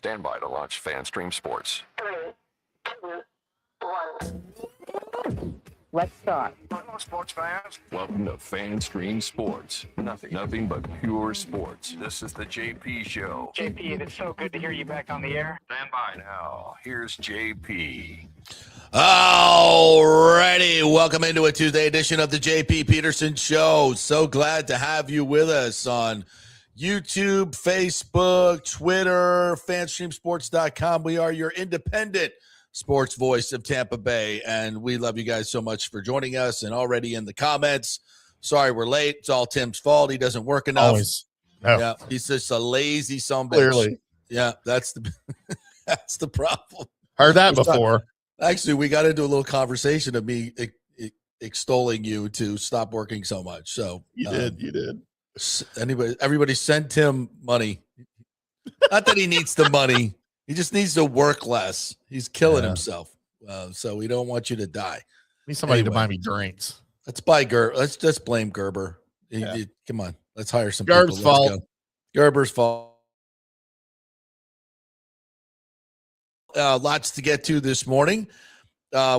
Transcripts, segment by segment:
Stand by to launch FanStream Sports. 3, 2, 1. Let's start. Hello, sports fans. Welcome to FanStream Sports. Nothing but pure sports. This is the JP Show. JP, it's so good to hear you back on the air. Stand by now. Here's JP. Alrighty, welcome into a Tuesday edition of the JP Peterson Show. So glad to have you with us on YouTube, Facebook, Twitter, FanStreamSports.com. We are your independent sports voice of Tampa Bay, and we love you guys so much for joining us. And already in the comments, sorry we're late. It's all Tim's fault. He doesn't work enough. Always. Oh. Yeah, he's just a lazy son of a bitch. Clearly. Yeah, that's the that's the problem. Heard that before. Actually, we got into a little conversation of me extolling you to stop working so much. So You did. Everybody send Tim money. Not that he needs the money. He just needs to work less. He's killing himself. So we don't want you to die. Need somebody to buy me drinks. Let's buy Gerber. Let's just blame Gerber. Come on. Let's hire some Gerber's people. Let's fault. go. Gerber's fault. Lots to get to this morning.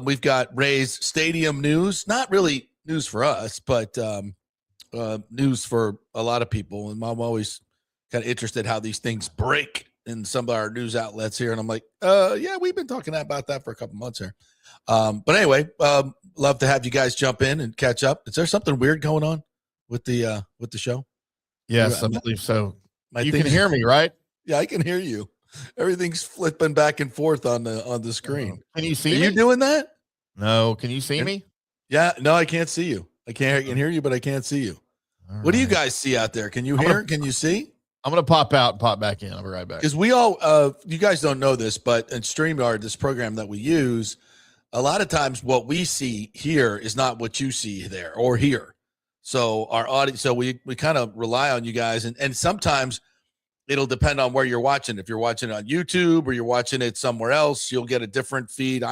We've got Rays stadium news. Not really news for us, but news for a lot of people. And I'm always kind of interested how these things break in some of our news outlets here. And I'm like, yeah, we've been talking about that for a couple months here. But anyway, love to have you guys jump in and catch up. Is there something weird going on with the show? Yes, I believe so. You thing- can hear me, right? Yeah, I can hear you. Everything's flipping back and forth on the screen. Can you see Are me? you doing that? No. Can you see me? Yeah, no, I can't see you. I can hear you, but I can't see you. What do you guys see out there? Can you hear? Can you see? I'm gonna pop out and pop back in. I'll be right back. Because we all, you guys don't know this, but in StreamYard, this program that we use, a lot of times what we see here is not what you see there or here. So our audience, so we kind of rely on you guys, and sometimes it'll depend on where you're watching. If you're watching it on YouTube or you're watching it somewhere else, you'll get a different feed.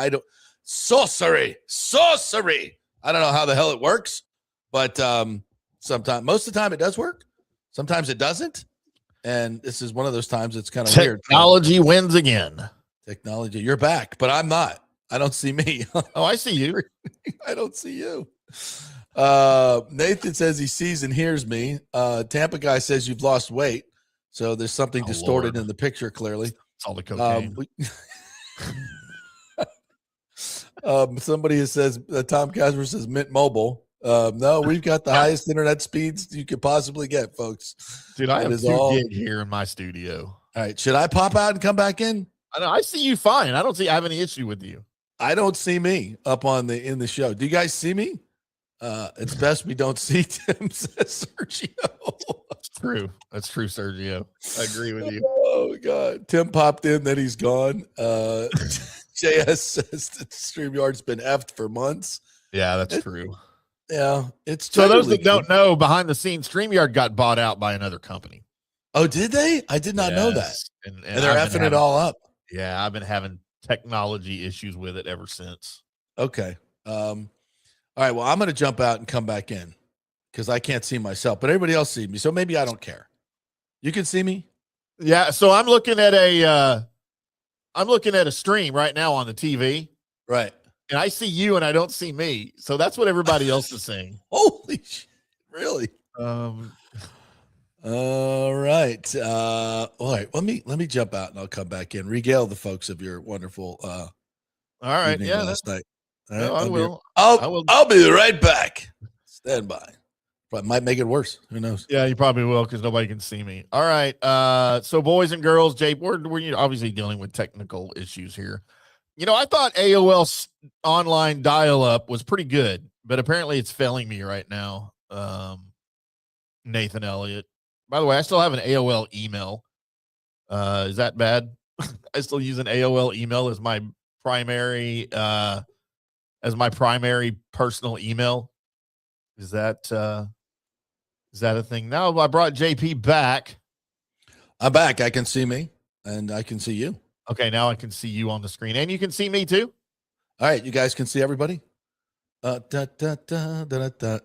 Sorcery. I don't know how the hell it works, but sometimes, most of the time it does work. Sometimes it doesn't. And this is one of those times it's kind of weird. Technology wins again. Technology. You're back, but I'm not. I don't see me. Oh, I see you. I don't see you. Nathan says he sees and hears me. Tampa guy says you've lost weight. So there's something distorted in the picture, clearly. It's all the cocaine. Somebody says, Tom Casper says Mint Mobile. No, we've got the highest internet speeds you could possibly get, folks. Dude, I have 2 gig here in my studio. All right. Should I pop out and come back in? I see you fine. I have any issue with you. I don't see me up in the show. Do you guys see me? It's best we don't see Tim, says Sergio. That's true, Sergio. I agree with you. Oh, God. Tim popped in, then he's gone. JS says that StreamYard's been effed for months. Yeah, that's true. Yeah, it's so those that don't know, behind the scenes, StreamYard got bought out by another company. Oh, did they? I did not know that. And they're effing it all up. Yeah, I've been having technology issues with it ever since. Okay. All right. Well, I'm going to jump out and come back in because I can't see myself, but everybody else sees me. So maybe I don't care. You can see me. Yeah. So I'm looking at a stream right now on the TV. Right. And I see you and I don't see me. So that's what everybody else is saying. Holy shit. Really? All right. All right. Let me jump out and I'll come back in. Regale the folks of your wonderful all right. Yeah. Last night. All right, no, I will. I'll be right back. Stand by. But might make it worse. Who knows? Yeah, you probably will because nobody can see me. All right. So boys and girls, Jay, we're obviously dealing with technical issues here. I thought AOL online dial-up was pretty good, but apparently it's failing me right now. Nathan Elliott. By the way, I still have an AOL email. Is that bad? I still use an AOL email as my primary personal email. Is that a thing? No, I brought JP back. I'm back. I can see me and I can see you. Okay, now I can see you on the screen, and you can see me too. All right, you guys can see everybody. Yeah,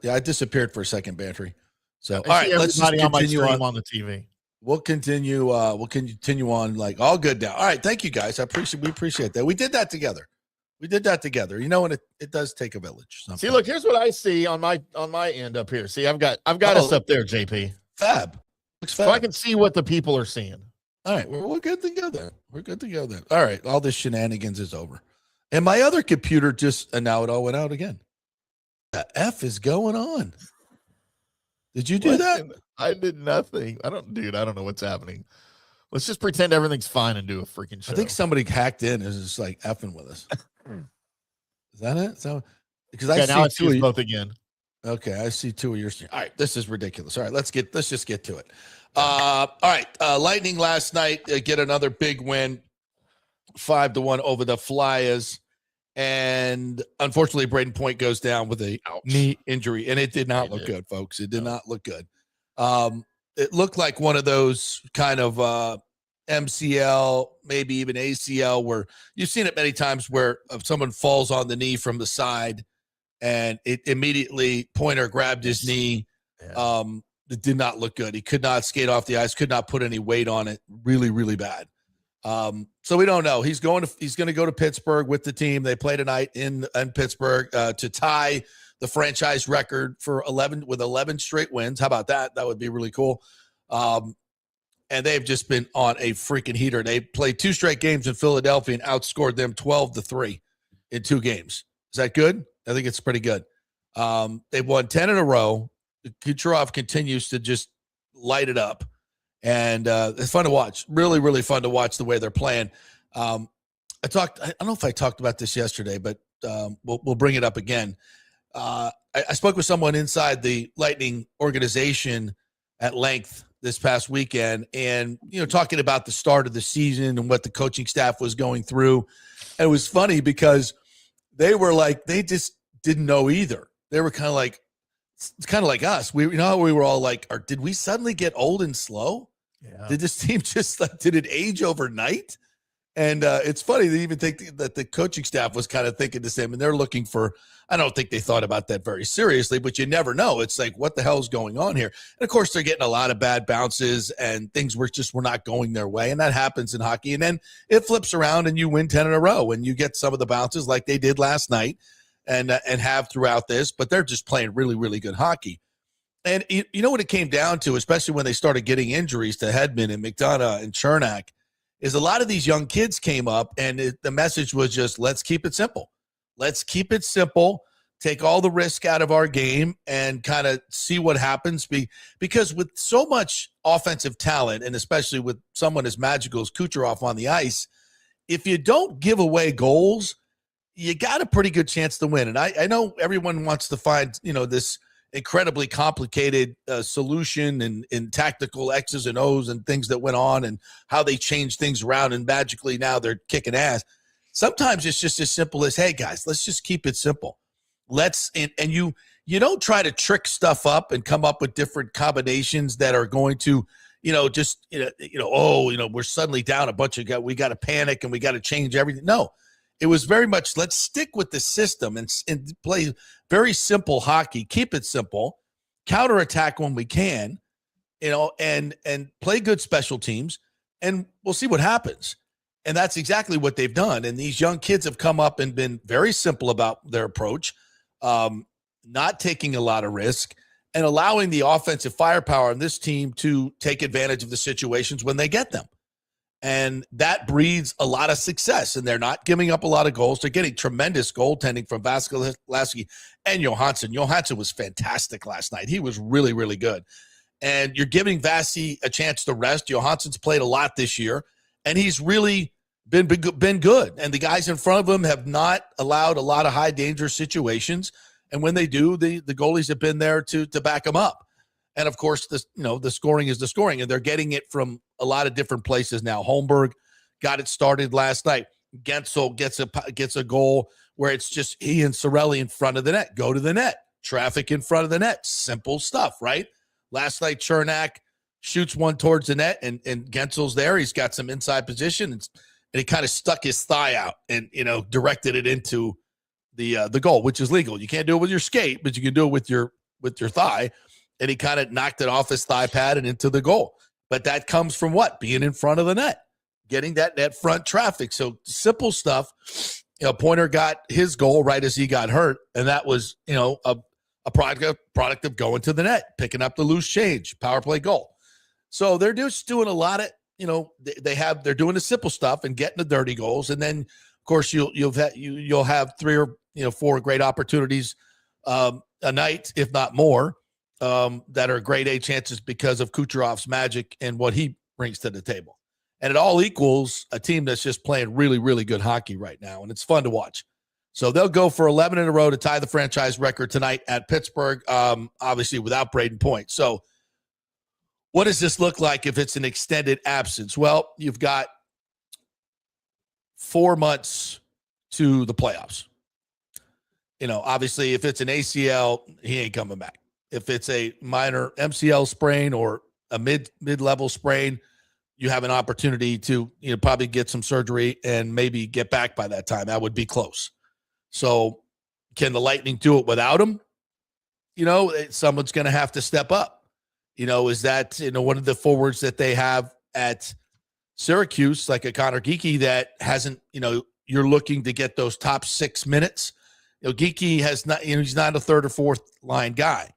I disappeared for a second, Bantry. So, all right, let's just continue on the TV. we'll continue on like all good now. All right, thank you guys. We appreciate that. We did that together. You know, and it does take a village sometimes. See, look, here's what I see on my end up here. See, I've got us up there, JP. Fab. Looks fab. So I can see what the people are seeing. All right, we're good to go then. All right, all this shenanigans is over. And my other computer and now it all went out again. The F is going on? Did you do that? I did nothing. I don't know what's happening. Let's just pretend everything's fine and do a freaking show. I think somebody hacked in and is just like effing with us. Is that it? So, because I see two both again. Okay, I see two of yours. All right, this is ridiculous. All right, let's just get to it. All right, Lightning last night get another big win, 5-1 over the Flyers, and unfortunately, Brayden Point goes down with a knee injury, and it did not look good, folks. It did not look good. It looked like one of those kind of MCL, maybe even ACL, where you've seen it many times where someone falls on the knee from the side, and it immediately Pointer grabbed his knee. Yeah. It did not look good. He could not skate off the ice, could not put any weight on it. Really, really bad. So we don't know. He's going to go to Pittsburgh with the team. They play tonight in Pittsburgh to tie the franchise record for 11 straight wins. How about that? That would be really cool. And they've just been on a freaking heater. They played 2 straight games in Philadelphia and outscored them 12-3 in 2 games. Is that good? I think it's pretty good. They've won 10 in a row. Kucherov continues to just light it up. And it's fun to watch. Really, really fun to watch the way they're playing. I don't know if I talked about this yesterday, but we'll bring it up again. I spoke with someone inside the Lightning organization at length this past weekend, and talking about the start of the season and what the coaching staff was going through. And it was funny because they were like, they just didn't know either. They were kind of like, it's kind of like us. We were all like, did we suddenly get old and slow? Yeah. Did this team did it age overnight? And it's funny, they even think that the coaching staff was kind of thinking the same, and they're looking for, I don't think they thought about that very seriously, but you never know. It's like, what the hell is going on here? And of course, they're getting a lot of bad bounces, and things were not going their way, and that happens in hockey. And then it flips around, and you win 10 in a row, and you get some of the bounces like they did last night and have throughout this, but they're just playing really, really good hockey. And you know what it came down to, especially when they started getting injuries to Hedman and McDonough and Chernak, is a lot of these young kids came up, and the message was just, let's keep it simple. Let's keep it simple, take all the risk out of our game, and kind of see what happens. Because with so much offensive talent, and especially with someone as magical as Kucherov on the ice, if you don't give away goals, you got a pretty good chance to win. And I know everyone wants to find, this incredibly complicated solution and tactical X's and O's and things that went on and how they changed things around, and magically now they're kicking ass. Sometimes it's just as simple as, hey guys, let's just keep it simple. And you don't try to trick stuff up and come up with different combinations that are going to, we're suddenly down a bunch of guys. We got to panic and we got to change everything. No, it was very much, let's stick with the system and play very simple hockey, keep it simple, counterattack when we can, and play good special teams, and we'll see what happens. And that's exactly what they've done. And these young kids have come up and been very simple about their approach, not taking a lot of risk, and allowing the offensive firepower in this team to take advantage of the situations when they get them. And that breeds a lot of success. And they're not giving up a lot of goals. They're getting tremendous goaltending from Vasilevsky and Johansson. Johansson was fantastic last night. He was really, really good. And you're giving Vasi a chance to rest. Johansson's played a lot this year, and he's really been good. And the guys in front of him have not allowed a lot of high danger situations. And when they do, the goalies have been there to back them up. And of course, the scoring is the scoring, and they're getting it from a lot of different places now. Holmberg got it started last night. Gensel gets a goal where it's just he and Cirelli in front of the net. Go to the net. Traffic in front of the net. Simple stuff, right? Last night, Chernak shoots one towards the net, and Gensel's there. He's got some inside position, and he kind of stuck his thigh out and directed it into the goal, which is legal. You can't do it with your skate, but you can do it with your thigh. And he kind of knocked it off his thigh pad and into the goal. But that comes from what? Being in front of the net, getting that net front traffic. So simple stuff. Pointer got his goal right as he got hurt, and that was, a product of going to the net, picking up the loose change, power play goal. So they're just doing a lot of, they're doing the simple stuff and getting the dirty goals, and then of course you'll have 3 or 4 great opportunities a night, if not more, that are grade A chances because of Kucherov's magic and what he brings to the table. And it all equals a team that's just playing really, really good hockey right now, and it's fun to watch. So they'll go for 11 in a row to tie the franchise record tonight at Pittsburgh, obviously without Brayden Point. So what does this look like if it's an extended absence? Well, you've got 4 months to the playoffs. Obviously, if it's an ACL, he ain't coming back. If it's a minor MCL sprain or a mid-level sprain, you have an opportunity to probably get some surgery and maybe get back by that time. That would be close. So can the Lightning do it without him? Someone's going to have to step up. Is that, one of the forwards that they have at Syracuse, like a Connor Geekie that hasn't, you're looking to get those top 6 minutes. Geekie has not, he's not a third or fourth line guy.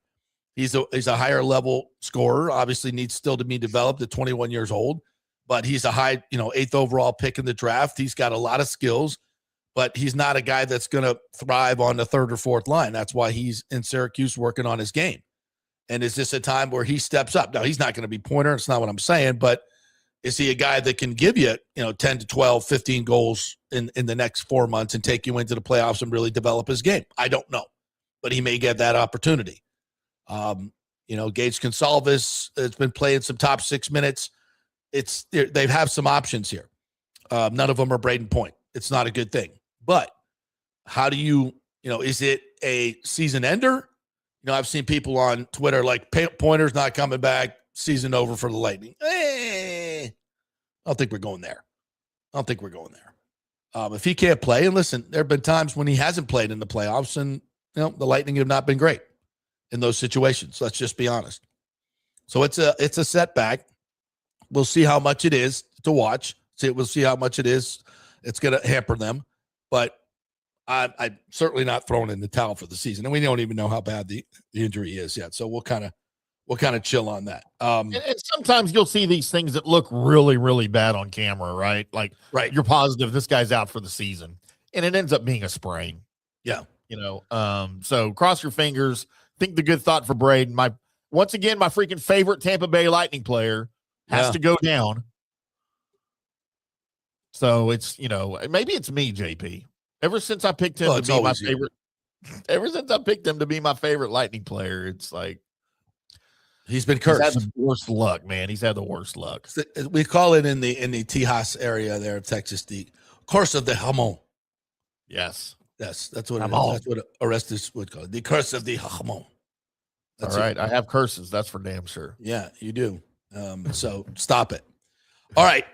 He's a higher level scorer, obviously needs still to be developed at 21 years old, but he's a high, 8th overall pick in the draft. He's got a lot of skills, but he's not a guy that's going to thrive on the third or fourth line. That's why he's in Syracuse working on his game. And is this a time where he steps up? Now, he's not going to be Pointer. It's not what I'm saying, but is he a guy that can give you, 10 to 12, 15 goals in the next 4 months and take you into the playoffs and really develop his game? I don't know, but he may get that opportunity. Gage Gonsalves has been playing some top 6 minutes. They have some options here. None of them are Brayden Point. It's not a good thing. But how do is it a season ender? I've seen people on Twitter like Pointer's not coming back, season over for the Lightning. I don't think we're going there. If he can't play, and listen, there have been times when he hasn't played in the playoffs, and the Lightning have not been great in those situations. Let's just be honest. So it's a setback. We'll see how much it is to watch. We'll see how much it is. It's going to hamper them, but I'm certainly not throwing in the towel for the season, and we don't even know how bad the injury is yet. So we'll kind of chill on that. And sometimes you'll see these things that look really, really bad on camera, right? Like, right, you're positive this guy's out for the season, and it ends up being a sprain. Yeah, so cross your fingers. Think the good thought for Brayden. Once again, my freaking favorite Tampa Bay Lightning player has to go down. So it's, maybe it's me, JP. Ever since I picked him to be my favorite, ever since I picked him to be my favorite Lightning player, it's like he's been cursed. He's had the worst luck, man. He's had the worst luck. We call it in the Tejas area there of Texas, the curse of the Hamm. Yes, that's what that's what Orestes would call it. The curse of the Hamm. All right, I have curses. That's for damn sure. Yeah, you do. So stop it. All right,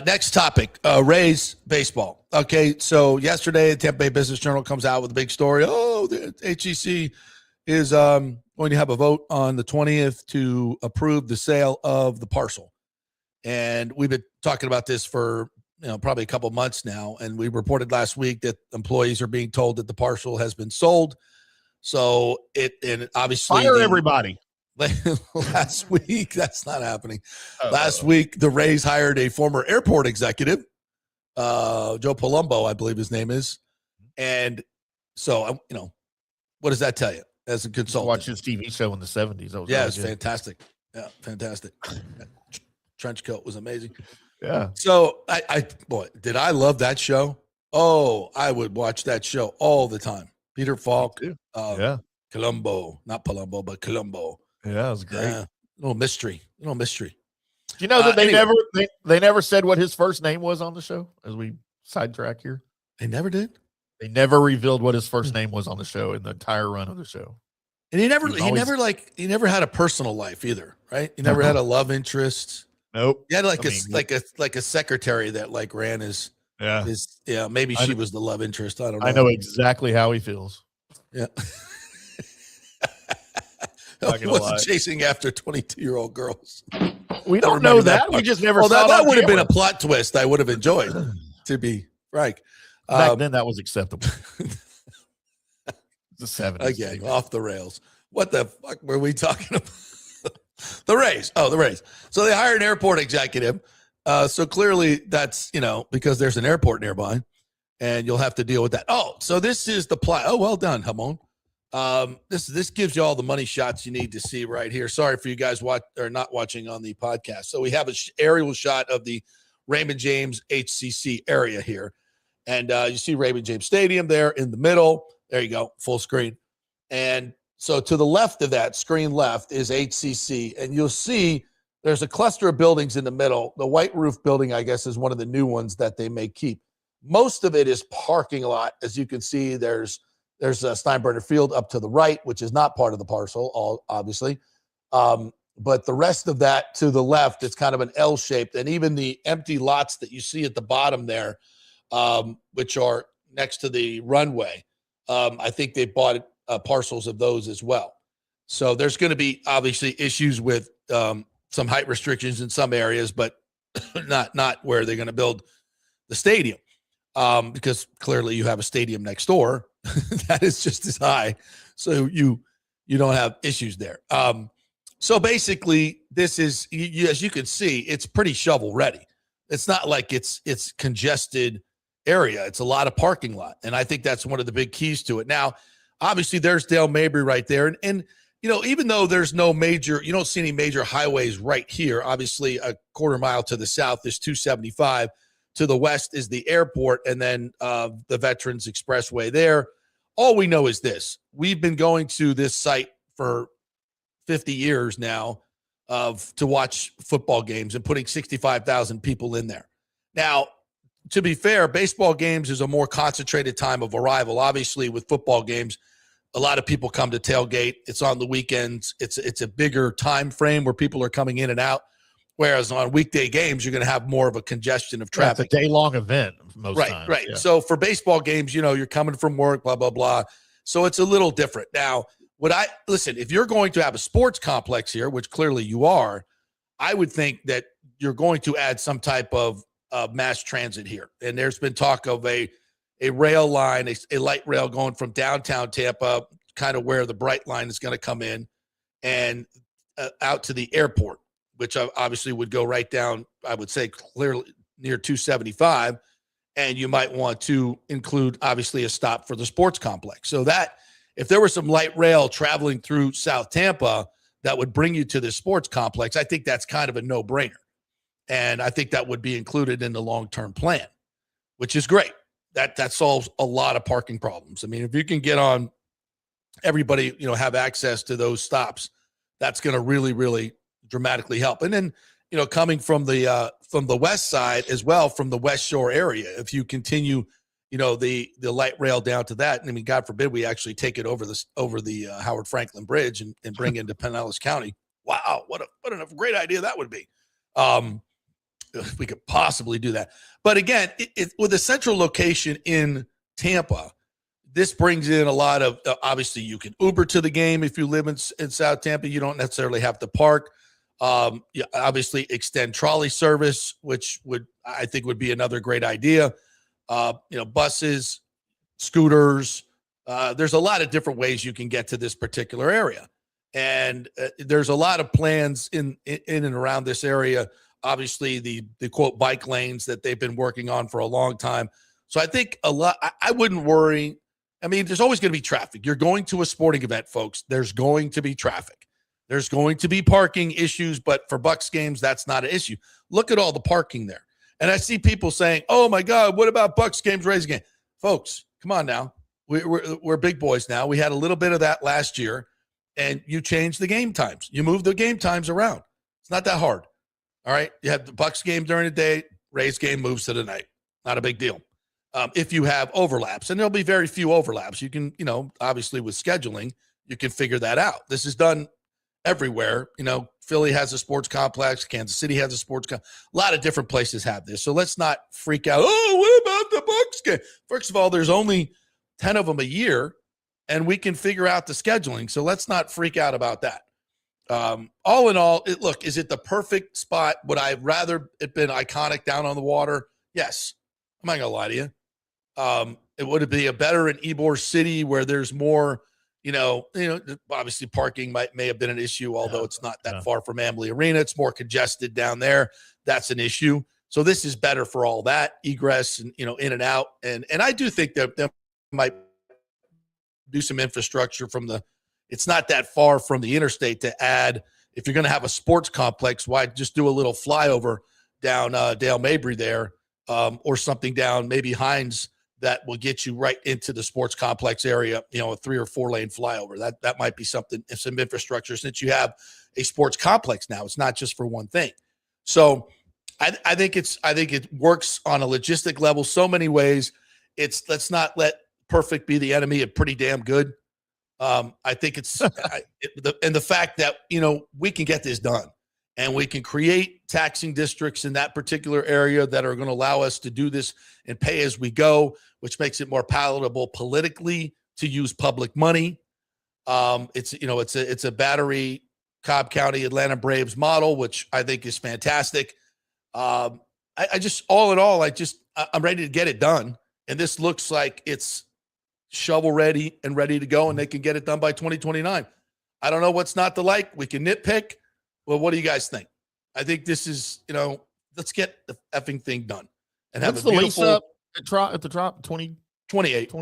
next topic, Rays baseball. Okay, so yesterday, the Tampa Bay Business Journal comes out with a big story. Oh, the HEC is going to have a vote on the 20th to approve the sale of the parcel. And we've been talking about this for probably a couple months now, and we reported last week that employees are being told that the parcel has been sold. So and obviously fire everybody. Last week, that's not happening. Last week, the Rays hired a former airport executive, Joe Palumbo, I believe his name is. And so, what does that tell you as a consultant? Watch his TV show in the 70s. That was it's fantastic. Yeah, fantastic. Trench coat was amazing. Yeah. So, did I love that show? Oh, I would watch that show all the time. Peter Falk. Columbo. Not Palumbo, but Columbo. Yeah, it was great. Yeah. Little mystery. Do you know that they never said what his first name was on the show? As we sidetrack here, they never did. They never revealed what his first name was on the show in the entire run of the show. And he never had a personal life either, right? He never had a love interest. Nope. He had like a secretary that like ran his maybe she was the love interest. I don't know. I know exactly how he feels. Yeah. Not gonna wasn't lie. chasing after 22-year-old girls. We I don't remember know that. We part. just never Well, saw that it. would have been a plot twist I would have enjoyed, to be frank. Back then, that was acceptable. The 70s. Again, off the rails. What the fuck were we talking about? The Rays. Oh, the Rays. So they hired an airport executive. So clearly that's, because there's an airport nearby and you'll have to deal with that. Oh, so this is the plot. Oh, well done, Hamm. This gives you all the money shots you need to see right here. Sorry for you guys not watching on the podcast. So we have an aerial shot of the Raymond James HCC area here. And you see Raymond James Stadium there in the middle. There you go, full screen. And so to the left of that, screen left, is HCC. And you'll see there's a cluster of buildings in the middle. The white roof building, I guess, is one of the new ones that they may keep. Most of it is parking lot. As you can see, there's a Steinbrenner Field up to the right, which is not part of the parcel, obviously. But the rest of that to the left, it's kind of an L-shaped. And even the empty lots that you see at the bottom there, which are next to the runway, I think they bought parcels of those as well. So there's going to be obviously issues with some height restrictions in some areas, but not where they're going to build the stadium, because clearly you have a stadium next door that is just as high, so you don't have issues there. So basically, this is as you can see, it's pretty shovel ready. It's not like it's congested area. It's a lot of parking lot, and I think that's one of the big keys to it. Now, obviously, there's Dale Mabry right there, and even though there's no major, you don't see any major highways right here. Obviously, a quarter mile to the south is 275. To the west is the airport, and then the Veterans Expressway there. All we know is this. We've been going to this site for 50 years now to watch football games and putting 65,000 people in there. Now, to be fair, baseball games is a more concentrated time of arrival. Obviously, with football games, a lot of people come to tailgate. It's on the weekends. It's a bigger time frame where people are coming in and out. Whereas on weekday games, you're going to have more of a congestion of traffic. It's a day-long event most times. Right. Yeah. So for baseball games, you're coming from work, blah, blah, blah. So it's a little different. Now, listen, if you're going to have a sports complex here, which clearly you are, I would think that you're going to add some type of mass transit here. And there's been talk of a rail line, a light rail going from downtown Tampa, kind of where the Bright line is going to come in, and out to the airport, which obviously would go right down, I would say, clearly near 275. And you might want to include, obviously, a stop for the sports complex. So that if there was some light rail traveling through South Tampa that would bring you to the sports complex, I think that's kind of a no-brainer. And I think that would be included in the long-term plan, which is great. That solves a lot of parking problems. I mean, if you can get on everybody, have access to those stops, that's going to really, really dramatically help. And then, coming from the west side as well, from the West Shore area, if you continue, the light rail down to that, I mean, God forbid we actually take it over the Howard Franklin Bridge and bring it into Pinellas County. Wow, what a great idea that would be. If we could possibly do that. But again, with a central location in Tampa, this brings in a lot of, obviously you can Uber to the game if you live in South Tampa. You don't necessarily have to park. You obviously extend trolley service, which I think would be another great idea. Buses, scooters. There's a lot of different ways you can get to this particular area. And there's a lot of plans in and around this area. Obviously, the quote bike lanes that they've been working on for a long time. So I think I wouldn't worry. I mean, there's always going to be traffic. You're going to a sporting event, folks. There's going to be traffic. There's going to be parking issues, but for Bucs games, that's not an issue. Look at all the parking there. And I see people saying, oh, my God, what about Bucs games, Rays game? Folks, come on now. We're big boys now. We had a little bit of that last year, and you changed the game times. You moved the game times around. It's not that hard. All right, you have the Bucs game during the day, Rays game moves to the night. Not a big deal. If you have overlaps, and there'll be very few overlaps, you can, obviously with scheduling, you can figure that out. This is done everywhere. Philly has a sports complex, Kansas City has a sports complex. A lot of different places have this. So let's not freak out. Oh, what about the Bucs game? First of all, there's only 10 of them a year, and we can figure out the scheduling. So let's not freak out about that. All in all, is it the perfect spot? Would I rather it been iconic down on the water? Yes. I'm not gonna lie to you. It would be a better in Ybor City where there's more, obviously parking may have been an issue, although it's not that far from Amalie Arena. It's more congested down there. That's an issue. So this is better for all that egress and, in and out. And I do think that they might do some infrastructure it's not that far from the interstate to add. If you're going to have a sports complex, why just do a little flyover down Dale Mabry there, or something down maybe Hines that will get you right into the sports complex area, a 3 or 4 lane flyover. That might be something, some infrastructure, since you have a sports complex now. It's not just for one thing. So I think it works on a logistic level so many ways. Let's not let perfect be the enemy of pretty damn good. I think and the fact that, we can get this done and we can create taxing districts in that particular area that are going to allow us to do this and pay as we go, which makes it more palatable politically to use public money. It's a Battery, Cobb County, Atlanta Braves model, which I think is fantastic. I'm ready to get it done. And this looks like it's shovel ready and ready to go, and they can get it done by 2029. I don't know what's not to like. We can nitpick. Well, what do you guys think? I think this is, let's get the effing thing done and have What's a the lease beautiful up at the drop 28. 28.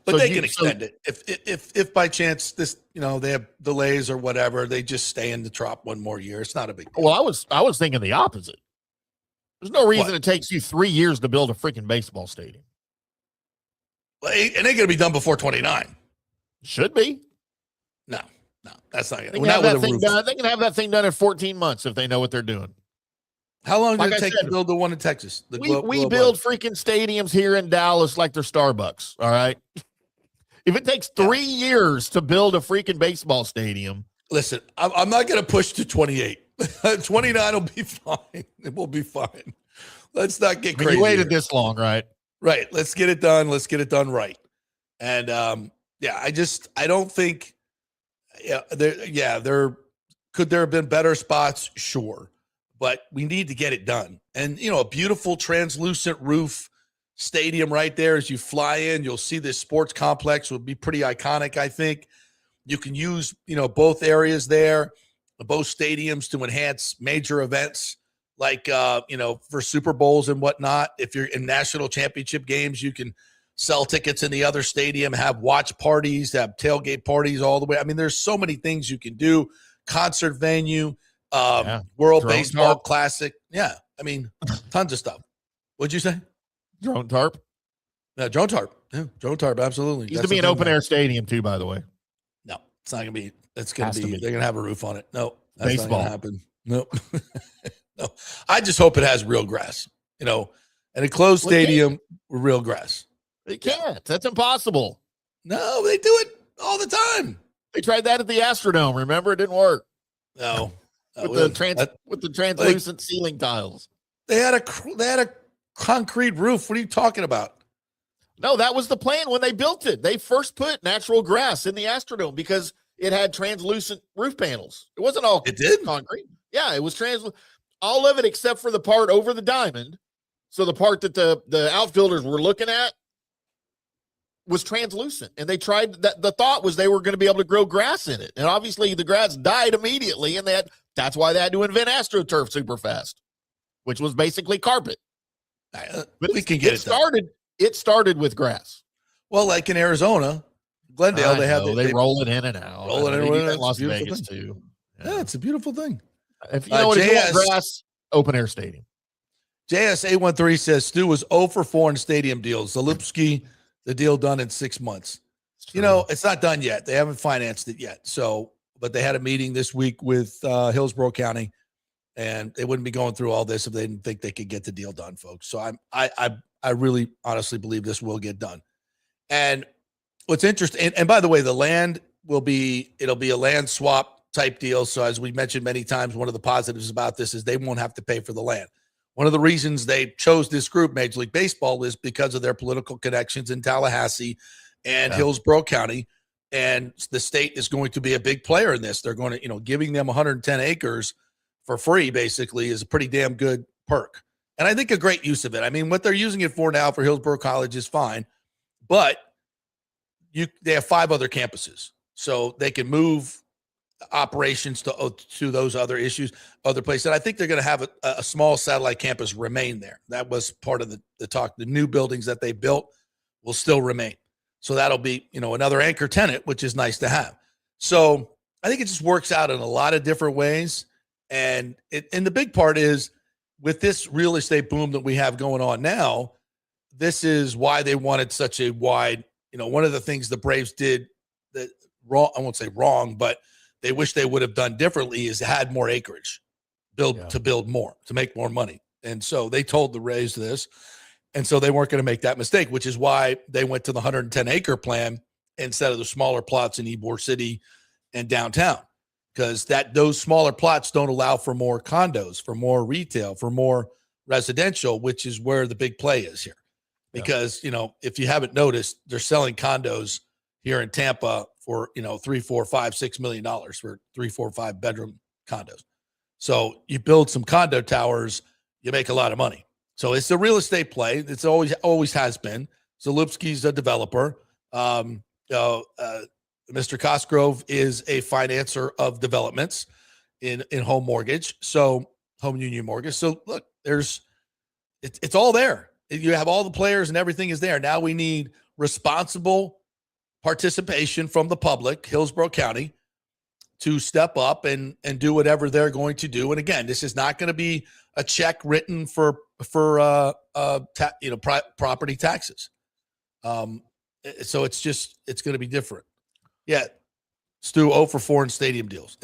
But they can extend it if by chance this, they have delays or whatever, they just stay in the trop one more year. It's not a big deal. Well, I was thinking the opposite. There's no reason it takes you 3 years to build a freaking baseball stadium. Well, it ain't going to be done before 29. Should be. No, that's not going to. They can have that thing done in 14 months if they know what they're doing. How long did it take to build the one in Texas? We build freaking stadiums here in Dallas like they're Starbucks, all right? If it takes 3 years to build a freaking baseball stadium. Listen, I'm not going to push to 28. 29 will be fine. It will be fine. Let's not get crazy. You waited this long, right? Right. Let's get it done. Let's get it done right. And I don't think could there have been better spots? Sure. But we need to get it done. And, a beautiful translucent roof stadium right there. As you fly in, you'll see this sports complex would be pretty iconic, I think. You can use, both areas there, both stadiums to enhance major events like, for Super Bowls and whatnot. If you're in national championship games, you can sell tickets in the other stadium, have watch parties, have tailgate parties all the way. I mean, there's so many things you can do. Concert venue, World Drone Baseball tarp. Classic. Yeah. I mean, tons of stuff. What'd you say? Drone tarp. Yeah, drone tarp. Yeah, drone tarp. Absolutely. Used to be an open air stadium too, by the way. No, it's not going to be. It's going to be. They're going to have a roof on it. No, that's baseball. not going to happen. No. No. I just hope it has real grass, and a closed stadium with real grass. They can't. That's impossible. No, they do it all the time. They tried that at the Astrodome. Remember, it didn't work. No. With the translucent ceiling tiles. They had a concrete roof. What are you talking about? No, that was the plan when they built it. They first put natural grass in the Astrodome because it had translucent roof panels. It wasn't all concrete. Yeah, it was translucent. All of it except for the part over the diamond. So the part that the outfielders were looking at was translucent. And they tried that. The thought was they were going to be able to grow grass in it. And obviously the grass died immediately. And that's why they had to invent AstroTurf super fast, which was basically carpet. But we can get it started. It started with grass. Well, like in Arizona, Glendale, they roll it in and out. Roll it in and out. Las Vegas too. Yeah, it's a beautiful thing. If you know what it is, grass, open air stadium. JS813 says Stu was 0 for 4 in stadium deals. Zalupski, the deal done in 6 months. It's not done yet. They haven't financed it yet. But they had a meeting this week with Hillsborough County, and they wouldn't be going through all this if they didn't think they could get the deal done, folks. So I really honestly believe this will get done. And what's interesting, and by the way, the land it'll be a land swap type deal. So as we mentioned many times, one of the positives about this is they won't have to pay for the land. One of the reasons they chose this group, Major League Baseball, is because of their political connections in Tallahassee and Hillsborough County. And the state is going to be a big player in this. They're going to, giving them 110 acres for free basically is a pretty damn good perk. And I think a great use of it. I mean, what they're using it for now for Hillsborough College is fine, but they have 5 other campuses. So they can move operations to those other places. And I think they're going to have a small satellite campus remain there. That was part of the talk. The new buildings that they built will still remain. So that'll be, another anchor tenant, which is nice to have. So I think it just works out in a lot of different ways. And the big part is with this real estate boom that we have going on now, this is why they wanted such a wide, one of the things the Braves did that wrong, I won't say wrong, but they wish they would have done differently is had more acreage, to build more, to make more money. And so they told the Rays this. And so they weren't going to make that mistake, which is why they went to the 110 acre plan instead of the smaller plots in Ybor City and downtown, because those smaller plots don't allow for more condos, for more retail, for more residential, which is where the big play is here. Because, if you haven't noticed, they're selling condos here in Tampa for, $3, $4, $5, $6 million for 3, 4, 5 bedroom condos. So you build some condo towers, you make a lot of money. So it's a real estate play. It's always has been. Zalupski's a developer. Mr. Cosgrove is a financer of developments in home mortgage. So home union mortgage. So look, it's all there. You have all the players and everything is there. Now we need responsible participation from the public, Hillsborough County, to step up and do whatever they're going to do. And again, this is not going to be a check written for property taxes. So it's going to be different. Yeah. Stu 0 for 4 in stadium deals.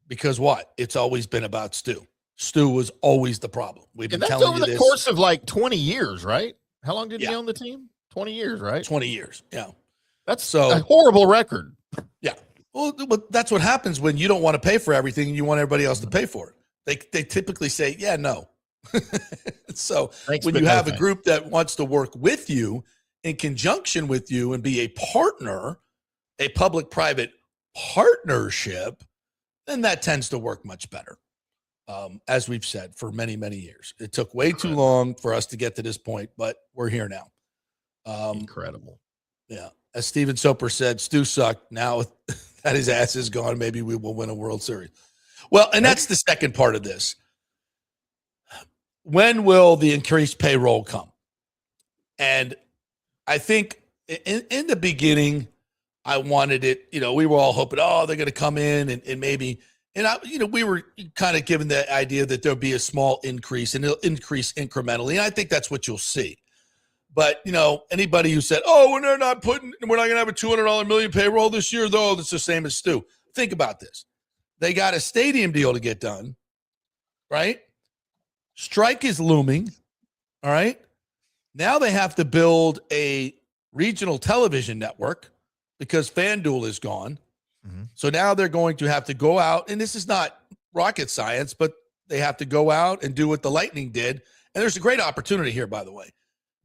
Because what? It's always been about Stu. Stu was always the problem. We've been telling you this. Over the course of like 20 years, right? How long did he own the team? 20 years, right? 20 years. Yeah. That's a horrible record. Yeah. Well, that's what happens when you don't want to pay for everything and you want everybody else to pay for it. They typically say, yeah, no. So when you have a group that wants to work with you in conjunction with you and be a partner, a public-private partnership, then that tends to work much better. As we've said for many, many years. It took way too long for us to get to this point, but we're here now. Incredible. Yeah. As Steven Soper said, Stu sucked. Now that his ass is gone, maybe we will win a World Series. Well, and that's the second part of this. When will the increased payroll come? And I think in the beginning, I wanted it, we were all hoping, they're going to come in and maybe, we were kind of given the idea that there'll be a small increase and it'll increase incrementally. And I think that's what you'll see. But, anybody who said, we're not going to have a $200 million payroll this year, though, that's the same as Stu. Think about this. They got a stadium deal to get done, right? Strike is looming, all right? Now they have to build a regional television network because FanDuel is gone. Mm-hmm. So now they're going to have to go out, and this is not rocket science, but they have to go out and do what the Lightning did. And there's a great opportunity here, by the way.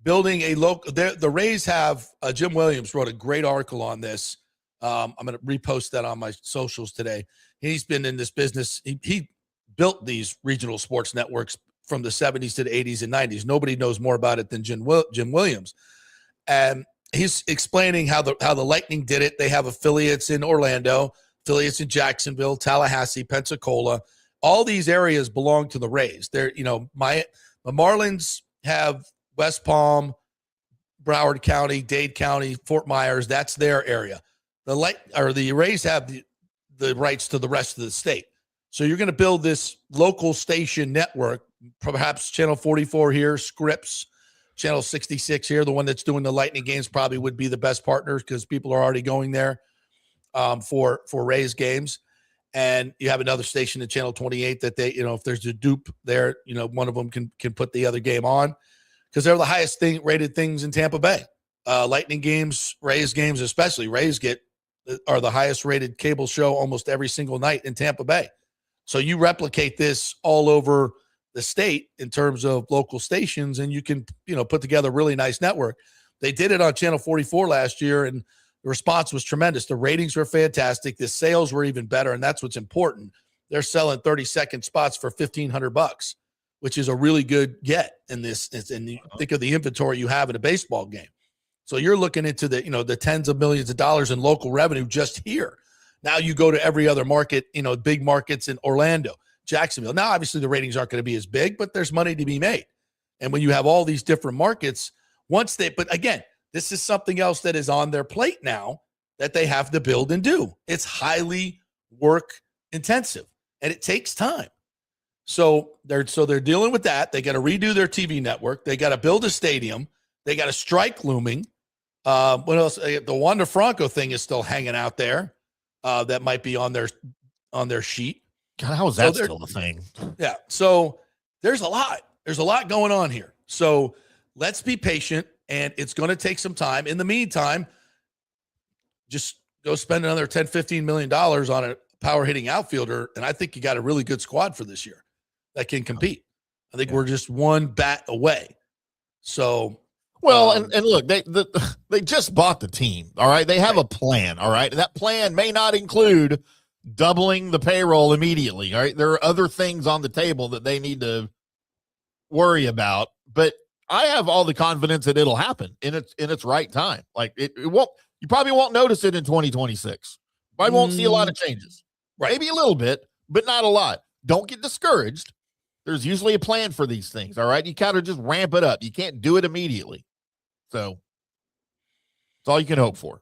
Building a local, the Rays have, Jim Williams wrote a great article on this. I'm going to repost that on my socials today. He's been in this business. He built these regional sports networks from the 70s to the 80s and 90s. Nobody knows more about it than Jim Williams. And he's explaining how the Lightning did it. They have affiliates in Orlando, affiliates in Jacksonville, Tallahassee, Pensacola. All these areas belong to the Rays. They're, the Marlins have West Palm, Broward County, Dade County, Fort Myers. That's their area. The Rays have the rights to the rest of the state. So you're going to build this local station network, perhaps Channel 44 here, Scripps, Channel 66 here. The one that's doing the Lightning games probably would be the best partner because people are already going there for Rays games. And you have another station at Channel 28 that they, if there's a dupe there, one of them can put the other game on because they're the highest rated things in Tampa Bay. Lightning games, Rays games, especially Rays are the highest rated cable show almost every single night in Tampa Bay. So you replicate this all over the state in terms of local stations, and you can, put together a really nice network. They did it on Channel 44 last year, and The response was tremendous. The ratings were fantastic. The sales were even better, and that's what's important. They're selling 30-second spots for $1,500, which is a really good get in this. And you think of the inventory you have in a baseball game. So you're looking into the tens of millions of dollars in local revenue just here. Now you go to every other market, big markets in Orlando, Jacksonville. Now, obviously, the ratings aren't going to be as big, but there's money to be made. And when you have all these different markets, but again, this is something else that is on their plate now that they have to build and do. It's highly work intensive, and it takes time. So they're dealing with that. They got to redo their TV network. They got to build a stadium. They got a strike looming. What else? The Wander Franco thing is still hanging out there. That might be on their sheet. God, how is that still a thing? Yeah. So there's a lot. There's a lot going on here. So let's be patient, and it's going to take some time. In the meantime, just go spend another $10, $15 million on a power hitting outfielder, and I think you got a really good squad for this year that can compete. I think we're just one bat away. So, well, and look, they just bought the team. All right, they have a plan. All right, and that plan may not include doubling the payroll immediately. All right, there are other things on the table that they need to worry about, but I have all the confidence that it'll happen in its right time. Like it won't. You probably won't notice it in 2026. Probably won't see a lot of changes. Right. Maybe a little bit, but not a lot. Don't get discouraged. There's usually a plan for these things. All right, you kind of just ramp it up. You can't do it immediately. So that's all you can hope for.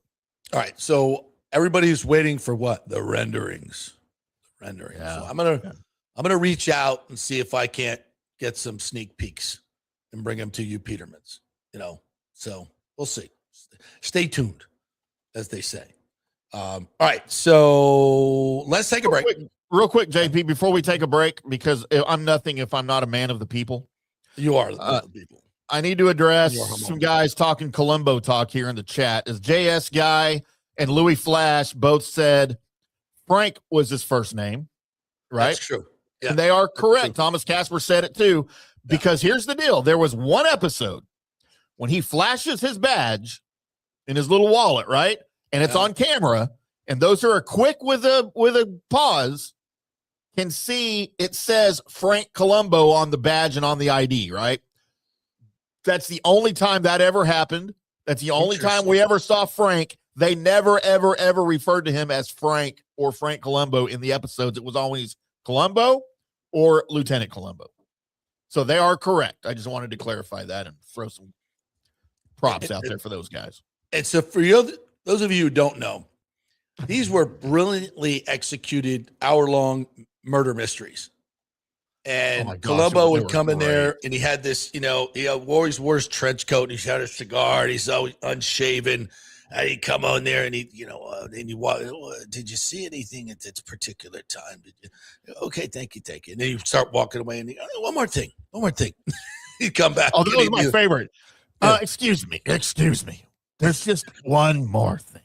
All right. So everybody's waiting for what? The renderings. Yeah. So I'm gonna reach out and see if I can't get some sneak peeks and bring them to you, Petermans. So we'll see. Stay tuned, as they say. All right. So let's take a break. Real quick, JP, before we take a break, because I'm nothing if I'm not a man of the people. You are the people. I need to address some guys talking Columbo talk here in the chat. As JS Guy and Louis Flash both said Frank was his first name, right? That's true. Yeah. And they are correct. Thomas Casper said it too, because here's the deal. There was one episode when he flashes his badge in his little wallet, right? And it's on camera, and those who are quick with a pause can see it says Frank Columbo on the badge and on the ID, right? That's the only time that ever happened. That's the only time we ever saw Frank. They never, ever, ever referred to him as Frank or Frank Columbo in the episodes. It was always Columbo or Lieutenant Columbo. So they are correct. I just wanted to clarify that and throw some props out there for those guys. And so for you, those of you who don't know, these were brilliantly executed hour-long murder mysteries. And Columbo would come in there, and he had this, he always wore his trench coat, and he had a cigar, and he's always unshaven. And he'd come on there, and did you see anything at this particular time? Did you? Okay, thank you. And then you start walking away, and one more thing. He'd come back. Oh, that was my favorite. Excuse me. There's just one more thing.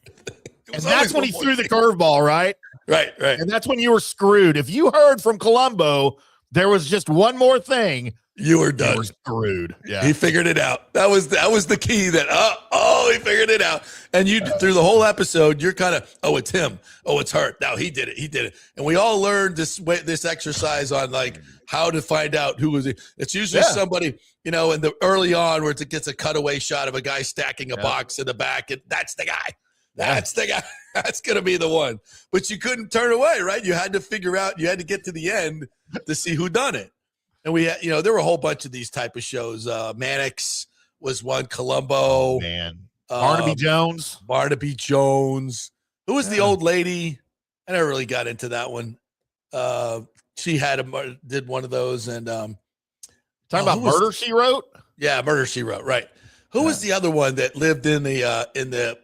And that's when he threw the curveball, right? Right. And that's when you were screwed. If you heard from Columbo, there was just one more thing, you were done. You were screwed. Yeah. He figured it out. That was the key that, he figured it out. And you, through the whole episode, you're kind of, it's him. Oh, it's her. No, he did it. And we all learned this exercise on like how to find out who was it. It's usually somebody, in the early on where it gets a cutaway shot of a guy stacking a box in the back. And that's the guy. That's the guy. That's going to be the one. But you couldn't turn away, right? You had to figure out, you had to get to the end to see who done it. And we had, there were a whole bunch of these type of shows. Mannix was one. Columbo. Barnaby Jones. Who was the old lady? I never really got into that one. She did one of those. And talking about Murder, She Wrote? Yeah, Murder, She Wrote. Right. Who was the other one that lived in the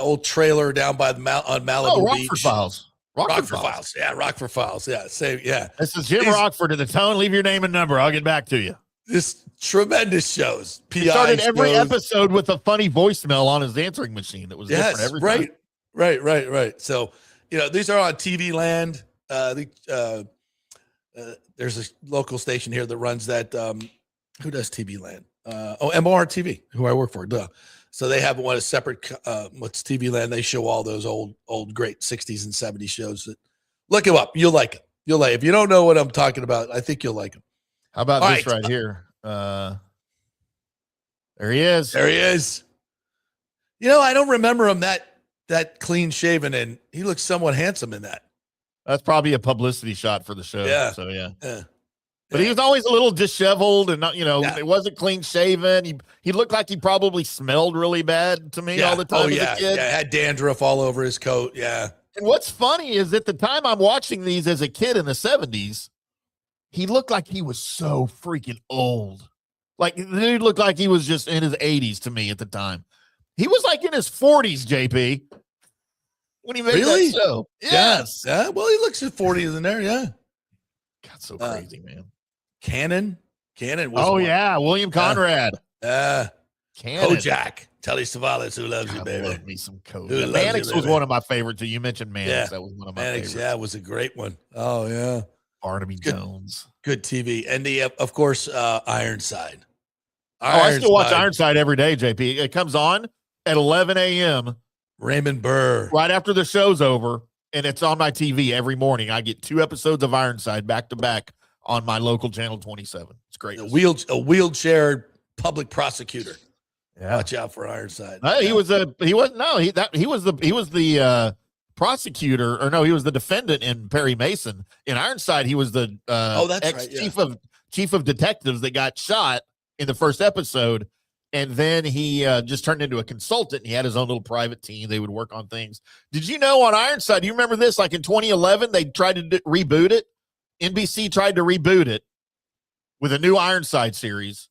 old trailer down by on Malibu Beach? Rockford Files. Yeah, Rockford Files. Yeah, same. Yeah. This is Jim Rockford at the tone. Leave your name and number. I'll get back to you. Just tremendous shows. He started every episode with a funny voicemail on his answering machine. It was different every time. Right. So, these are on TV Land. There's a local station here that runs that. Who does TV Land? MOR TV, who I work for. Duh. So they have a separate, what's TV Land? They show all those old great 60s and 70s shows. That look him up. You'll like it. You'll like it. If you don't know what I'm talking about, I think you'll like him. How about all this right here? There he is. There he is. You know, I don't remember him that clean shaven, and he looks somewhat handsome in that. That's probably a publicity shot for the show. Yeah. So yeah. Yeah. But he was always a little disheveled and not, Yeah. it wasn't clean shaven. He looked like he probably smelled really bad to me all the time as a kid. Yeah, had dandruff all over his coat. Yeah. And what's funny is at the time I'm watching these as a kid in the 70s, he looked like he was so freaking old. Like the dude looked like he was just in his 80s to me at the time. He was like in his 40s, JP, when he made that show. Yes. Yeah. Well, he looks at 40s in there. Yeah. God, so crazy, man. Cannon was one. Yeah, William Conrad. Cannon. Kojak. Telly Savalas, who loves you, I baby. love me some Kojak. Who loves Mannix you, was baby? one of my favorites. You mentioned Mannix. Yeah. That was one of my Mannix, favorites. yeah, was a great one. Oh, yeah. Barnaby Jones. Good TV. And the, of course, Ironside. I still watch Ironside every day, JP. It comes on at 11 a.m. Raymond Burr. right after the show's over, and it's on my TV every morning. I get 2 episodes of Ironside back to back on my local channel 27. It's great. A wheelchair public prosecutor. Yeah. Watch out for Ironside. He was the prosecutor, or no, he was the defendant in Perry Mason. In Ironside, he was the chief of detectives that got shot in the first episode, and then he just turned into a consultant. And he had his own little private team. They would work on things. Did you know on Ironside? Do you remember this? Like in 2011, they tried to reboot it. NBC tried to reboot it with a new Ironside series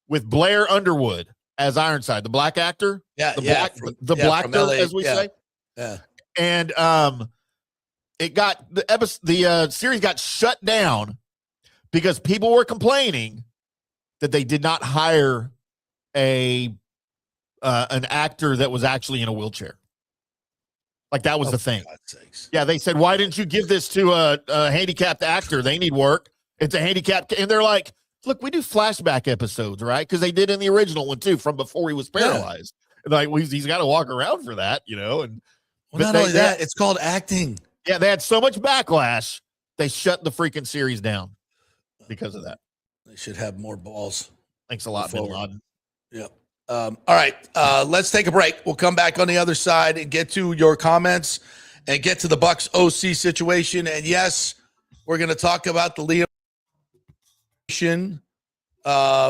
with Blair Underwood as Ironside, the black actor. Yeah, the black actor, as we say. Yeah. And it got the series got shut down because people were complaining that they did not hire an actor that was actually in a wheelchair. Like that was the thing. For God's sakes. Yeah, they said, why didn't you give this to a handicapped actor? They need work. It's a handicapped, and they're like, look, we do flashback episodes, right? Because they did in the original one too, from before he was paralyzed. And like, he's got to walk around for that, And well, not only that, it's called acting. Yeah, they had so much backlash, they shut the freaking series down because of that. They should have more balls. Thanks a lot, Bin Laden. Yep. All right, let's take a break. We'll come back on the other side and get to your comments and get to the Bucs OC situation. And yes, we're going to talk about the Liam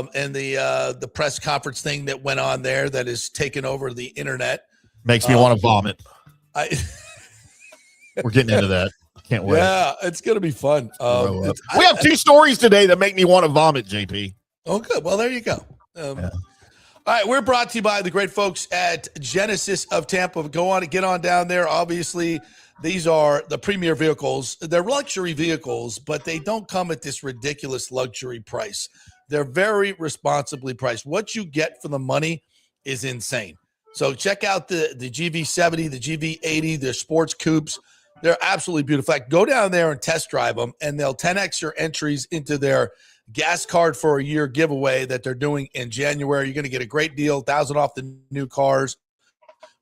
and the press conference thing that went on there that is taking over the internet. Makes me want to vomit. We're getting into that. Can't wait. Yeah, it's going to be fun. We have 2 stories today that make me want to vomit, JP. Oh, good. Well, there you go. All right, we're brought to you by the great folks at Genesis of Tampa. Go on and get on down there. Obviously, these are the premier vehicles. They're luxury vehicles, but they don't come at this ridiculous luxury price. They're very responsibly priced. What you get for the money is insane. So check out the GV70, the GV80, their sports coupes. They're absolutely beautiful. In fact, go down there and test drive them, and they'll 10x your entries into their gas card for a year giveaway that they're doing in January. You're going to get a great deal, 1,000 off the new cars,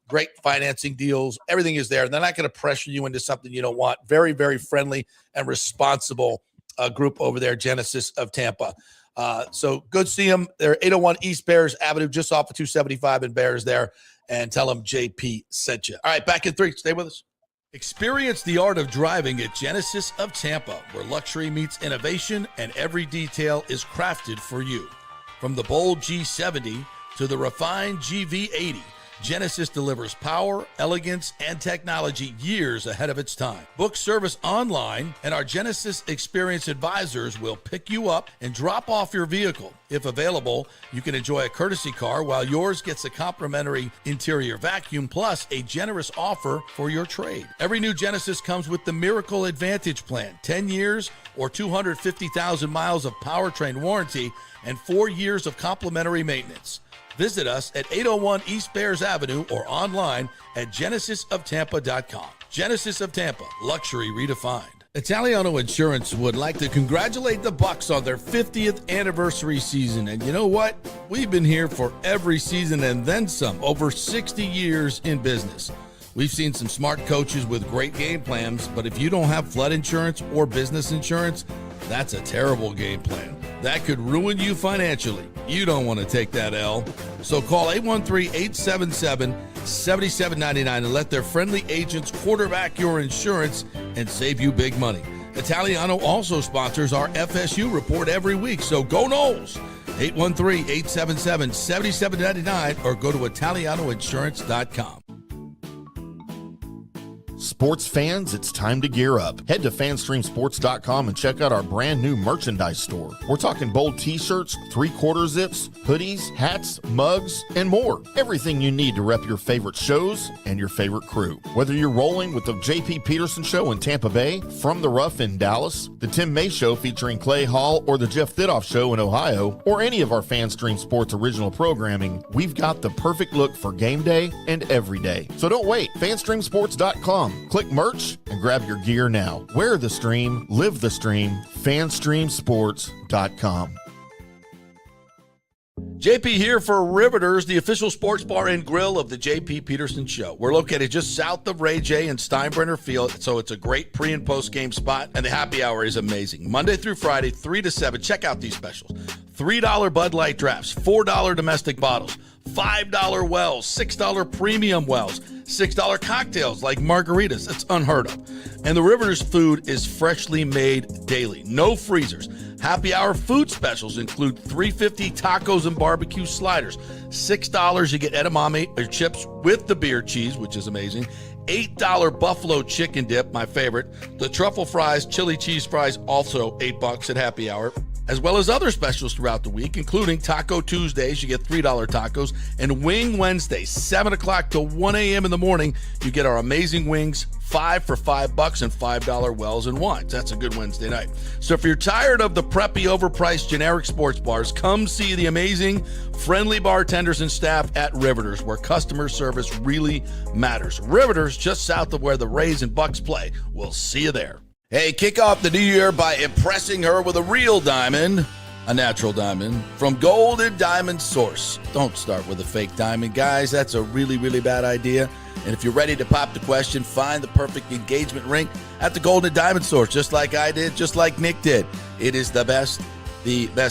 great financing deals. Everything is there. They're not going to pressure you into something you don't want. Very, very friendly and responsible group over there, Genesis of Tampa. So good to see them. They're 801 East Bears Avenue, just off of 275 in Bears there, and tell them JP sent you. All right, back in 3. Stay with us. Experience the art of driving at Genesis of Tampa, where luxury meets innovation and every detail is crafted for you. From the bold G70 to the refined GV80, Genesis delivers power, elegance, and technology years ahead of its time. Book service online, and our Genesis Experience advisors will pick you up and drop off your vehicle. If available, you can enjoy a courtesy car while yours gets a complimentary interior vacuum plus a generous offer for your trade. Every new Genesis comes with the Miracle Advantage Plan, 10 years or 250,000 miles of powertrain warranty and 4 years of complimentary maintenance. Visit us at 801 East Bears Avenue or online at genesisoftampa.com. Genesis of Tampa, luxury redefined. Italiano Insurance would like to congratulate the Bucs on their 50th anniversary season. And you know what? We've been here for every season and then some, over 60 years in business. We've seen some smart coaches with great game plans, but if you don't have flood insurance or business insurance, that's a terrible game plan. That could ruin you financially. You don't want to take that L. So call 813-877-7799 and let their friendly agents quarterback your insurance and save you big money. Italiano also sponsors our FSU report every week, so go Noles. 813-877-7799 or go to italianoinsurance.com. Sports fans, it's time to gear up. Head to fanstreamsports.com and check out our brand new merchandise store. We're talking bold t-shirts, 3/4 zips, hoodies, hats, mugs, and more. Everything you need to rep your favorite shows and your favorite crew. Whether you're rolling with the JP Peterson Show in Tampa Bay, From the Rough in Dallas, the Timm Show featuring Clay Hall, or the Jeff Thidoff Show in Ohio, or any of our Fanstream Sports original programming, we've got the perfect look for game day and every day. So don't wait. fanstreamsports.com. Click merch and grab your gear now. Wear the stream, live the stream, fanstreamsports.com. JP here for Riveters, the official sports bar and grill of the JP Peterson Show. We're located just south of Ray J and Steinbrenner Field, so it's a great pre- and post-game spot, and the happy hour is amazing. Monday through Friday, 3 to 7. Check out these specials. $3 Bud Light drafts, $4 domestic bottles, $5 wells, $6 premium wells, $6 cocktails like margaritas. It's unheard of. And the Riveters food is freshly made daily. No freezers. Happy hour food specials include $3.50 tacos and barbecue sliders. $6 you get edamame or chips with the beer cheese, which is amazing. $8 buffalo chicken dip, my favorite. The truffle fries, chili cheese fries, also $8 at happy hour. As well as other specials throughout the week, including Taco Tuesdays, you get $3 tacos, and Wing Wednesdays, 7 o'clock to 1 a.m. in the morning, you get our amazing wings, 5 for $5 and $5 wells and wines. That's a good Wednesday night. So if you're tired of the preppy, overpriced generic sports bars, come see the amazing, friendly bartenders and staff at Riveters, where customer service really matters. Riveters, just south of where the Rays and Bucs play. We'll see you there. Hey, kick off the new year by impressing her with a real diamond, a natural diamond, from Golden Diamond Source. Don't start with a fake diamond, guys. That's a really, really bad idea. And if you're ready to pop the question, find the perfect engagement ring at the Golden Diamond Source, just like I did, just like Nick did. It is the best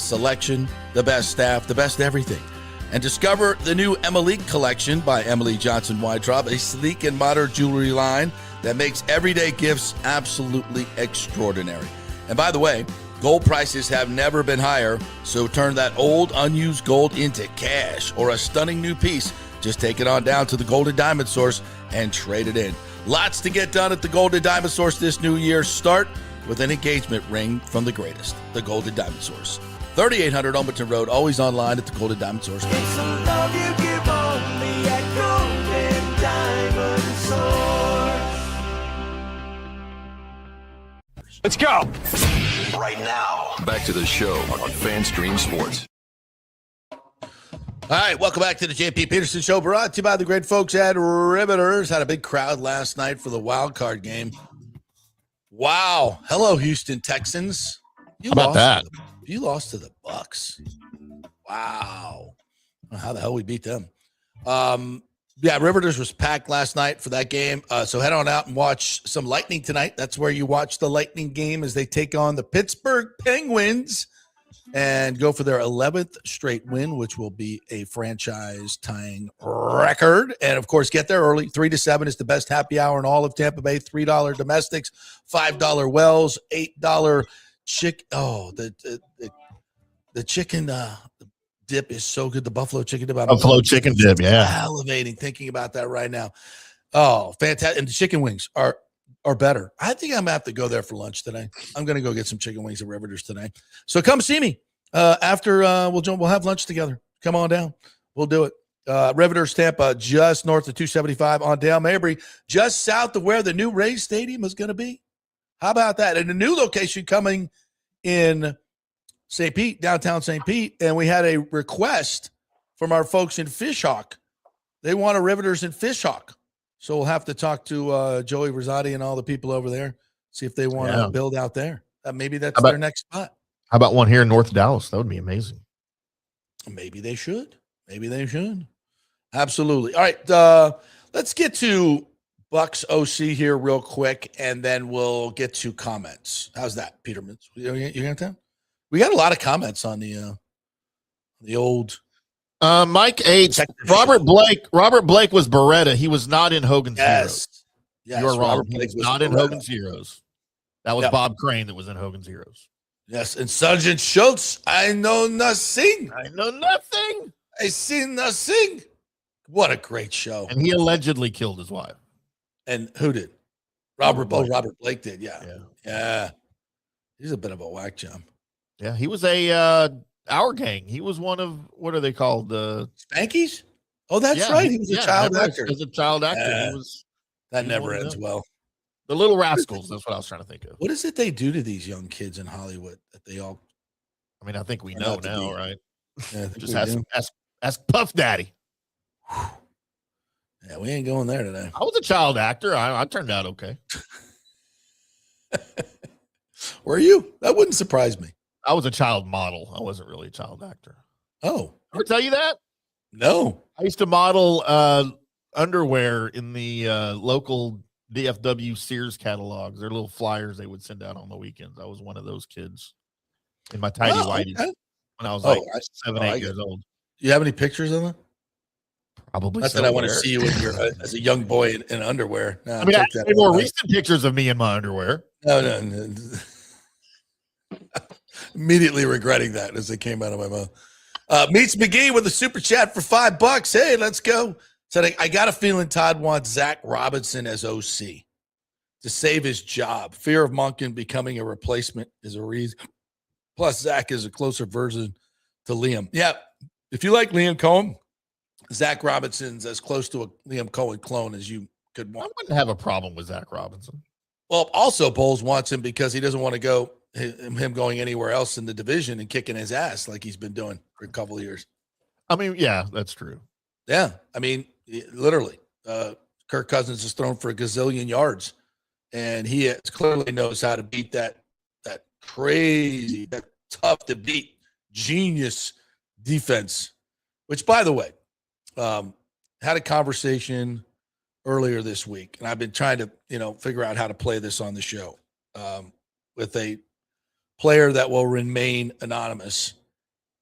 selection, the best staff, the best everything. And discover the new Emily collection by Emily Johnson Weintraub, a sleek and modern jewelry line that makes everyday gifts absolutely extraordinary. And by the way, gold prices have never been higher, so turn that old unused gold into cash or a stunning new piece. Just take it on down to the Golden Diamond Source and trade it in. Lots to get done at the Golden Diamond Source this new year. Start with an engagement ring from the greatest, the Golden Diamond Source. 3800 Alberton Road, always online at the Golden Diamond Source. It's a love you give only at Golden Diamond Source. Let's go. Right now, back to the show on FanStream Sports. All right, welcome back to the JP Peterson Show, brought to you by the great folks at Riveters. Had a big crowd last night for the wild card game. Wow. Hello, Houston Texans. How about that? You lost to the Bucs. Wow. How the hell we beat them? Yeah, Riveters was packed last night for that game. So head on out and watch some Lightning tonight. That's where you watch the Lightning game as they take on the Pittsburgh Penguins and go for their 11th straight win, which will be a franchise-tying record. And, of course, get there early. 3 to 7 is the best happy hour in all of Tampa Bay. $3 domestics, $5 wells, $8 chicken. Oh, the chicken dip is so good. The buffalo chicken dip. Buffalo chicken dip, yeah. Elevating thinking about that right now. Oh, fantastic. And the chicken wings are better. I think I'm going to have to go there for lunch today. I'm going to go get some chicken wings at Riveters today. So come see me after we'll have lunch together. Come on down. We'll do it. Riveters Tampa, just north of 275 on Dale Mabry, just south of where the new Rays Stadium is going to be. How about that? And a new location coming in St. Pete, downtown St. Pete, and we had a request from our folks in Fishhawk. They want a Riveters in Fishhawk. So we'll have to talk to Joey Rosati and all the people over there, See if they want to build out there. Maybe that's their next spot. How about one here in North Dallas? That would be amazing. Maybe they should. Absolutely. All right. Let's get to Bucs OC here real quick, and then we'll get to comments. How's that, Peterman? You got that? We got a lot of comments on the old Mike H. Robert Blake was Beretta. He was not in Hogan's Heroes. Yes, you are wrong. Robert He Blake was was not in Beretta. Hogan's Heroes. That was Bob Crane that was in Hogan's Heroes. Yes, and Sergeant Schultz, I know nothing. I see nothing. What a great show. And he allegedly killed his wife. And who did? Robert Blake did, yeah. He's a bit of a whack job. Yeah, he was our gang. He was one of, what are they called? Spankies? Oh, that's right. He was a child actor. As a child actor. That never ends well. The Little Rascals, that's what I was trying to think of. What is it they do to these young kids in Hollywood that they all... I mean, I think we know now, right? Yeah, just ask Puff Daddy. Yeah, we ain't going there today. I was a child actor. I turned out okay. Were you? That wouldn't surprise me. I was a child model. I wasn't really a child actor. Oh. Ever tell you that? No. I used to model underwear in the local DFW Sears catalogs. They're little flyers they would send out on the weekends. I was one of those kids in my tidy whities when I was 7-8 years old. Do you have any pictures of them? Probably. Not that I want to see you as a young boy in underwear. No, I mean, I have more recent pictures of me in my underwear. No. Immediately regretting that as it came out of my mouth. Meets McGee with a super chat for $5. Hey, let's go. Said, I got a feeling Todd wants Zach Robinson as OC to save his job. Fear of Monken becoming a replacement is a reason. Plus, Zach is a closer version to Liam. Yeah, if you like Liam Cohen, Zach Robinson's as close to a Liam Cohen clone as you could want. I wouldn't have a problem with Zach Robinson. Well, also Bowles wants him because he doesn't want to go him going anywhere else in the division and kicking his ass like he's been doing for a couple of years. I mean, yeah, that's true. Yeah, I mean, literally, Kirk Cousins is thrown for a gazillion yards, and he clearly knows how to beat that crazy, that tough to beat genius defense. Which, by the way, had a conversation earlier this week, and I've been trying to figure out how to play this on the show with a player that will remain anonymous,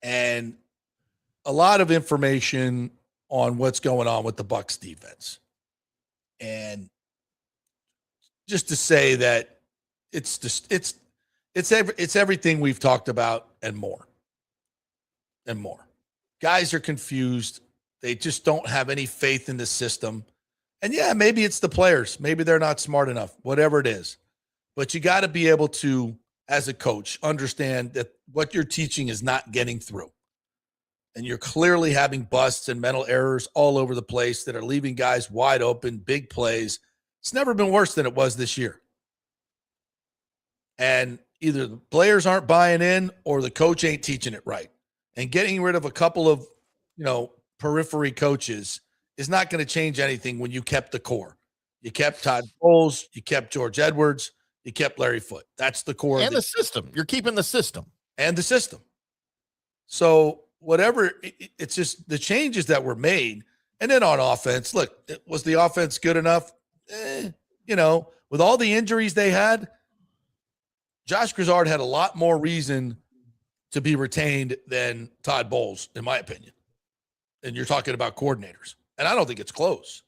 and a lot of information on what's going on with the Bucs defense. And just to say that it's everything we've talked about and more. Guys are confused. They just don't have any faith in the system. And yeah, maybe it's the players. Maybe they're not smart enough, whatever it is. But you got to be able to, as a coach, understand that what you're teaching is not getting through. And you're clearly having busts and mental errors all over the place that are leaving guys wide open, big plays. It's never been worse than it was this year. And either the players aren't buying in or the coach ain't teaching it right. And getting rid of a couple of, periphery coaches is not going to change anything when you kept the core. You kept Todd Bowles, you kept George Edwards, you kept Larry Foote. That's the core. And the system. You're keeping the system. And the system. So whatever, it's just the changes that were made. And then on offense, look, was the offense good enough? With all the injuries they had, Josh Grizzard had a lot more reason to be retained than Todd Bowles, in my opinion. And you're talking about coordinators. And I don't think it's close.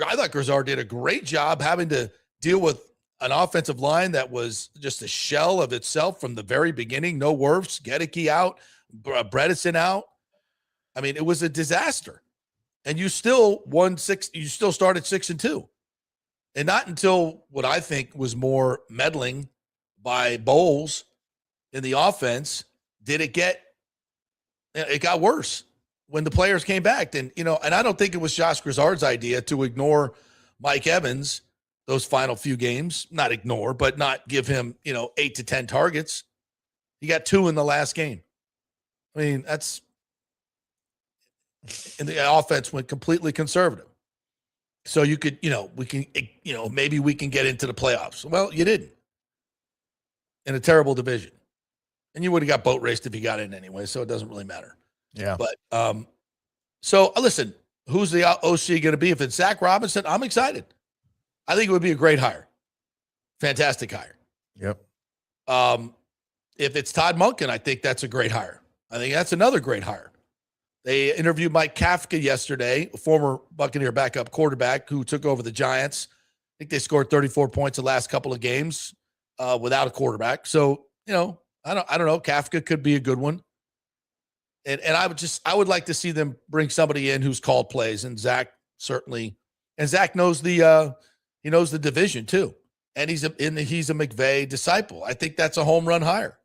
I thought Grizzard did a great job having to deal with an offensive line that was just a shell of itself from the very beginning. No Wirfs, Gedeke out, Bredesen out. I mean, it was a disaster. And you still won 6. You still started 6-2. And not until what I think was more meddling by Bowles in the offense did it got worse when the players came back. And I don't think it was Josh Grizzard's idea to ignore Mike Evans those final few games. Not ignore, but not give him 8 to 10 targets. He got 2 in the last game. I mean, and the offense went completely conservative. So you could, we can, maybe we can get into the playoffs. Well, you didn't. in a terrible division. And you would have got boat raced if you got in anyway, so it doesn't really matter. Yeah. But so listen, who's the OC going to be? If it's Zach Robinson, I'm excited. I think it would be a great hire. Fantastic hire. Yep. If it's Todd Monken, I think that's a great hire. I think that's another great hire. They interviewed Mike Kafka yesterday, a former Buccaneer backup quarterback who took over the Giants. I think they scored 34 points the last couple of games without a quarterback. So, I don't know. Kafka could be a good one. And I would like to see them bring somebody in who's called plays, and Zach certainly. And Zach knows the division too. And he's a McVay disciple. I think that's a home run hire.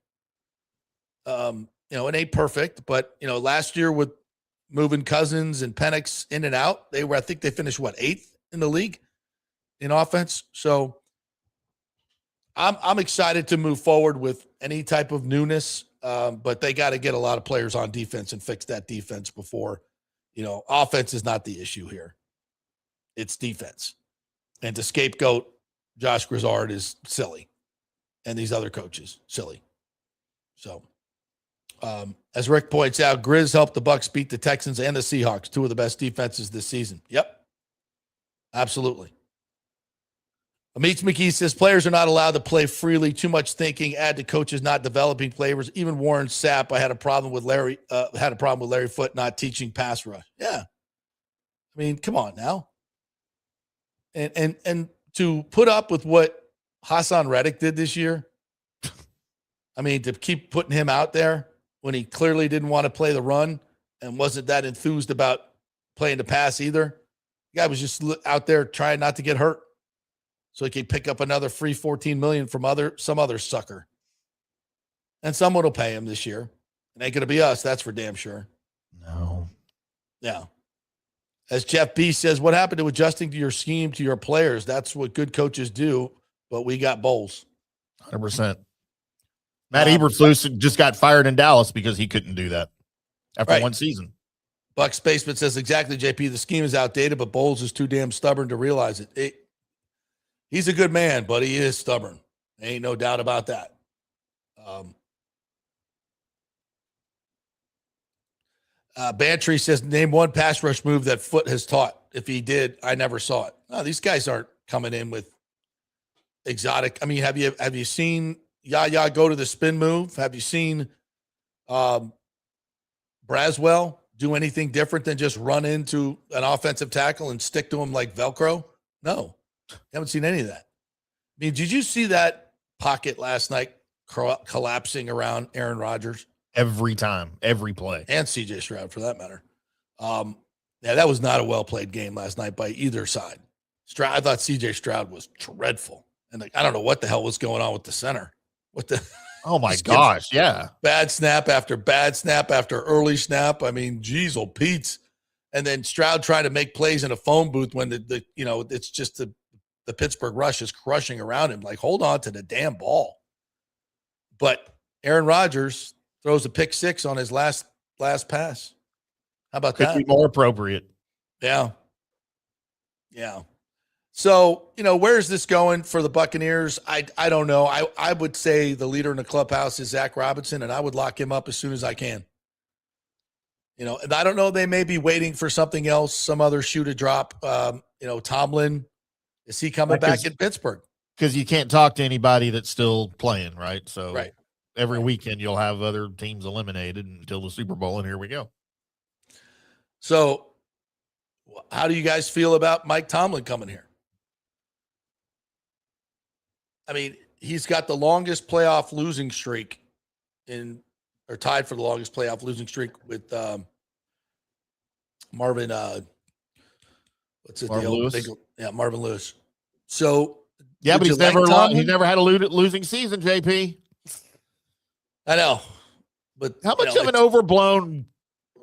It ain't perfect, but last year with moving Cousins and Penix in and out, I think they finished 8th in the league in offense. So I'm excited to move forward with any type of newness. But they got to get a lot of players on defense and fix that defense before, offense is not the issue here. It's defense. And to scapegoat Josh Grizzard is silly. And these other coaches, silly. So, as Rick points out, Grizz helped the Bucs beat the Texans and the Seahawks, two of the best defenses this season. Yep. Absolutely. Amit McGee says players are not allowed to play freely. Too much thinking. Add to coaches not developing players. Even Warren Sapp. I had a problem with Larry. Larry Foote not teaching pass rush. Yeah, I mean, come on now. And to put up with what Hassan Reddick did this year. I mean, to keep putting him out there when he clearly didn't want to play the run and wasn't that enthused about playing the pass either. The guy was just out there trying not to get hurt, so he could pick up another free $14 million from some other sucker. And someone will pay him this year. It ain't going to be us. That's for damn sure. No. Yeah. As Jeff B says, what happened to adjusting to your scheme, to your players? That's what good coaches do, but we got bowls. 100%. Matt Eberflus just got fired in Dallas because he couldn't do that after one season. Bucs Basement says, exactly, JP. The scheme is outdated, but Bowles is too damn stubborn to realize it. He's a good man, but he is stubborn. Ain't no doubt about that. Bantry says, name one pass rush move that Foote has taught. If he did, I never saw it. No, these guys aren't coming in with exotic. I mean, have you seen Yaya go to the spin move? Have you seen Braswell do anything different than just run into an offensive tackle and stick to him like Velcro? No, haven't seen any of that. I mean, did you see that pocket last night collapsing around Aaron Rodgers? Every time, every play. And CJ Stroud, for that matter. That was not a well-played game last night by either side. I thought CJ Stroud was dreadful. And I don't know what the hell was going on with the center. What the? Oh, my gosh, yeah. Bad snap after early snap. I mean, geez, old Pete's. And then Stroud trying to make plays in a phone booth when it's just the Pittsburgh rush is crushing around him. Like, hold on to the damn ball. But Aaron Rodgers throws a pick six on his last pass. How about that? Could be more appropriate. Yeah. Yeah. So, where's this going for the Buccaneers? I don't know. I would say the leader in the clubhouse is Zach Robinson, and I would lock him up as soon as I can. And I don't know. They may be waiting for something else, some other shoe to drop. Tomlin, is he coming back in Pittsburgh? Because you can't talk to anybody that's still playing, right? So right. Every weekend you'll have other teams eliminated until the Super Bowl, and here we go. So how do you guys feel about Mike Tomlin coming here? I mean, he's got the longest playoff losing streak or tied for the longest playoff losing streak with Marvin. What's it? Marvin Lewis. Marvin Lewis. So yeah, but he's never had a losing season, JP. I know, but how much of an overblown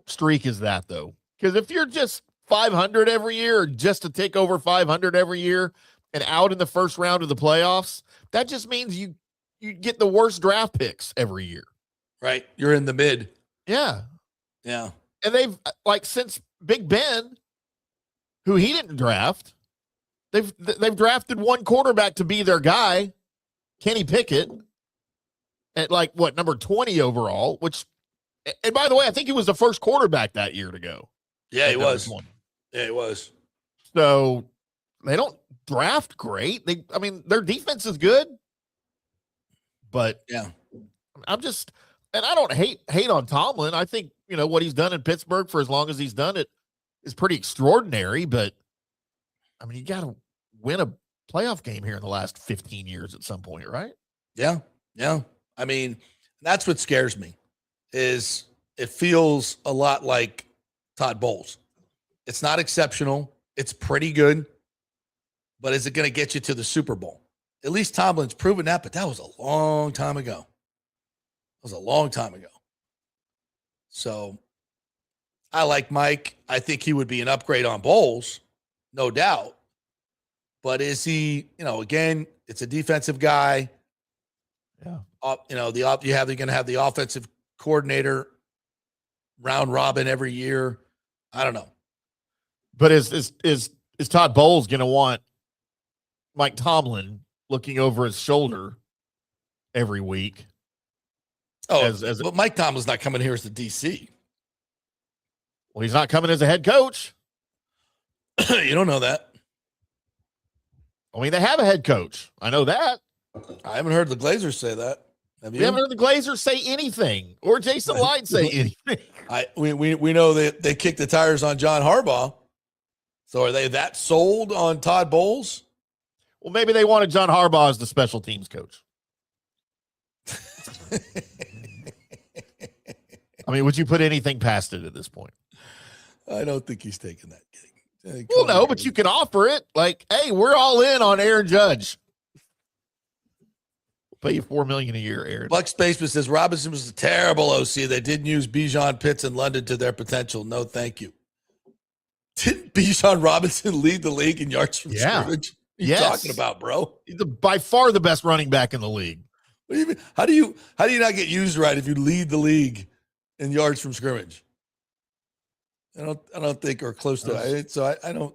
streak is that, though? Because if you're just 500 every year, or just to take over 500 every year, and out in the first round of the playoffs, that just means you get the worst draft picks every year. Right. You're in the mid. Yeah. Yeah. And they've, since Big Ben, who he didn't draft, they've drafted one quarterback to be their guy, Kenny Pickett, at like what, number 20 overall, which, and by the way, I think he was the first quarterback that year to go. Yeah, he was. 20. Yeah, he was. So they don't draft great. Their defense is good, but yeah, I'm just, and I don't hate on Tomlin. I think, what he's done in Pittsburgh for as long as he's done it is pretty extraordinary, but you got to win a playoff game here in the last 15 years at some point, right? Yeah. Yeah. That's what scares me is it feels a lot like Todd Bowles. It's not exceptional. It's pretty good, but is it going to get you to the Super Bowl? At least Tomlin's proven that, but that was a long time ago. So I like Mike. I think he would be an upgrade on Bowles, no doubt. But is he, again, it's a defensive guy. Yeah. You're going to have the offensive coordinator round robin every year. I don't know. But is Todd Bowles going to want Mike Tomlin looking over his shoulder every week? Oh, but Mike Tomlin's not coming here as the DC. Well, he's not coming as a head coach. You don't know that. They have a head coach. I know that. I haven't heard the Glazers say that. Have you? We haven't heard the Glazers say anything or Jason Light say anything. We know that they kicked the tires on John Harbaugh. So are they that sold on Todd Bowles? Well, maybe they wanted John Harbaugh as the special teams coach. Would you put anything past it at this point? I don't think he's taking that gig. Well, no, but you can offer it. Like, hey, we're all in on Aaron Judge. We'll pay you $4 million a year, Aaron. Buck Spaceman says Robinson was a terrible OC. They didn't use Bijan, Pitts, and London to their potential. No, thank you. Didn't Bijan Robinson lead the league in yards from scrimmage? What are you talking about, bro? He's by far the best running back in the league. What do you mean? How do you not get used right if you lead the league in yards from scrimmage? I don't think or close to it. So I don't,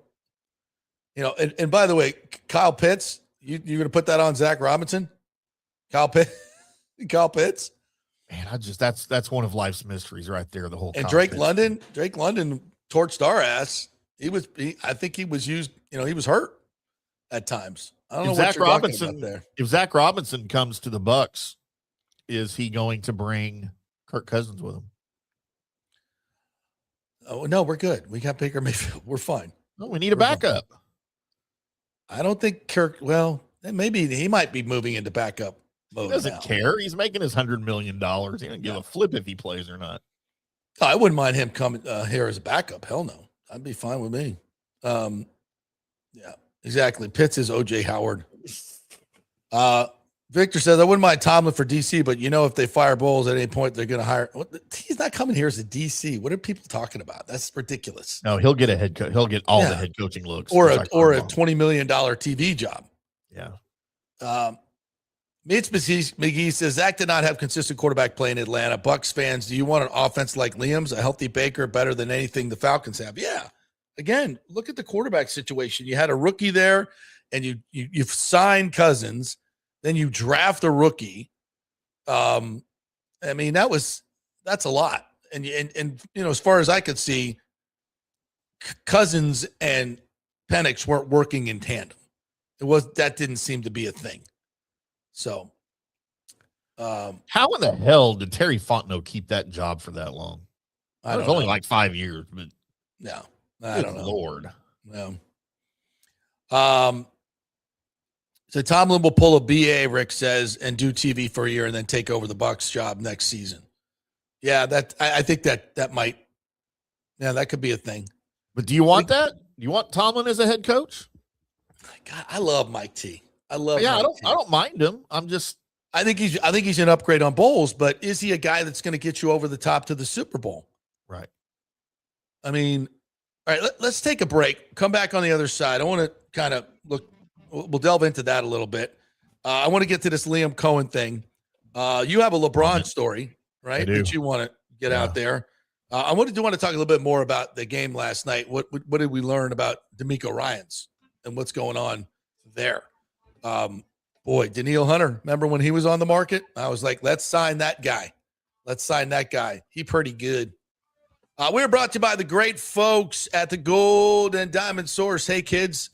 and by the way, Kyle Pitts, you're going to put that on Zach Robinson? Kyle Pitts? Man, that's one of life's mysteries right there. The whole and Drake London torched our ass. I think he was used. He was hurt at times. I don't know what you're talking about there. If Zach Robinson comes to the Bucs, is he going to bring Kirk Cousins with him? Oh no, we're good. We got Baker Mayfield. We're fine. No, we need a backup. I don't think Kirk. Well, maybe he might be moving into backup mode. He doesn't care. He's making his $100 million. He doesn't give a flip if he plays or not. I wouldn't mind him coming here as a backup. Hell no, that'd be fine with me. Yeah, exactly. Pitts is OJ Howard. Victor says I wouldn't mind Tomlin for DC, but if they fire Bowles at any point, they're going to hire. He's not coming here as a DC. What are people talking about? That's ridiculous. No, he'll get a head coach. He'll get all the head coaching looks, or a $20 million TV job. Yeah. Mitch McGee says Zach did not have consistent quarterback play in Atlanta. Bucs fans, do you want an offense like Liam's, a healthy Baker, better than anything the Falcons have? Yeah. Again, look at the quarterback situation. You had a rookie there, and you've signed Cousins. Then you draft a rookie. That's a lot. And as far as I could see, Cousins and Penix weren't working in tandem. That didn't seem to be a thing. So, how in the hell did Terry Fontenot keep that job for that long? It was only like 5 years, but no, I don't know. Lord, no. So Tomlin will pull a BA, Rick says, and do TV for a year and then take over the Bucs job next season. Yeah, I think that might. Yeah, that could be a thing. But do you want that? Do you want Tomlin as a head coach? God, I love Mike T. I don't mind him. I think he's an upgrade on Bowles, but is he a guy that's going to get you over the top to the Super Bowl? Right. All right, let's take a break. Come back on the other side. I want to kind of look. We'll delve into that a little bit. I want to get to this Liam Cohen thing. You have a LeBron story, right? That you want to get out there. I want to talk a little bit more about the game last night. What did we learn about D'Amico Ryans and what's going on there? Boy, Daniil Hunter, remember when he was on the market? I was like, let's sign that guy. Let's sign that guy. He pretty good. We're brought to you by the great folks at the Gold and Diamond Source. Hey, kids,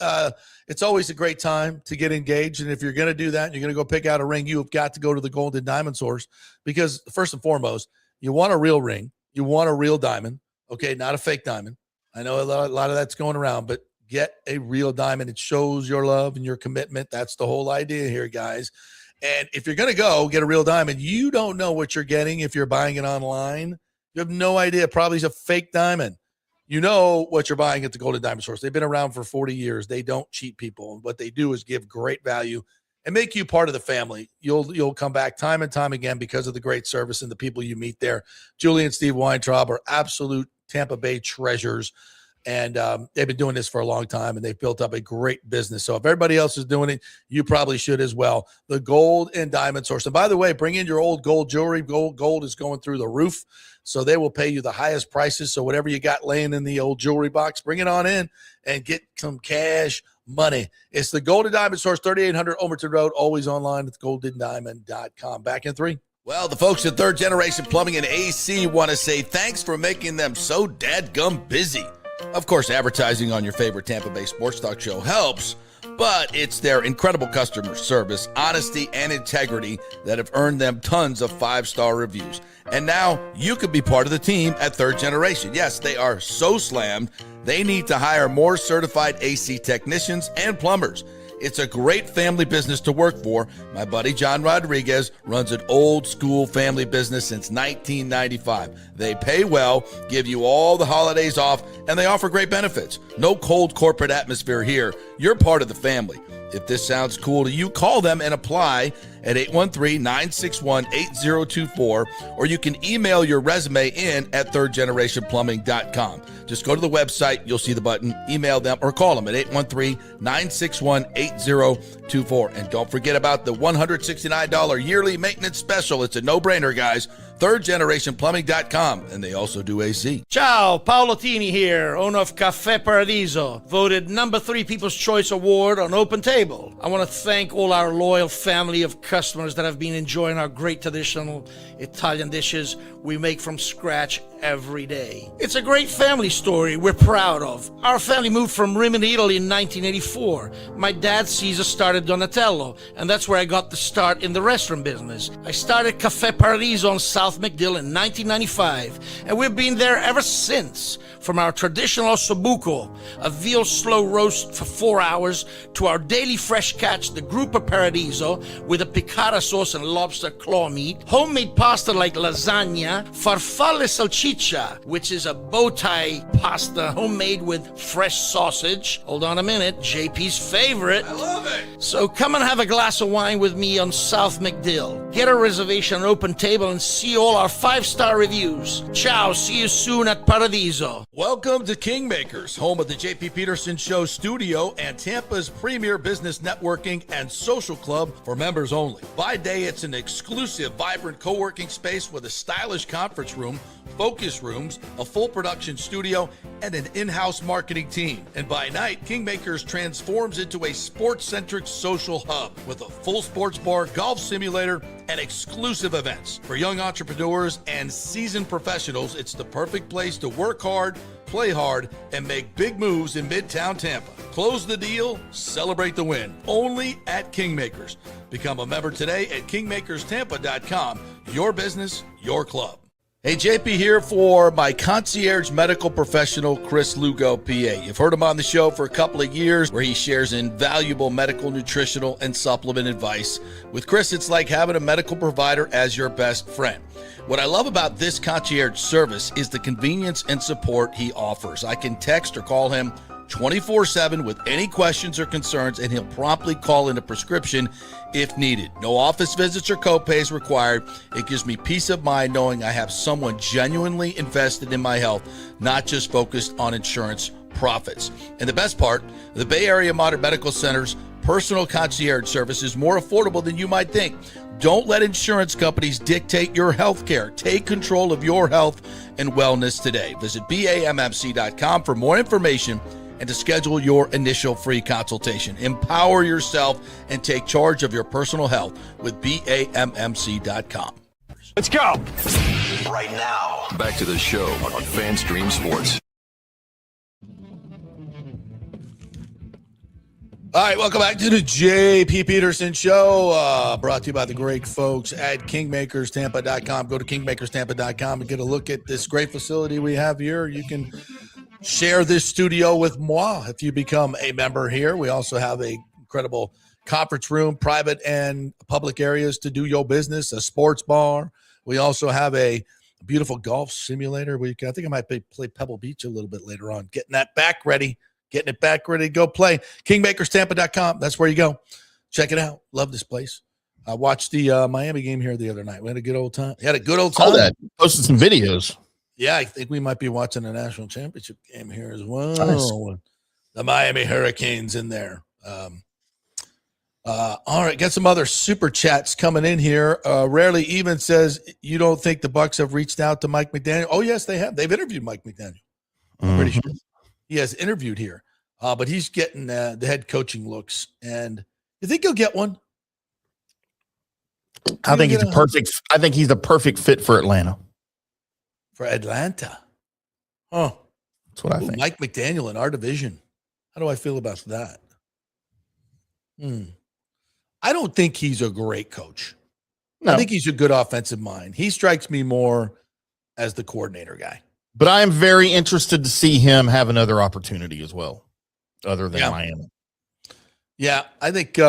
it's always a great time to get engaged. And if you're going to do that, and you're going to go pick out a ring, you have got to go to the Gold and Diamond Source because, first and foremost, you want a real ring. You want a real diamond, okay, not a fake diamond. I know a lot of that's going around, but get a real diamond. It shows your love and your commitment. That's the whole idea here, guys. And if you're going to go get a real diamond, you don't know what you're getting if you're buying it online. You have no idea. Probably is a fake diamond. You know what you're buying at the Golden Diamond Source. They've been around for 40 years. They don't cheat people. What they do is give great value and make you part of the family. You'll come back time and time again because of the great service and the people you meet there. Julie and Steve Weintraub are absolute Tampa Bay treasures. And they've been doing this for a long time, and they've built up a great business. So if everybody else is doing it, you probably should as well. The Gold and Diamond Source. And by the way, bring in your old gold jewelry. Gold is going through the roof, so they will pay you the highest prices. So whatever you got laying in the old jewelry box, bring it on in and get some cash money. It's the Gold and Diamond Source, 3800 Omerton Road, always online at goldendiamond.com. Back in 3. Well, the folks at Third Generation Plumbing and AC want to say thanks for making them so dadgum busy. Of course, advertising on your favorite Tampa Bay sports talk show helps, but it's their incredible customer service, honesty, and integrity that have earned them tons of 5-star reviews. And now you could be part of the team at Third Generation. Yes, they are so slammed, they need to hire more certified AC technicians and plumbers. It's a great family business to work for. My buddy John Rodriguez runs an old school family business since 1995. They pay well, give you all the holidays off, and they offer great benefits. No cold corporate atmosphere here. You're part of the family. If this sounds cool to you, call them and apply at 813-961-8024, or you can email your resume in at thirdgenerationplumbing.com. Just go to the website, you'll see the button, email them, or call them at 813-961-8024. And don't forget about the $169 yearly maintenance special. It's a no-brainer, guys. thirdgenerationplumbing.com, and they also do AC. Ciao, Paolo Tini here, owner of Caffè Paradiso, voted number 3 People's Choice Award on Open Table. I want to thank all our loyal family of customers that have been enjoying our great traditional Italian dishes we make from scratch every day. It's a great family story we're proud of. Our family moved from Rimini, Italy in 1984. My dad, Caesar, started Donatello, and that's where I got the start in the restaurant business. I started Caffè Paradiso on South McDill in 1995, and we've been there ever since. From our traditional ossobuco, a veal slow roast for 4 hours, to our daily fresh catch, the Gruppo Paradiso, with a piccata sauce and lobster claw meat, homemade pasta like lasagna, farfalle salchicha, which is a bow tie pasta homemade with fresh sausage. Hold on a minute, JP's favorite. I love it. So come and have a glass of wine with me on South McDill. Get a reservation on Open Table and see all our 5-star reviews. Ciao, see you soon at Paradiso. Welcome to Kingmakers, home of the JP Peterson Show studio and Tampa's premier business networking and social club for members only. By day, it's an exclusive, vibrant co-working space with a stylish conference room, focus rooms, a full production studio, and an in-house marketing team. And by night, Kingmakers transforms into a sports-centric social hub with a full sports bar, golf simulator, and exclusive events. For young entrepreneurs and seasoned professionals, it's the perfect place to work hard, play hard, and make big moves in Midtown Tampa. Close the deal, celebrate the win. Only at Kingmakers. Become a member today at kingmakerstampa.com. Your business, your club. Hey, JP here for my concierge medical professional, Chris Lugo, PA. You've heard him on the show for a couple of years where he shares invaluable medical, nutritional, and supplement advice. With Chris, it's like having a medical provider as your best friend. What I love about this concierge service is the convenience and support he offers. I can text or call him 24/7 with any questions or concerns, and he'll promptly call in a prescription if needed. No office visits or copays required. It gives me peace of mind knowing I have someone genuinely invested in my health, not just focused on insurance profits. And the best part, the Bay Area Modern Medical Center's personal concierge service is more affordable than you might think. Don't let insurance companies dictate your health care. Take control of your health and wellness today. Visit BAMMC.com for more information and to schedule your initial free consultation. Empower yourself and take charge of your personal health with BAMMC.com. Let's go. Right now, back to the show on FanStream Sports. All right, welcome back to the JP Peterson Show, brought to you by the great folks at KingmakersTampa.com. Go to KingmakersTampa.com and get a look at this great facility we have here. You can share this studio with moi if you become a member here. We also have a incredible conference room, private and public areas to do your business, a sports bar. We also have a beautiful golf simulator. I think I might play Pebble Beach a little bit later on, getting it back ready to go play. KingmakersTampa.com. That's where you go. Check it out. Love this place. I watched the Miami game here the other night. We had a good old time. All that. Posted some videos. Yeah, I think we might be watching a national championship game here as well. Nice. The Miami Hurricanes in there. All right, got some other super chats coming in here. Rarely Even says, you don't think the Bucs have reached out to Mike McDaniel? Oh, yes, they have. They've interviewed Mike McDaniel. I'm pretty sure he has interviewed here, but he's getting the head coaching looks. And you think he'll get one? I think he's a perfect fit for Atlanta. For Atlanta. Oh, that's what I think. Mike McDaniel in our division. How do I feel about that? I don't think he's a great coach. No. I think he's a good offensive mind. He strikes me more as the coordinator guy. But I am very interested to see him have another opportunity as well, other than Miami. Yeah, I think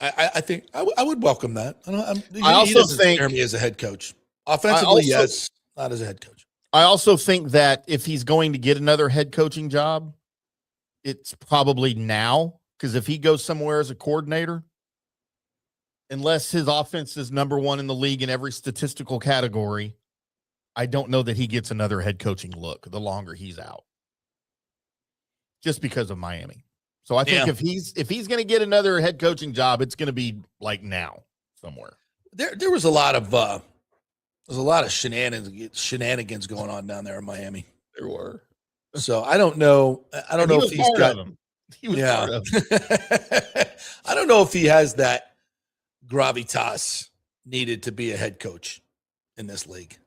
I think I would welcome that. He doesn't scare me as a head coach. Offensively, yes, not as a head coach. I also think that if he's going to get another head coaching job, it's probably now, because if he goes somewhere as a coordinator, unless his offense is number one in the league in every statistical category, I don't know that he gets another head coaching look the longer he's out, just because of Miami. So I think if he's going to get another head coaching job, it's going to be like now somewhere. There was a lot of shenanigans going on down there in Miami. There were. So I don't know. I don't know if he's got them. He was part of them. I don't know if he has that gravitas needed to be a head coach in this league.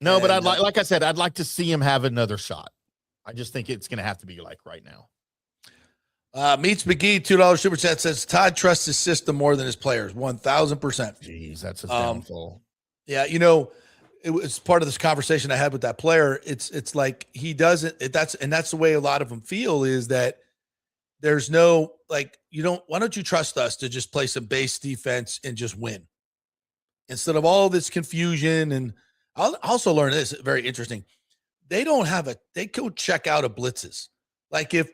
No, but like I said, I'd like to see him have another shot. I just think it's going to have to be like right now. Meets McGee, $2 super chat says Todd trusts his system more than his players. 1,000%. Jeez, that's a downfall. Yeah, it was part of this conversation I had with that player. It's like he doesn't. That's the way a lot of them feel, is that there's no, like, why don't you trust us to just play some base defense and just win instead of all this confusion? And I'll also learn this, very interesting. They go check out of blitzes. Like if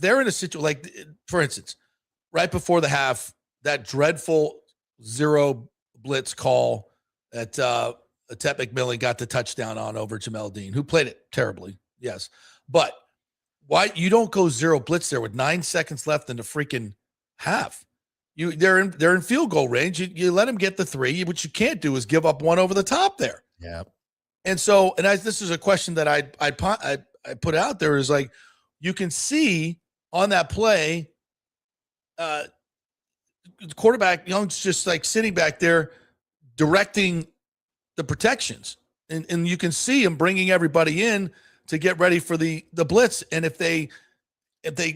they're in a situation, like for instance, right before the half, that dreadful zero blitz call that Ted McMillan got the touchdown on over Jamel Dean, who played it terribly. Yes. But why you don't go zero blitz there with 9 seconds left in the freaking half? They're in field goal range. You let them get the three. What you can't do is give up one over the top there. Yeah. And so, this is a question that I put out there, is like, you can see on that play, quarterback Young's just like sitting back there directing the protections, and you can see him bringing everybody in to get ready for the blitz. And if they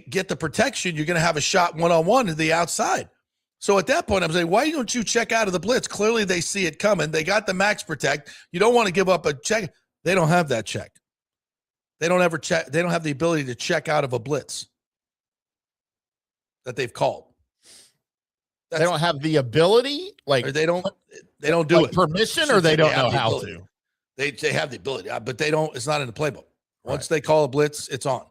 get the protection, you're going to have a shot one-on-one to the outside. So at that point, I'm saying, why don't you check out of the blitz? Clearly they see it coming. They got the max protect. You don't want to give up a check. They don't have that check. They don't ever check. They don't have the ability to check out of a blitz that they've called. They don't have the ability, like, or they don't do it. Permission, or they don't know how to. They have the ability, but they don't. It's not in the playbook. Once they call a blitz, it's on.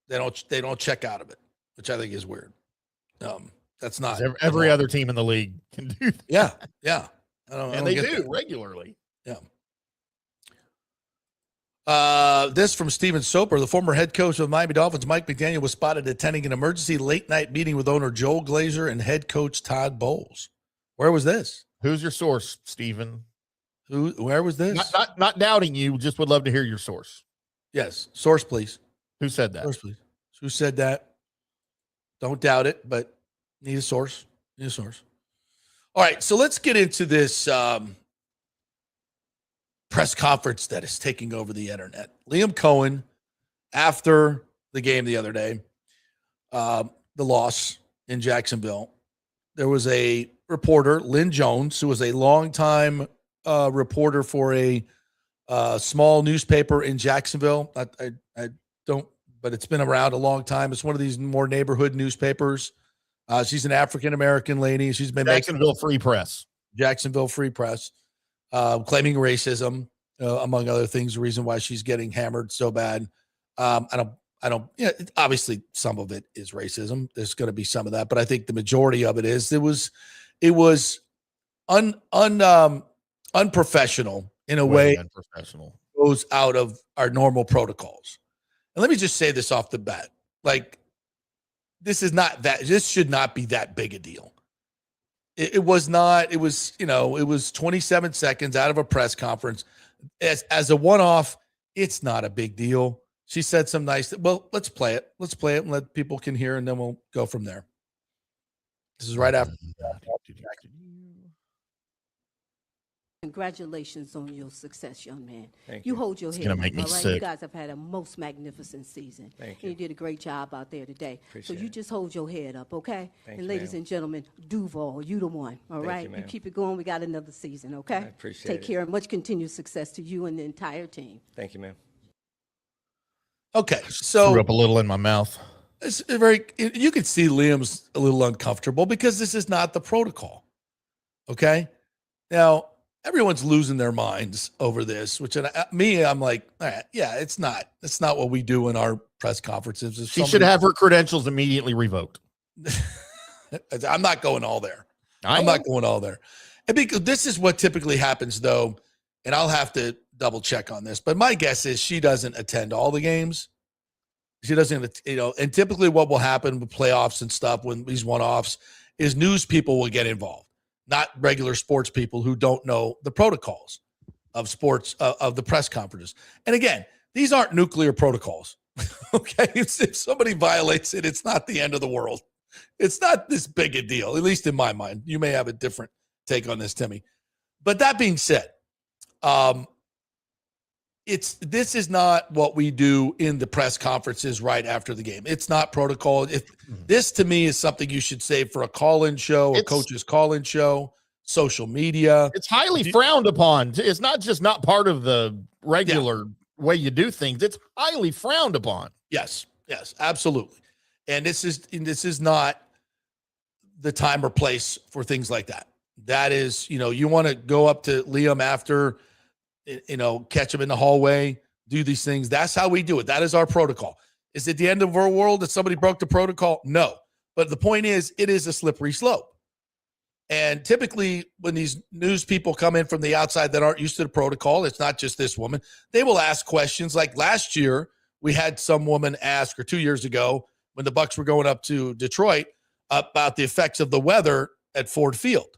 They don't check out of it, which I think is weird. That's not every other team in the league can do that. Yeah. They do regularly. Yeah. This from Steven Soper, the former head coach of the Miami Dolphins, Mike McDaniel, was spotted attending an emergency late-night meeting with owner Joel Glazer and head coach Todd Bowles. Where was this? Who's your source, Steven? Where was this? Not doubting you, just would love to hear your source. Yes. Source, please. Who said that? Source, please. Who said that? Don't doubt it, but need a source. All right, so let's get into this press conference that is taking over the internet. Liam Cohen, after the game the other day, the loss in Jacksonville, there was a reporter, Lynn Jones, who was a longtime reporter for a small newspaper in Jacksonville. I don't, but it's been around a long time. It's one of these more neighborhood newspapers. She's an African-American lady. She's been Jacksonville Free Press, claiming racism, among other things, the reason why she's getting hammered so bad. Obviously some of it is racism. There's going to be some of that, but I think the majority of it is, it was unprofessional in a way, unprofessional, goes out of our normal protocols. And let me just say this off the bat. Like, this should not be that big a deal. It was not. It was 27 seconds out of a press conference. As a one-off, it's not a big deal. She said some nice, well, let's play it and let people can hear, and then we'll go from there. This is right after. Congratulations on your success, young man. Thank you. you. Hold your It's head gonna up, make me all right? sick. You guys have had a most magnificent season. Thank And you did a great job out there today. Appreciate so you it. just hold your head up, okay? Thank and you, ladies ma'am. and gentlemen, Duval, you the one, all Thank right? you, ma'am. keep it going. We got another season, okay? I appreciate Take it. care and much continued success to you and the entire team. Thank you, ma'am. Okay, Threw so up a little in my mouth. it's you can see Liam's a little uncomfortable because this is not the protocol. Okay, now everyone's losing their minds over this, which I'm like, all right, yeah, it's not what we do in our press conferences. If She should have her credentials immediately revoked. I'm not going all there. I'm not going all there. And because this is what typically happens, though, and I'll have to double check on this, but my guess is she doesn't attend all the games. She doesn't, and typically what will happen with playoffs and stuff when these one-offs is news people will get involved, not regular sports people who don't know the protocols of sports, of the press conferences. And again, these aren't nuclear protocols. Okay. If somebody violates it, it's not the end of the world. It's not this big a deal, at least in my mind. You may have a different take on this, Timmy. But that being said, this is not what we do in the press conferences right after the game. It's not protocol. This to me is something you should save for a call-in show, a coach's call-in show, social media. It's highly frowned upon. It's not just not part of the regular way you do things. It's highly frowned upon. Yes, absolutely. And this is not the time or place for things like that. That is, you want to go up to Liam after, catch him in the hallway, do these things. That's how we do it. That is our protocol. Is it the end of our world that somebody broke the protocol? No. But the point is, it is a slippery slope. And typically when these news people come in from the outside that aren't used to the protocol, it's not just this woman. They will ask questions like last year, we had some woman ask, or 2 years ago, when the Bucs were going up to Detroit, about the effects of the weather at Ford Field.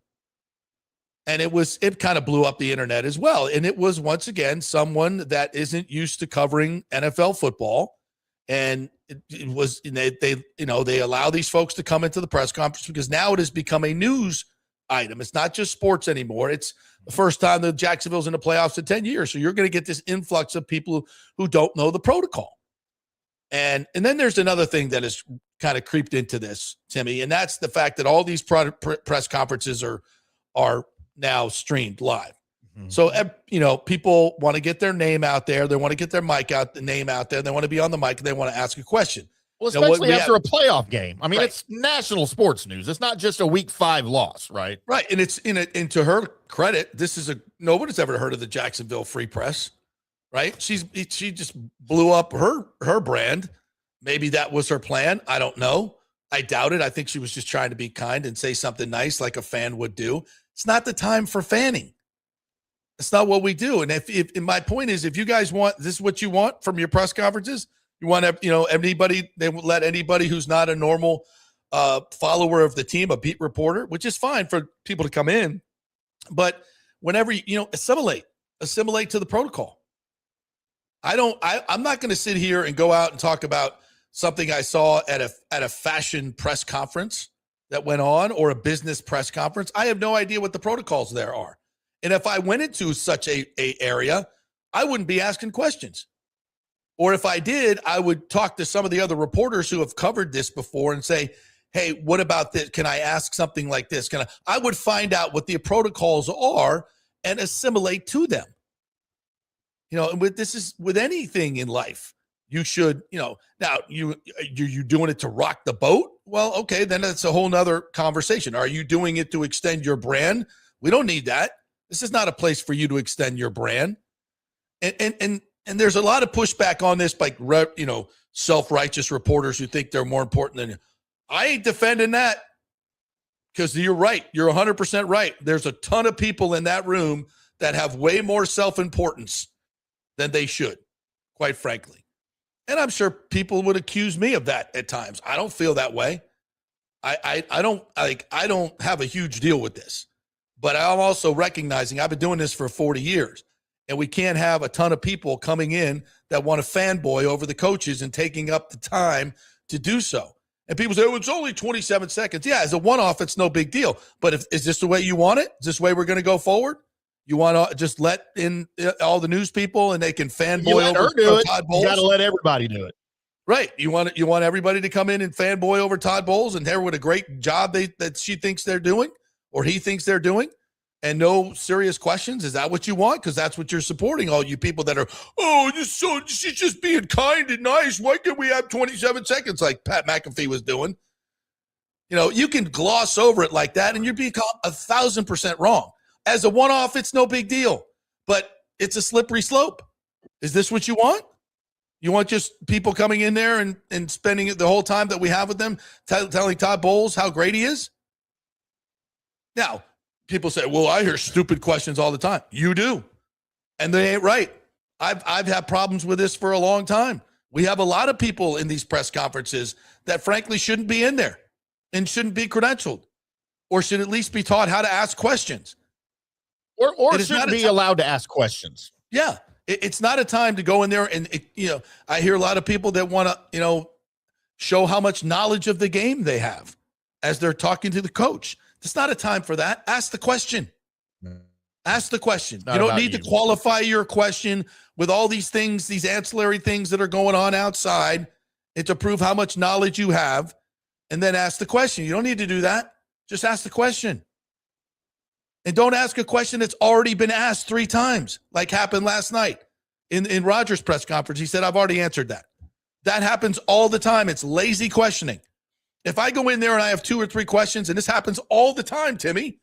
And it kind of blew up the internet as well. And it was, once again, someone that isn't used to covering NFL football. And they allow these folks to come into the press conference because now it has become a news item. It's not just sports anymore. It's the first time that Jacksonville's in the playoffs in 10 years. So you're going to get this influx of people who don't know the protocol. And then there's another thing that has kind of creeped into this, Timmy, and that's the fact that all these press conferences are now streamed live. Mm-hmm. So, people want to get their name out there. They want to get their name out there. They want to be on the mic and they want to ask a question. Well, especially after a playoff game. I mean, It's national sports news. It's not just a week 5 loss, right? Right. And it's and to her credit, nobody's ever heard of the Jacksonville Free Press, right? She just blew up her brand. Maybe that was her plan. I don't know. I doubt it. I think she was just trying to be kind and say something nice like a fan would do. It's not the time for fanning. It's not what we do. And if my point is, if you guys want, this is what you want from your press conferences, you want anybody, they will let anybody who's not a normal follower of the team, a beat reporter, which is fine for people to come in. But whenever assimilate to the protocol. I'm not going to sit here and go out and talk about something I saw at a fashion press conference that went on, or a business press conference. I have no idea what the protocols there are. And if I went into such a area, I wouldn't be asking questions. Or if I did, I would talk to some of the other reporters who have covered this before and say, hey, what about this? Can I ask something like this? I would find out what the protocols are and assimilate to them. This is with anything in life. You should, now you're doing it to rock the boat? Well, okay, then that's a whole nother conversation. Are you doing it to extend your brand? We don't need that. This is not a place for you to extend your brand. And there's a lot of pushback on this by, self-righteous reporters who think they're more important than you. I ain't defending that, because you're right. You're 100% right. There's a ton of people in that room that have way more self-importance than they should, quite frankly. And I'm sure people would accuse me of that at times. I don't feel that way. I don't have a huge deal with this. But I'm also recognizing I've been doing this for 40 years, and we can't have a ton of people coming in that want to fanboy over the coaches and taking up the time to do so. And people say, oh, it's only 27 seconds. Yeah, as a one-off, it's no big deal. But is this the way you want it? Is this the way we're going to go forward? You want to just let in all the news people and they can fanboy over Todd Bowles? You got to let everybody do it. Right. You want everybody to come in and fanboy over Todd Bowles and hear what a great job that she thinks they're doing or he thinks they're doing, and no serious questions? Is that what you want? Because that's what you're supporting, all you people that are, she's just being kind and nice. Why can't we have 27 seconds like Pat McAfee was doing? You can gloss over it like that and you'd be 1,000% wrong. As a one-off, it's no big deal, but it's a slippery slope. Is this what you want? You want just people coming in there and spending the whole time that we have with them telling Todd Bowles how great he is? Now, people say, well, I hear stupid questions all the time. You do. And they ain't right. I've had problems with this for a long time. We have a lot of people in these press conferences that frankly shouldn't be in there and shouldn't be credentialed, or should at least be taught how to ask questions. Or shouldn't be allowed to ask questions. Yeah. It's not a time to go in there and, I hear a lot of people that want to, show how much knowledge of the game they have as they're talking to the coach. It's not a time for that. Ask the question. Ask the question. You don't need to qualify your question with all these things, these ancillary things that are going on outside, and to prove how much knowledge you have, and then ask the question. You don't need to do that. Just ask the question. And don't ask a question that's already been asked 3 times, like happened last night in Rodgers' press conference. He said, I've already answered that. That happens all the time. It's lazy questioning. If I go in there and I have 2 or 3 questions, and this happens all the time, Timmy,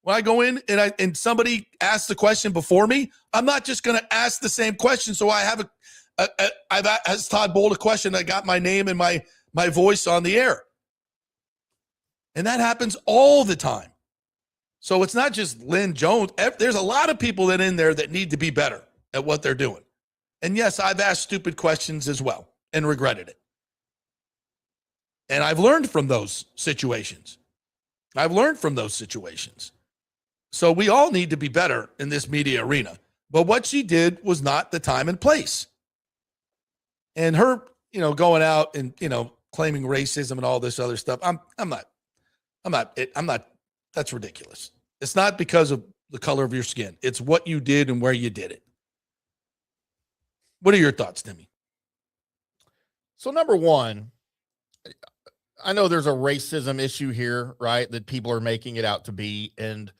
when I go in and somebody asks the question before me, I'm not just going to ask the same question. So I have I've asked Todd Bowles a question. I got my name and my voice on the air. And that happens all the time. So it's not just Lynn Jones. There's a lot of people in there that need to be better at what they're doing. And yes, I've asked stupid questions as well and regretted it. And I've learned from those situations. So we all need to be better in this media arena. But what she did was not the time and place. And her, going out and, claiming racism and all this other stuff, I'm not, that's ridiculous. It's not because of the color of your skin. It's what you did and where you did it. What are your thoughts, Timmy? So number one, I know there's a racism issue here, right? That people are making it out to be. And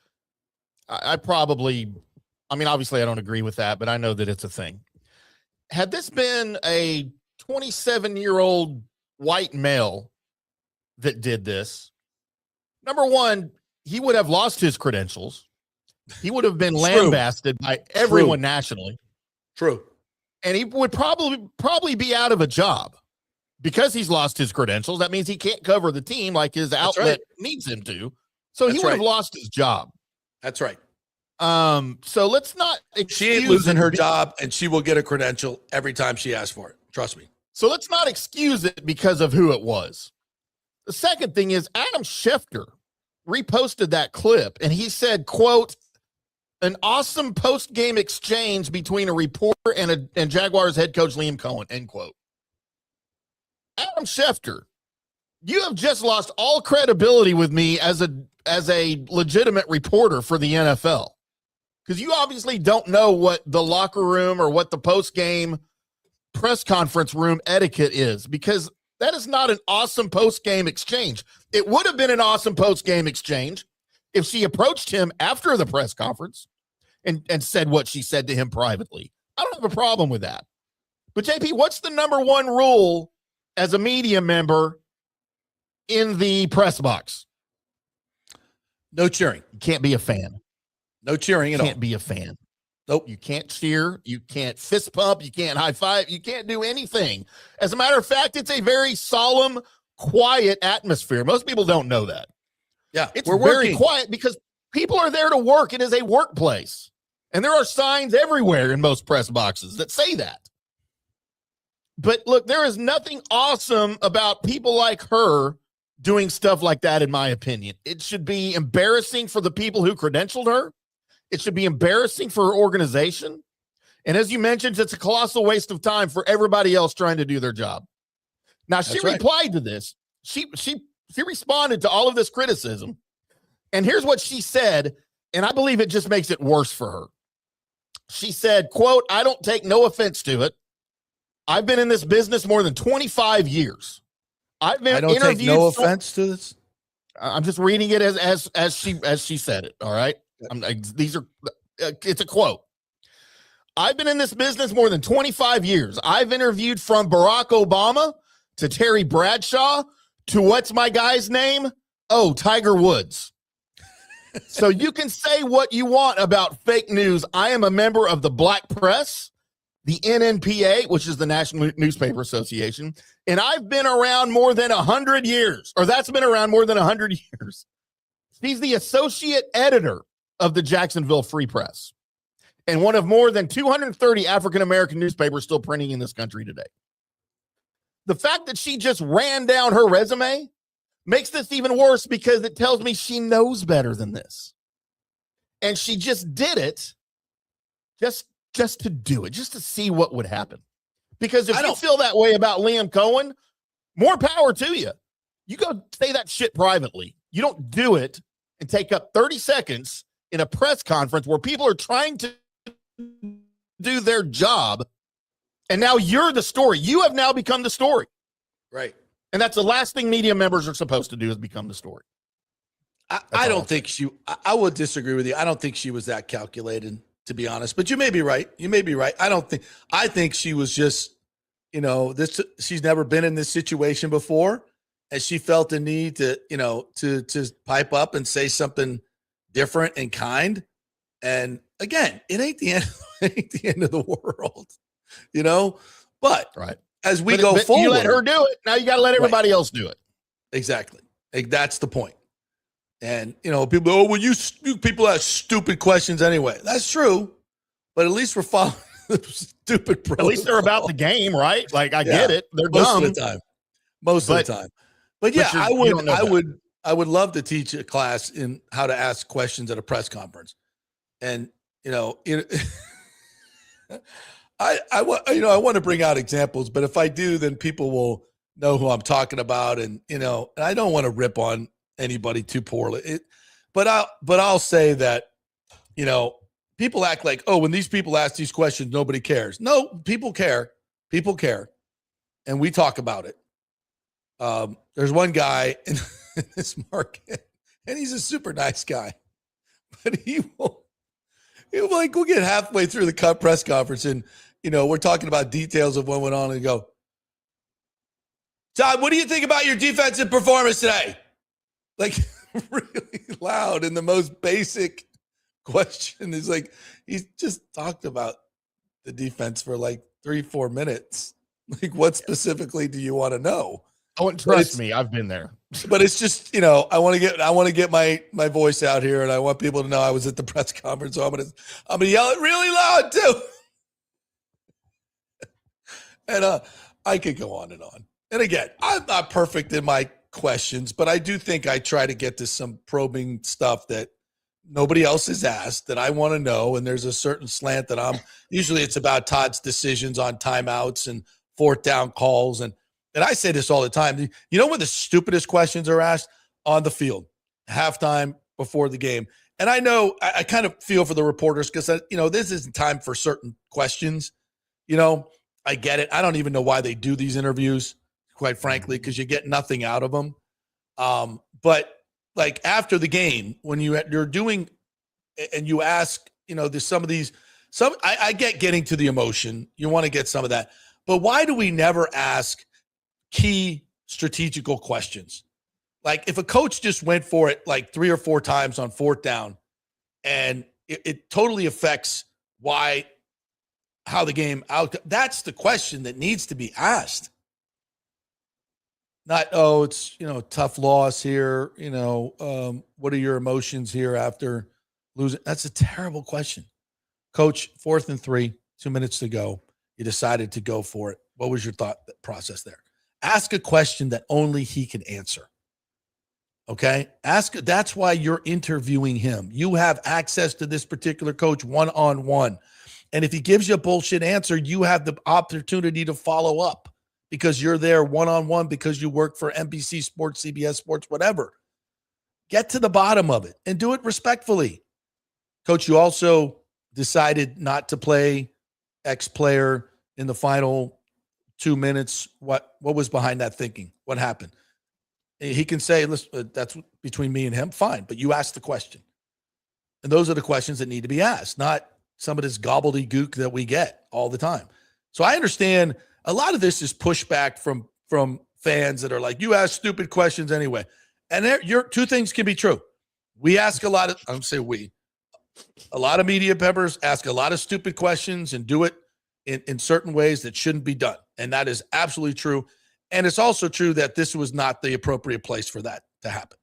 obviously I don't agree with that, but I know that it's a thing. Had this been a 27-year-old white male that did this, number one, he would have lost his credentials. He would have been lambasted by everyone nationally. True. And he would probably be out of a job because he's lost his credentials. That means he can't cover the team like his outlet needs him to. So he would have lost his job. That's right. So let's not excuse she ain't losing her job, and she will get a credential every time she asks for it. Trust me. So let's not excuse it because of who it was. The second thing is Adam Schefter reposted that clip and he said, quote, an awesome post-game exchange between a reporter and Jaguars head coach Liam Cohen, end quote. Adam Schefter, you have just lost all credibility with me as a legitimate reporter for the NFL. Because you obviously don't know what the locker room or what the post-game press conference room etiquette is, because that is not an awesome post-game exchange. It would have been an awesome post-game exchange if she approached him after the press conference and said what she said to him privately. I don't have a problem with that. But JP, what's the number one rule as a media member in the press box? No cheering. You can't be a fan. No cheering at all. Can't be a fan. Nope. You can't cheer. You can't fist pump. You can't high five. You can't do anything. As a matter of fact, it's a very solemn, quiet atmosphere. Most people don't know that. Yeah, It's we're very working. quiet because people are there to work. It is a workplace. And there are signs everywhere in most press boxes that say that. But look, there is nothing awesome about people like her doing stuff like that, in my opinion. It should be embarrassing for the people who credentialed her. It should be embarrassing for her organization. And as you mentioned, it's a colossal waste of time for everybody else trying to do their job. Now, she That's right. replied to this. She responded to all of this criticism. And here's what she said, and I believe it just makes it worse for her. She said, quote, "I don't take no offense to it. I've been in this business more than 25 years. I've been I don't take interviewed no offense to this. I'm just reading it as she said it. All right. It's a quote. "I've been in this business more than 25 years. I've interviewed from Barack Obama to Terry Bradshaw to what's my guy's name? Oh, Tiger Woods. So you can say what you want about fake news. I am a member of the Black Press, the NNPA, which is the National Newspaper Association, and I've been around more than 100 years, or that's been around more than 100 years. She's the associate editor of the Jacksonville Free Press and one of more than 230 African-American newspapers still printing in this country today. The fact that she just ran down her resume makes this even worse because it tells me she knows better than this. And she just did it just to do it, just to see what would happen. Because if you feel that way about Liam Cohen, more power to you. You go say that shit privately. You don't do it and take up 30 seconds in a press conference where people are trying to do their job. And now you're the story. You have now become the story. Right. And that's the last thing media members are supposed to do, is become the story. I don't think I would disagree with you. I don't think she was that calculated, to be honest, but you may be right. I think she was just, she's never been in this situation before, and she felt the need to, to pipe up and say something different and kind. And again, it ain't the end of the world, but right. As we go forward, you let her do it. Now you got to let everybody else do it. Exactly. That's the point. And, people, well, you people ask stupid questions anyway. That's true. But at least we're following the stupid protocol. At least they're about the game, right? Like, I get it. They're dumb. Most of the time. But yeah, I would love to teach a class in how to ask questions at a press conference. And, I want to bring out examples, but if I do, then people will know who I'm talking about. And, and I don't want to rip on anybody too poorly. But I'll say that, people act like, oh, when these people ask these questions, nobody cares. No, people care. People care. And we talk about it. There's one guy in this market, and he's a super nice guy, but he'll we'll get halfway through the press conference and, we're talking about details of what went on and go, Todd, what do you think about your defensive performance today? Like, really loud, and the most basic question is like, he's just talked about the defense for like 3-4 minutes. Like, what specifically do you want to know? Oh, and trust me, I've been there. But it's just, I want to get my voice out here, and I want people to know I was at the press conference, so I'm gonna yell it really loud too. And I could go on and on. And again, I'm not perfect in my questions, but I do think I try to get to some probing stuff that nobody else is asked that I want to know, and there's a certain slant that usually it's about Todd's decisions on timeouts and fourth down calls. And I say this all the time. You know when the stupidest questions are asked? On the field, halftime, before the game. And I know I kind of feel for the reporters because, this isn't time for certain questions. I get it. I don't even know why they do these interviews, quite frankly, because you get nothing out of them. But like after the game, when you're doing and you ask, there's some of these, I get getting to the emotion. You want to get some of that. But why do we never ask key strategical questions? Like if a coach just went for it like 3 or 4 times on fourth down and it totally affects how the game out, that's the question that needs to be asked. Not, it's, tough loss here. What are your emotions here after losing? That's a terrible question. Coach, 4th and 3, 2 minutes to go. You decided to go for it. What was your thought process there? Ask a question that only he can answer. Okay? That's why you're interviewing him. You have access to this particular coach one-on-one. And if he gives you a bullshit answer, you have the opportunity to follow up because you're there one-on-one because you work for NBC Sports, CBS Sports, whatever. Get to the bottom of it and do it respectfully. Coach, you also decided not to play X player in the final 2 minutes. What was behind that thinking? What happened? He can say, listen, that's between me and him. Fine. But you asked the question. And those are the questions that need to be asked, not some of this gobbledygook that we get all the time. So I understand a lot of this is pushback from fans that are like, you ask stupid questions anyway. And two things can be true. We ask a lot of, I don't say we, a lot of media members ask a lot of stupid questions and do it in certain ways that shouldn't be done. And that is absolutely true. And it's also true that this was not the appropriate place for that to happen.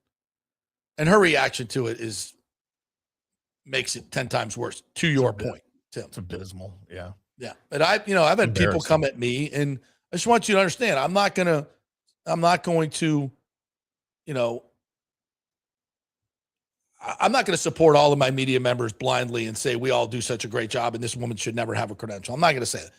And her reaction to it makes it 10 times worse, to your point, Tim. It's abysmal. Yeah. Yeah. But I've had people come at me, and I just want you to understand, I'm not going to, I'm not going to support all of my media members blindly and say we all do such a great job and this woman should never have a credential. I'm not going to say that.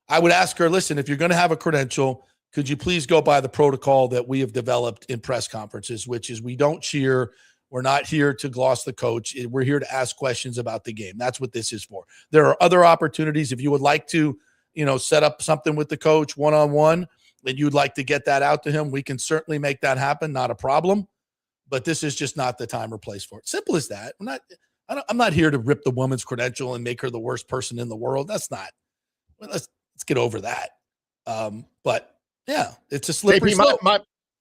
I would ask her, listen, if you're going to have a credential, could you please go by the protocol that we have developed in press conferences, which is we don't cheer. We're not here to gloss the coach. We're here to ask questions about the game. That's what this is for. There are other opportunities. If you would like to, set up something with the coach one-on-one and you'd like to get that out to him, we can certainly make that happen. Not a problem. But this is just not the time or place for it. Simple as that. I'm not here to rip the woman's credential and make her the worst person in the world. That's not. Let's get over that. But yeah, it's a slippery slope.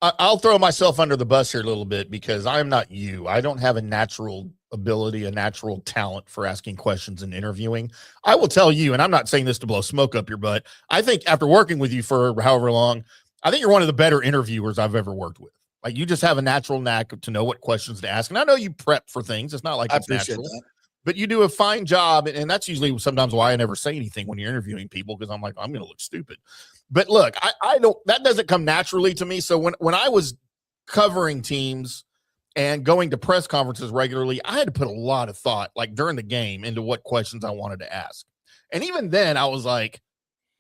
I'll throw myself under the bus here a little bit because I'm not you. I don't have a natural ability, a natural talent for asking questions and interviewing. I will tell you, and I'm not saying this to blow smoke up your butt, I think after working with you for however long, I think you're one of the better interviewers I've ever worked with. Like you just have a natural knack to know what questions to ask. And I know you prep for things. It's not like it's natural. That. But you do a fine job, and that's usually sometimes why I never say anything when you're interviewing people because I'm like, I'm going to look stupid. But look, I don't. That doesn't come naturally to me. So when I was covering teams and going to press conferences regularly, I had to put a lot of thought, like during the game, into what questions I wanted to ask. And even then, I was like,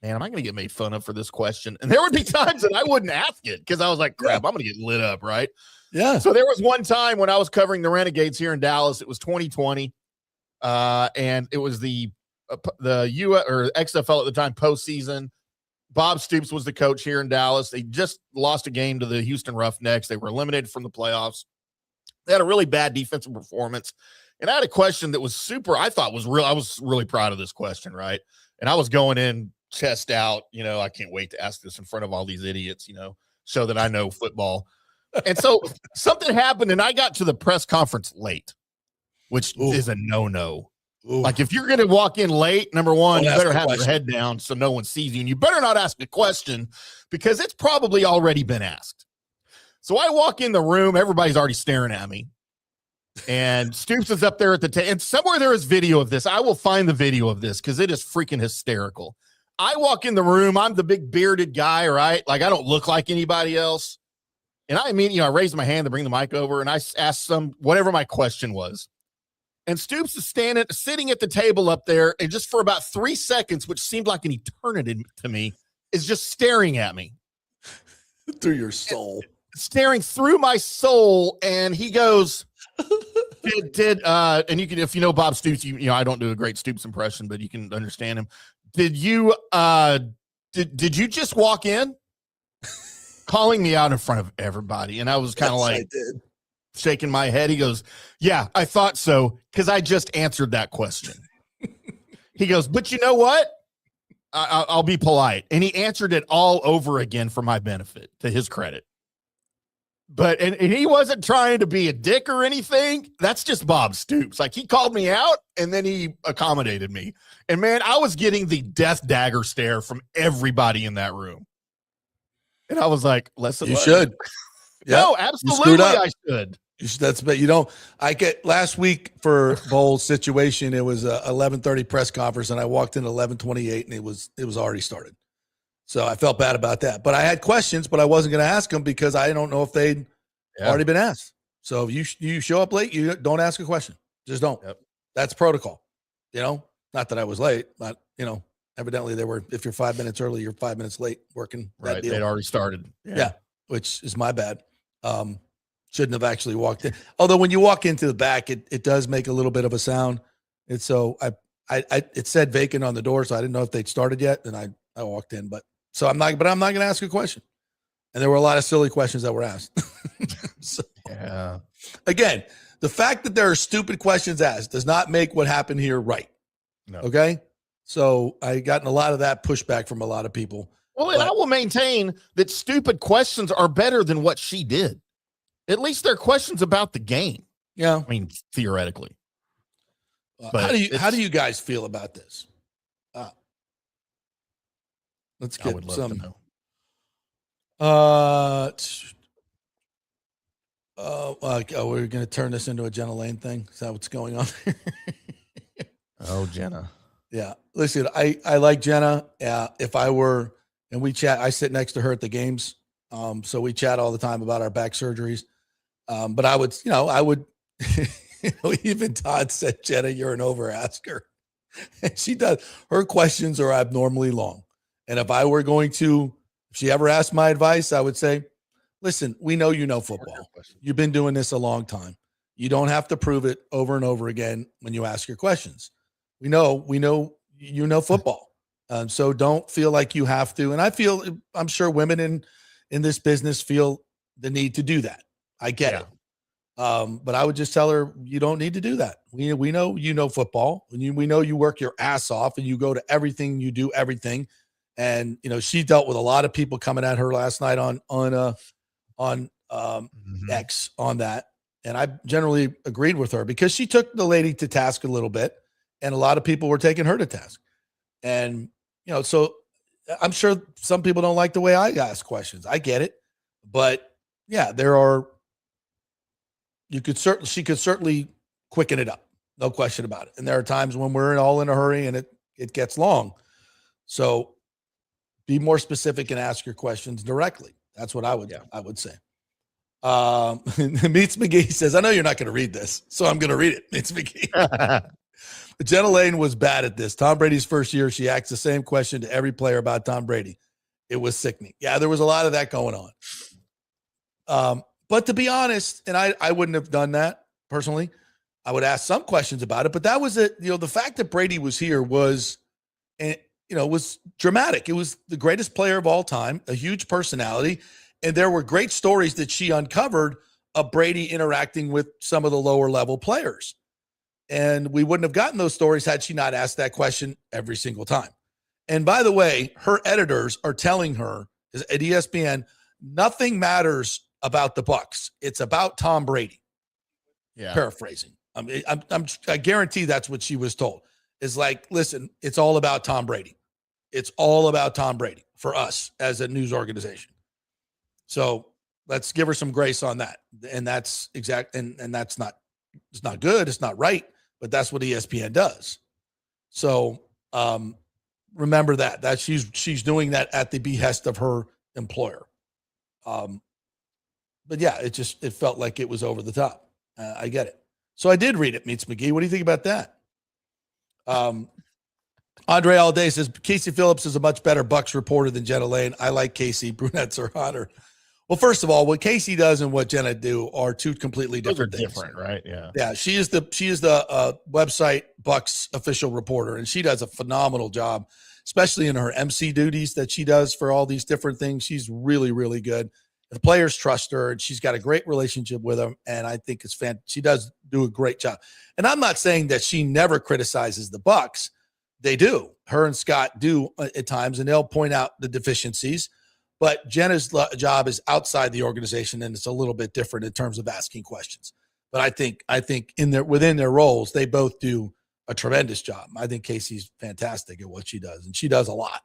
man, am I going to get made fun of for this question? And there would be times that I wouldn't ask it because I was like, crap, I'm going to get lit up, right? Yeah. So there was one time when I was covering the Renegades here in Dallas. It was 2020. And it was the U or XFL at the time postseason. Bob Stoops was the coach here in Dallas. They just lost a game to the Houston Roughnecks. They were eliminated from the playoffs. They had a really bad defensive performance. And I had a question that was I thought was real. I was really proud of this question, right? And I was going in chest out, I can't wait to ask this in front of all these idiots, so that I know football. And so something happened and I got to the press conference late, which is a no-no. Like if you're going to walk in late, number one, you better have your head down so no one sees you. And you better not ask a question because it's probably already been asked. So I walk in the room. Everybody's already staring at me. And Stoops is up there at the table. And somewhere there is video of this. I will find the video of this because it is freaking hysterical. I walk in the room. I'm the big bearded guy, right? Like I don't look like anybody else. And I raised my hand to bring the mic over and I asked whatever my question was. And Stoops is sitting at the table up there, and just for about 3 seconds, which seemed like an eternity to me, is just staring at me. Through your soul. Staring through my soul, and he goes, and you can, if you know Bob Stoops, you know I don't do a great Stoops impression, but you can understand him. Did you just walk in? Calling me out in front of everybody. And I was kind of like shaking my head. He goes, yeah, I thought so, because I just answered that question. He goes, but you know what? I'll be polite. And he answered it all over again for my benefit, to his credit. But and he wasn't trying to be a dick or anything. That's just Bob Stoops. Like, he called me out and then he accommodated me. And man, I was getting the death dagger stare from everybody in that room. And I was like, lesson You learned. should. No, absolutely I should. But you know, I get last week for Bowles situation, it was a 11:30 press conference, and I walked in at 11:28, and it was already started. So I felt bad about that. But I had questions, but I wasn't going to ask them because I don't know if they'd already been asked. So if you show up late, you don't ask a question. Just don't. Yep. That's protocol. You know, not that I was late, but you know, evidently they were. If you're 5 minutes early, you're 5 minutes late working. Right. They'd already started. Yeah. Which is my bad. Shouldn't have actually walked in. Although when you walk into the back, it does make a little bit of a sound. And so it said vacant on the door, so I didn't know if they'd started yet. And I walked in, but I'm not going to ask a question. And there were a lot of silly questions that were asked. So, yeah. Again, the fact that there are stupid questions asked does not make what happened here right. No. Okay. So I gotten a lot of that pushback from a lot of people. Well, and I will maintain that stupid questions are better than what she did. At least they're questions about the game. Yeah. I mean, theoretically. How do you guys feel about this? Let's I get would love some. to know. We're going to turn this into a Jenna Lane thing. Is that what's going on? Oh, Jenna. Yeah. Listen, I like Jenna. If I were, and we chat, I sit next to her at the games. So we chat all the time about our back surgeries. But I would, even Todd said, Jenna, you're an over-asker. And she does. Her questions are abnormally long. And if I were going to, if she ever asked my advice, I would say, listen, we know you know football. You've been doing this a long time. You don't have to prove it over and over again when you ask your questions. We know you know football. So don't feel like you have to. And I'm sure women in this business feel the need to do that. I get it. But I would just tell her, you don't need to do that. We know you know football. We know you work your ass off and you go to everything, you do everything. And she dealt with a lot of people coming at her last night on X on that. And I generally agreed with her because she took the lady to task a little bit, and a lot of people were taking her to task. And so I'm sure some people don't like the way I ask questions. I get it, but yeah, she could certainly quicken it up. No question about it. And there are times when we're all in a hurry and it gets long. So be more specific and ask your questions directly. That's what I would say. Meets McGee says, I know you're not going to read this, so I'm going to read it. Meets McGee. Jenna Lane was bad at this. Tom Brady's first year, she asked the same question to every player about Tom Brady. It was sickening. Yeah, there was a lot of that going on. But to be honest, and I wouldn't have done that personally. I would ask some questions about it, but that was it. The fact that Brady was here was dramatic. It was the greatest player of all time, a huge personality. And there were great stories that she uncovered of Brady interacting with some of the lower level players. And we wouldn't have gotten those stories had she not asked that question every single time. And by the way, her editors are telling her at ESPN, nothing matters about the Bucs. It's about Tom Brady. Yeah. Paraphrasing. I guarantee that's what she was told. Is like, listen, it's all about Tom Brady. It's all about Tom Brady for us as a news organization. So let's give her some grace on that. And that's exact. And that's not, it's not good. It's not right, but that's what ESPN does. So remember that she's doing that at the behest of her employer. But yeah, it felt like it was over the top. I get it. So I did read it, Meets McGee. What do you think about that? Andre Alday says, Casey Phillips is a much better Bucs reporter than Jenna Lane. I like Casey. Brunettes are hotter. Well, first of all, what Casey does and what Jenna do are two completely different things. Different, right? Yeah. Yeah, she is the website Bucs official reporter, and she does a phenomenal job, especially in her MC duties that she does for all these different things. She's really, really good. The players trust her, and she's got a great relationship with them, and I think it's she does do a great job. And I'm not saying that she never criticizes the Bucs. They do. Her and Scott do at times, and they'll point out the deficiencies. But Jenna's job is outside the organization, and it's a little bit different in terms of asking questions. But I think within their roles, they both do a tremendous job. I think Casey's fantastic at what she does, and she does a lot.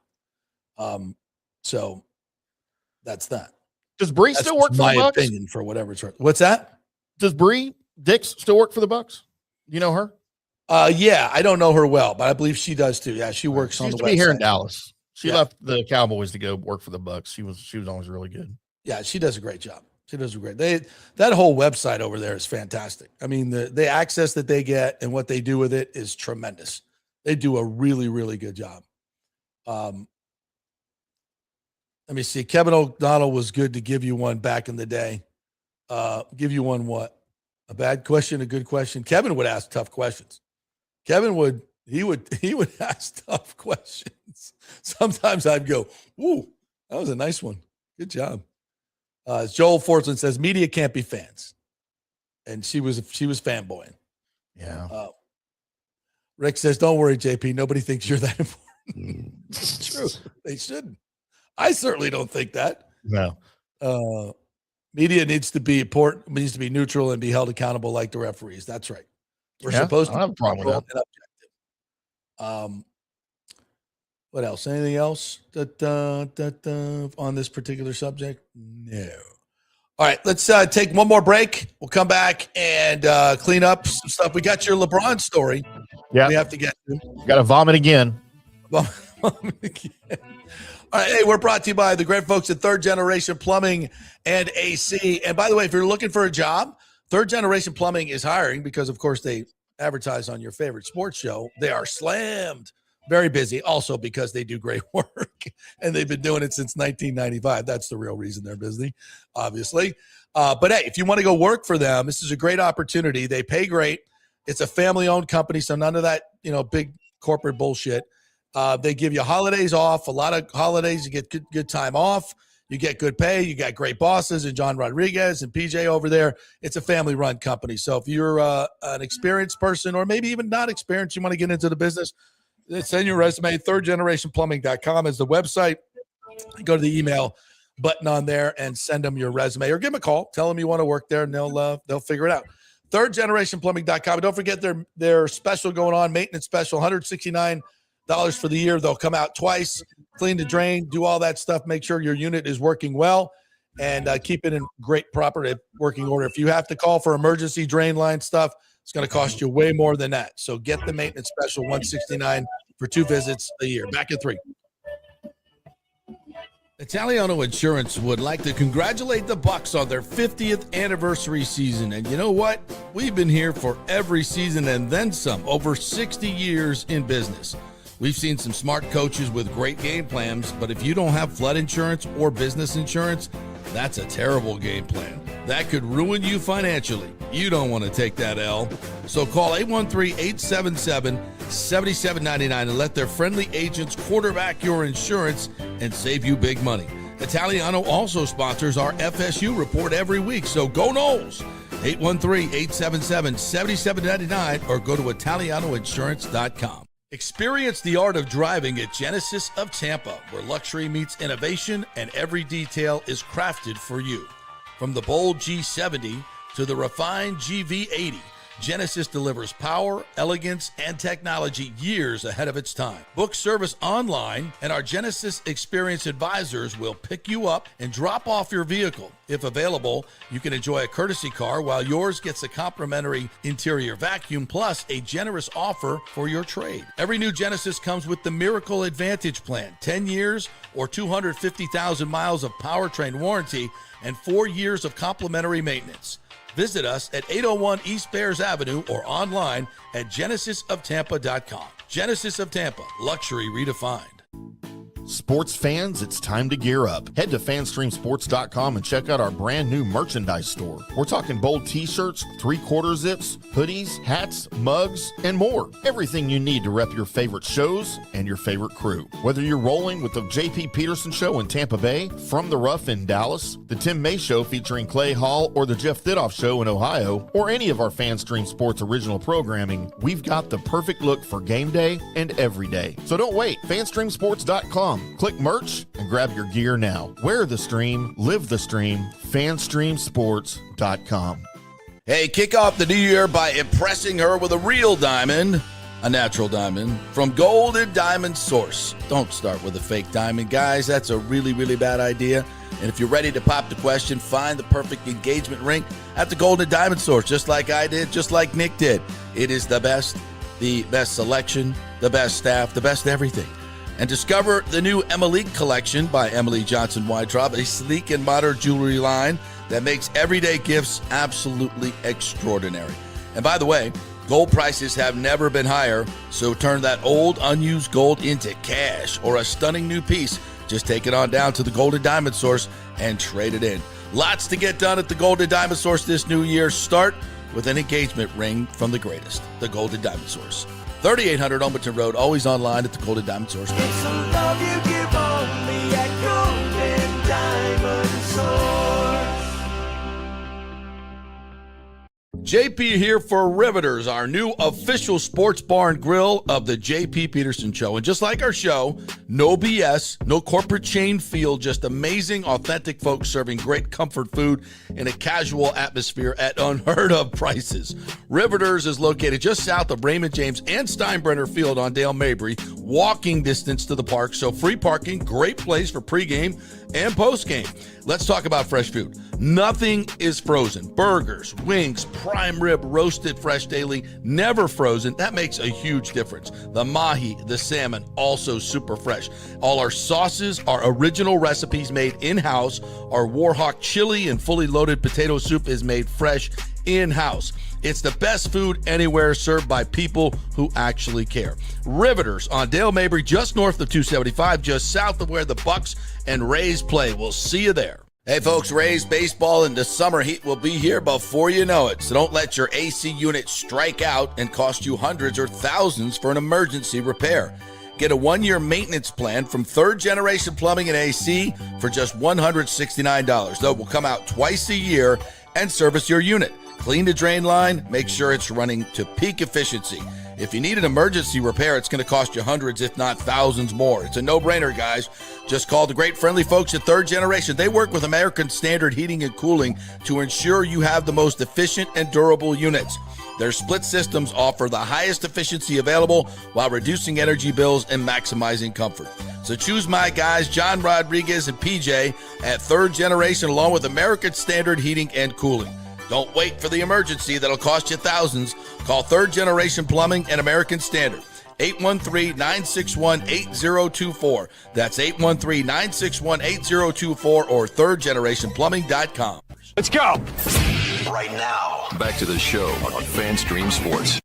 So that's that. Does Bree still work for the Bucs? My opinion, for whatever it's worth. What's that? Does Bree Dix still work for the Bucs? You know her? Yeah, I don't know her well, but I believe she does too. Yeah, she works on the website. Here in Dallas. She left the Cowboys to go work for the Bucs. She was always really good. Yeah, she does a great job. She does a great. That whole website over there is fantastic. I mean, the access that they get and what they do with it is tremendous. They do a really, really good job. Let me see. Kevin O'Donnell was good to give you one back in the day. Give you one what? A bad question, a good question. Kevin would ask tough questions. Kevin would ask tough questions. Sometimes I'd go, "Ooh, that was a nice one. Good job." Joel Forsland says media can't be fans, and she was fanboying. Yeah. Rick says, "Don't worry, JP. Nobody thinks you're that important." It's true. They shouldn't. I certainly don't think that. No. Media needs to be neutral and be held accountable like the referees. That's right. We're supposed to have a problem with that. Objective. What else? Anything else on this particular subject? No. All right, let's take one more break. We'll come back and clean up some stuff. We got your LeBron story. Yeah, we have to get to. Got to vomit again. All right, hey, we're brought to you by the great folks at Third Generation Plumbing and AC. And by the way, if you're looking for a job, Third Generation Plumbing is hiring because, of course, they advertise on your favorite sports show. They are slammed. Very busy. Also because they do great work, and they've been doing it since 1995. That's the real reason they're busy, obviously. But, hey, if you want to go work for them, this is a great opportunity. They pay great. It's a family-owned company, so none of that, big corporate bullshit. They give you holidays off. A lot of holidays, you get good time off. You get good pay. You got great bosses and John Rodriguez and PJ over there. It's a family-run company. So if you're an experienced person or maybe even not experienced, you want to get into the business, send your resume. ThirdGenerationPlumbing.com is the website. Go to the email button on there and send them your resume or give them a call. Tell them you want to work there, and they'll figure it out. ThirdGenerationPlumbing.com. And don't forget their special going on, maintenance special, $169 for the year. They'll come out twice, clean the drain, do all that stuff, make sure your unit is working well, and keep it in great, proper working order. If you have to call for emergency drain line stuff, it's going to cost you way more than that. So get the maintenance special, $169 for 2 visits a year. Back at 3. Italiano Insurance would like to congratulate the Bucs on their 50th anniversary season. And you know what? We've been here for every season and then some, over 60 years in business. We've seen some smart coaches with great game plans, but if you don't have flood insurance or business insurance, that's a terrible game plan. That could ruin you financially. You don't want to take that L. So call 813-877-7799 and let their friendly agents quarterback your insurance and save you big money. Italiano also sponsors our FSU report every week, so go Noles. 813-877-7799 or go to ItalianoInsurance.com. Experience the art of driving at Genesis of Tampa, where luxury meets innovation and every detail is crafted for you. From the bold G70 to the refined GV80, Genesis delivers power, elegance, and technology years ahead of its time. Book service online, and our Genesis Experience advisors will pick you up and drop off your vehicle. If available, you can enjoy a courtesy car while yours gets a complimentary interior vacuum plus a generous offer for your trade. Every new Genesis comes with the Miracle Advantage Plan, 10 years or 250,000 miles of powertrain warranty and 4 years of complimentary maintenance. Visit us at 801 East Bears Avenue or online at genesisoftampa.com. Genesis of Tampa, luxury redefined. Sports fans, it's time to gear up. Head to fanstreamsports.com and check out our brand new merchandise store. We're talking bold t-shirts, 3/4 zips, hoodies, hats, mugs, and more. Everything you need to rep your favorite shows and your favorite crew. Whether you're rolling with the JP Peterson Show in Tampa Bay, From the Rough in Dallas, the Timm Show featuring Clay Hall, or the Jeff Thidoff Show in Ohio, or any of our FanStream Sports original programming, we've got the perfect look for game day and every day. So don't wait. fanstreamsports.com. Click merch and grab your gear now. Wear the stream, live the stream, fanstreamsports.com. Hey, kick off the new year by impressing her with a real diamond, a natural diamond from Golden Diamond Source. Don't start with a fake diamond, guys. That's a really, really bad idea. And if you're ready to pop the question, find the perfect engagement ring at the Golden Diamond Source, just like I did, just like Nick did. It is the best selection, the best staff, the best everything. And discover the new Emily collection by Emily Johnson Weintraub, a sleek and modern jewelry line that makes everyday gifts absolutely extraordinary. And by the way, gold prices have never been higher, so turn that old unused gold into cash or a stunning new piece. Just take it on down to the Golden Diamond Source and trade it in. Lots to get done at the Golden Diamond Source this new year. Start with an engagement ring from the greatest, the Golden Diamond Source. 3800 Omerton Road, always online at the Golden Diamond Source. It's some love you give only at Golden Diamond Source. JP here for Riveters, our new official sports bar and grill of the JP Peterson Show. And just like our show, no BS, no corporate chain feel, just amazing, authentic folks serving great comfort food in a casual atmosphere at unheard of prices. Riveters is located just south of Raymond James and Steinbrenner Field on Dale Mabry, walking distance to the park, so free parking, great place for pregame and postgame. Let's talk about fresh food. Nothing is frozen. Burgers, wings, prime rib, roasted fresh daily, never frozen. That makes a huge difference. The mahi, the salmon, also super fresh. All our sauces are original recipes made in-house. Our Warhawk chili and fully loaded potato soup is made fresh in-house. It's the best food anywhere, served by people who actually care. Riveters on Dale Mabry, just north of 275, just south of where the Bucs and Rays play. We'll see you there. Hey folks, Rays baseball and the summer heat will be here before you know it. So don't let your AC unit strike out and cost you hundreds or thousands for an emergency repair. Get a 1-year maintenance plan from Third Generation Plumbing and AC for just $169. Though will come out twice a year and service your unit. Clean the drain line, make sure it's running to peak efficiency. If you need an emergency repair, it's going to cost you hundreds, if not thousands more. It's a no-brainer, guys. Just call the great friendly folks at Third Generation. They work with American Standard Heating and Cooling to ensure you have the most efficient and durable units. Their split systems offer the highest efficiency available while reducing energy bills and maximizing comfort. So choose my guys, John Rodriguez and PJ at Third Generation, along with American Standard Heating and Cooling. Don't wait for the emergency that'll cost you thousands. Call Third Generation Plumbing and American Standard. 813-961-8024. That's 813-961-8024 or thirdgenerationplumbing.com. Let's go. Right now, back to the show on FanStream Sports.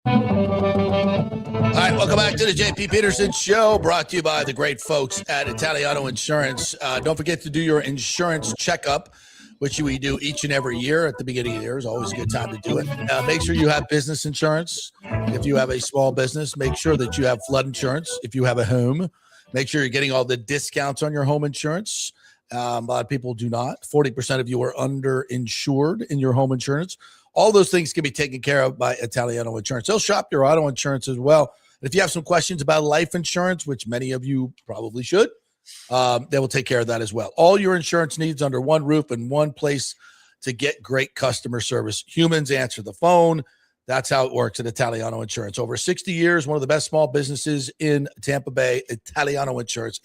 All right, welcome back to the JP Peterson Show, brought to you by the great folks at Italiano Insurance. Don't forget to do your insurance checkup, which we do each and every year at the beginning of the year. Is always a good time to do it. Make sure you have business insurance. If you have a small business, make sure that you have flood insurance. If you have a home, make sure you're getting all the discounts on your home insurance. A lot of people do not. 40% of you are underinsured in your home insurance. All those things can be taken care of by Italiano Insurance. They'll shop your auto insurance as well. If you have some questions about life insurance, which many of you probably should, they will take care of that as well. All your insurance needs under one roof and one place to get great customer service. Humans answer the phone. That's how it works at Italiano Insurance. Over 60 years, one of the best small businesses in Tampa Bay, Italiano Insurance,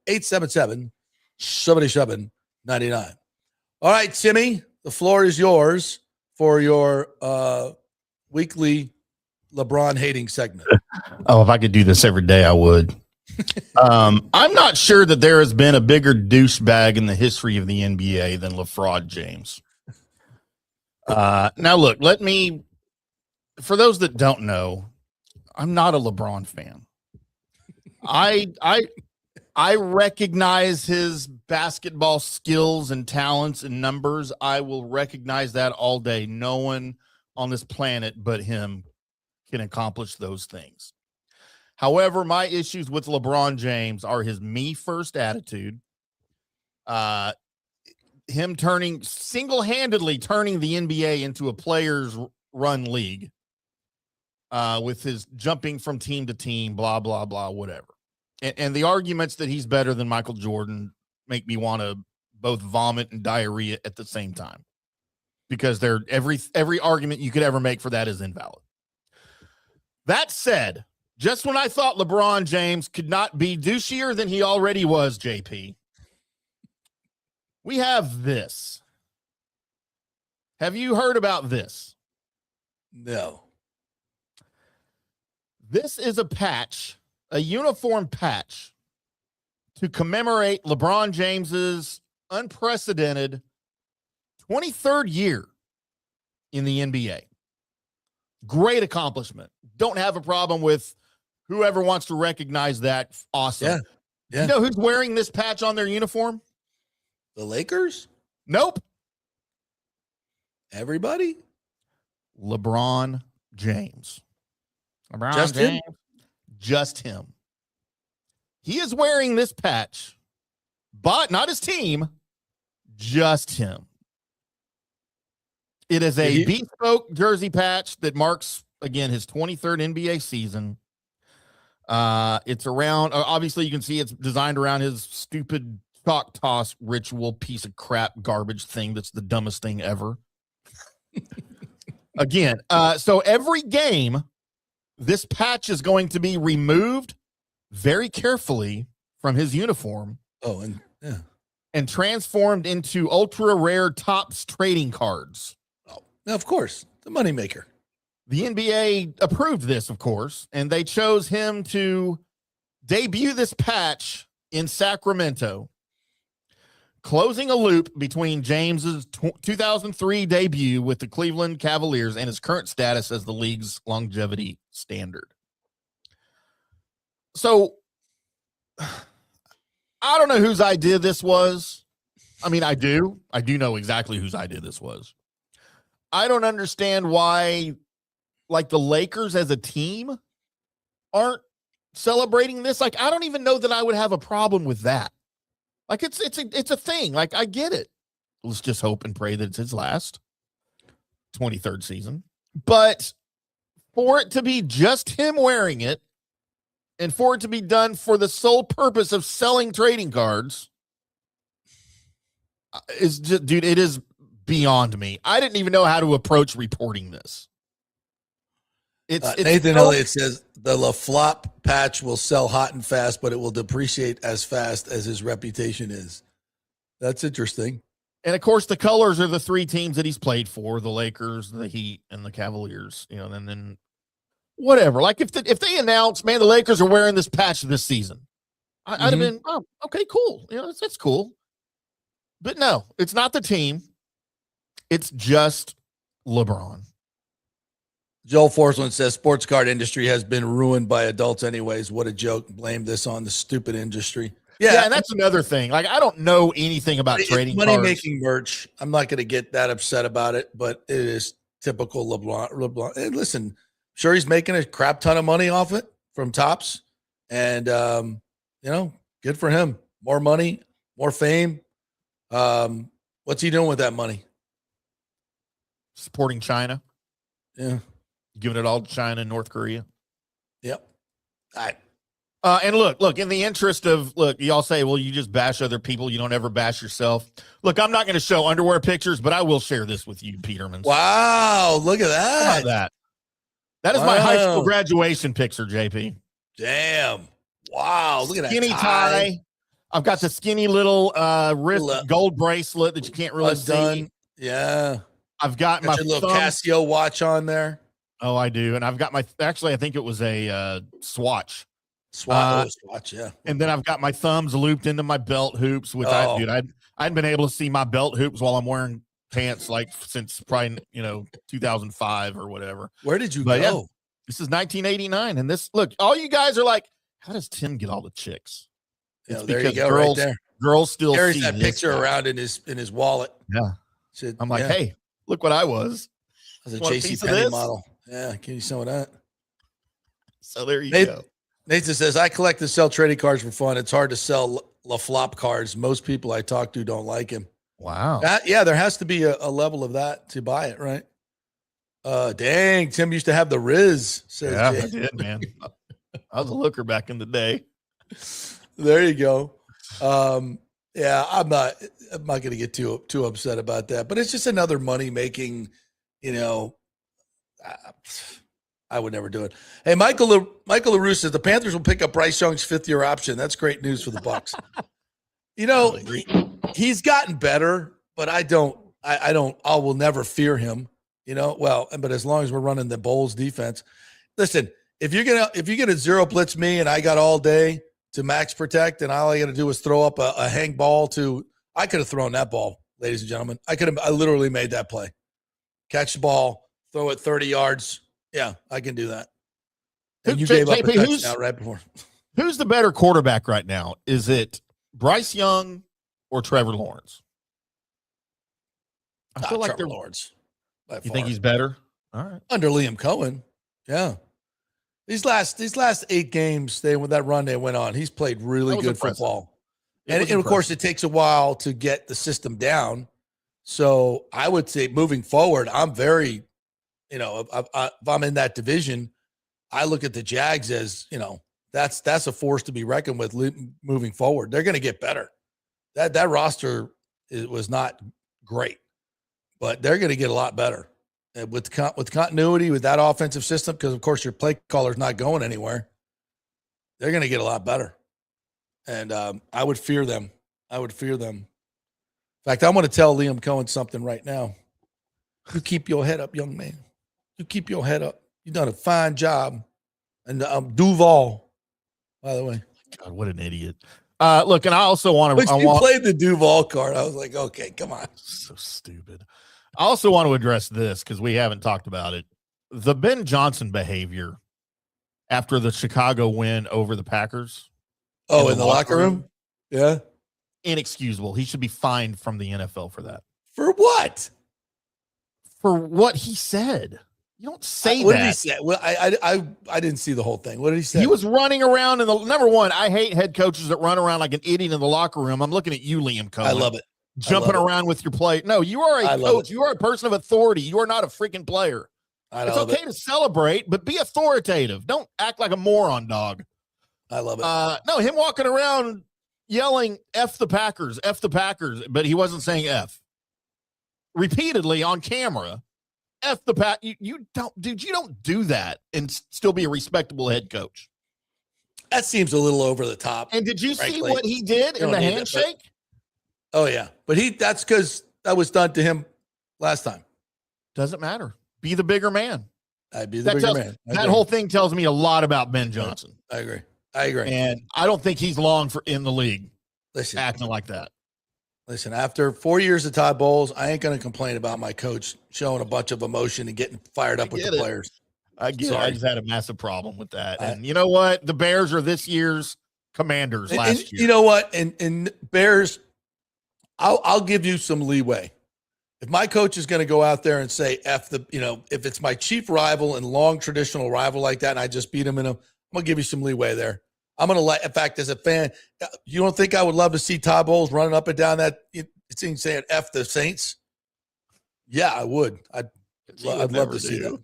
813-877-7799. All right, Timmy, the floor is yours for your weekly LeBron hating segment. Oh, if I could do this every day, I would. I'm not sure that there has been a bigger douchebag in the history of the NBA than LeFraud James. Now look, for those that don't know, I'm not a LeBron fan. I recognize his basketball skills and talents and numbers. I will recognize that all day. No one on this planet but him can accomplish those things. However, my issues with LeBron James are his me first attitude, him single-handedly turning the NBA into a players run league, with his jumping from team to team, blah, blah, blah, whatever. And the arguments that he's better than Michael Jordan make me want to both vomit and diarrhea at the same time, because every argument you could ever make for that is invalid. That said, just when I thought LeBron James could not be douchier than he already was, JP, we have this. Have you heard about this? No. This is a patch, a uniform patch to commemorate LeBron James's unprecedented 23rd year in the NBA. Great accomplishment. Don't have a problem with whoever wants to recognize that. Awesome. Yeah. You know who's wearing this patch on their uniform? The Lakers? Nope. Everybody? LeBron James. LeBron Just James. him? Just him. He is wearing this patch, but not his team, just him. It is a bespoke jersey patch that marks, again, his 23rd NBA season. It's around, obviously you can see it's designed around his stupid chalk toss ritual piece of crap garbage thing that's the dumbest thing ever. Again, so every game, this patch is going to be removed very carefully from his uniform. Oh, and transformed into ultra rare Topps trading cards. Oh, now, of course, the moneymaker. The NBA approved this, of course, and they chose him to debut this patch in Sacramento, closing a loop between James's 2003 debut with the Cleveland Cavaliers and his current status as the league's longevity standard. So, I don't know whose idea this was. I mean, I do know exactly whose idea this was. I don't understand why, like, the Lakers as a team aren't celebrating this. Like, I don't even know that I would have a problem with that. Like, it's a thing. Like, I get it. Let's just hope and pray that it's his last 23rd season. But for it to be just him wearing it, and for it to be done for the sole purpose of selling trading cards, is just, dude, it is beyond me. I didn't even know how to approach reporting this. It's Nathan Elliott says the LaFlop patch will sell hot and fast, but it will depreciate as fast as his reputation is. That's interesting. And of course, the colors are the three teams that he's played for: the Lakers, the Heat, and the Cavaliers. You know, and then whatever. Like if they announce, man, the Lakers are wearing this patch this season, I'd have been, oh, okay, cool. You know, that's cool. But no, it's not the team. It's just LeBron. Joel Forsland says sports card industry has been ruined by adults anyways. What a joke. Blame this on the stupid industry. Yeah, and that's another thing. Like, I don't know anything about trading money cards. making merch. I'm not going to get that upset about it, but it is typical LeBron. Hey, listen, sure, he's making a crap ton of money off it from Topps, and you know, good for him. More money, more fame. What's he doing with that money? Supporting China. Yeah. Giving it all to China and North Korea. Yep. All right. And look, in the interest of, y'all say, well, you just bash other people. You don't ever bash yourself. Look, I'm not going to show underwear pictures, but I will share this with you, Peterman. Wow. Look at that. How about that? That is my high school graduation picture, JP. Damn. Wow. Look at that. Skinny tie. I've got the skinny little wrist gold bracelet that you can't really see. Yeah. I've got my little Casio watch on there. Oh, I do. And I've got I think it was a Swatch. Swatch, yeah. And then I've got my thumbs looped into my belt hoops, which I'd been able to see my belt hoops while I'm wearing pants like since probably 2005 or whatever. Where did you But go? yeah, this is 1989, and this look. All you guys are like, how does Tim get all the chicks? Yeah, It's there you because go, girls, right there. girls still Carries see that this picture guy. around in his wallet. Yeah, Said, I'm like, yeah, hey, look what I was. as a want a JC piece of Penney this? model. Yeah, give you some of that. So there you Nathan, go. Nathan says, I collect and sell trading cards for fun. It's hard to sell La Flop cards. Most people I talk to don't like him. Wow. Yeah, there has to be a level of that to buy it, right? Dang, Tim used to have the Riz. Says Yeah, Jay. I did, man. I was a looker back in the day. There you go. Yeah, I'm not going to get too upset about that, but it's just another money making, I would never do it. Hey, Michael LaRue says the Panthers will pick up Bryce Young's 5th-year option. That's great news for the Bucs. He's gotten better, but I will never fear him, but as long as we're running the Bulls defense. Listen, if you're gonna zero blitz me and I got all day to max protect and all I got to do is throw up a hang ball I could have thrown that ball, ladies and gentlemen. I literally made that play. Catch the ball, throw it 30 yards. Yeah, I can do that. And you gave up a touchdown right before. Who's the better quarterback right now? Is it Bryce Young or Trevor Lawrence? I feel like Trevor Lawrence. You think he's better? All right. Under Liam Cohen. Yeah. These last 8 games, with that run they went on, he's played really good football. And of course, it takes a while to get the system down. So I would say moving forward, I'm very, if I'm in that division, I look at the Jags as, that's a force to be reckoned with moving forward. They're going to get better. That roster was not great, but they're going to get a lot better. And with continuity with that offensive system, because of course your play caller's not going anywhere, they're going to get a lot better. And I would fear them. In fact, I want to tell Liam Cohen something right now. You keep your head up, young man. You keep your head up. You've done a fine job. And Duval, by the way. God, what an idiot. Look, and I also want to. You played the Duval card. I was like, okay, come on. So stupid. I also want to address this because we haven't talked about it. The Ben Johnson behavior after the Chicago win over the Packers. Oh, in the locker room? Yeah. Inexcusable. He should be fined from the NFL for that. For what? For what he said. You don't say that. What did he say? Well, I didn't see the whole thing. What did he say? He was running around in the number one. I hate head coaches that run around like an idiot in the locker room. I'm looking at you, Liam Cohen. I love it. Jumping around with your play. No, you are a coach. You are a person of authority. You are not a freaking player. It's okay to celebrate, but be authoritative. Don't act like a moron, dog. I love it. No, him walking around yelling F the Packers, but he wasn't saying F. Repeatedly on camera. F the Pack. You don't do that and still be a respectable head coach. That seems a little over the top. And did you see what he did in the handshake? Oh yeah. But that's because that was done to him last time. Doesn't matter. Be the bigger man. I'd be the bigger man. That whole thing tells me a lot about Ben Johnson. I agree. And I don't think he's long in the league. Listen, acting like that. Listen, after 4 years of Todd Bowles, I ain't going to complain about my coach showing a bunch of emotion and getting fired up with the players. I get it. I just had a massive problem with that. And you know what? The Bears are this year's Commanders last year. You know what? And Bears, I'll give you some leeway. If my coach is going to go out there and say if it's my chief rival and long traditional rival like that, and I just beat him I'm going to give you some leeway there. I'm going to in fact, as a fan, you don't think I would love to see Todd Bowles running up and down that thing saying F the Saints? Yeah, I would. I'd love to see that.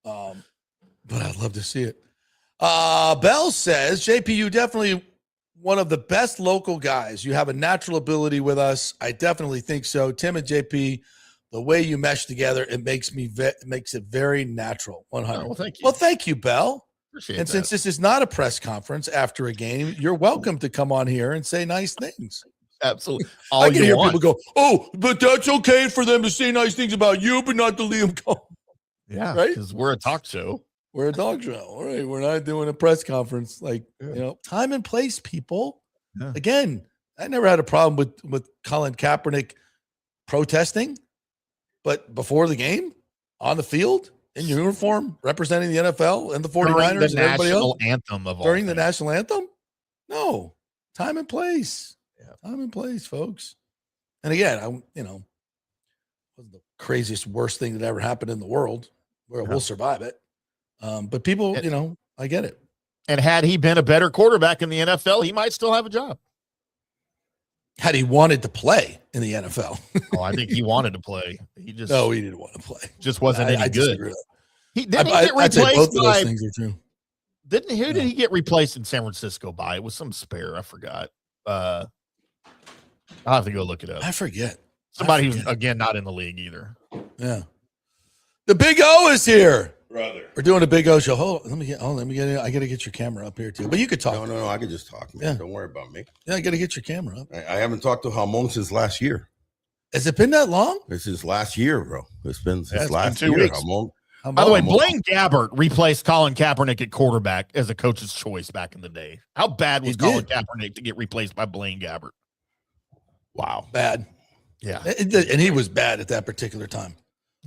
But I'd love to see it. Bell says, JP, you definitely one of the best local guys. You have a natural ability with us. I definitely think so. Tim and JP, the way you mesh together, it makes it very natural. 100. Well, thank you. Well, thank you, Bell. Appreciate and that. since this is not a press conference after a game, you're welcome to come on here and say nice things. Absolutely. I can hear people go, oh, but that's okay for them to say nice things about you, but not to Liam Cohen. Yeah, right? Because we're a talk show. We're a dog show. All right. We're not doing a press conference. Time and place, people. Yeah. Again, I never had a problem with Colin Kaepernick protesting, but before the game, on the field, in uniform, representing the NFL and the 49ers During the and everybody national else. anthem of all During the things. national anthem? No. Time and place. Yeah. Time and place, folks. And again, wasn't the craziest, worst thing that ever happened in the world. We'll survive it. But people, I get it. And had he been a better quarterback in the NFL, he might still have a job. Had he wanted to play in the NFL. Oh, I think he wanted to play. He just No, he didn't want to play. just wasn't any good. disagree with that. He didn't he get I'd say both replaced of those by things are true. who did he get replaced in San Francisco by? It was some spare. I forgot. I'll have to go look it up. I forget. Somebody who's again not in the league either. Yeah. The Big O is here. Brother. We're doing a Big O show. Hold on, let me get it. I got to get your camera up here too. But you could talk. No, I can just talk, man. Yeah. Don't worry about me. Yeah, I got to get your camera up. I haven't talked to Hamm since last year. Has it been that long? This is last year, bro. It's been since it's been last 2 year. weeks. Hamm. By the way, Blaine Gabbert replaced Colin Kaepernick at quarterback as a coach's choice back in the day. How bad was He Colin did. Kaepernick to get replaced by Blaine Gabbert? Wow. Bad. Yeah. And he was bad at that particular time.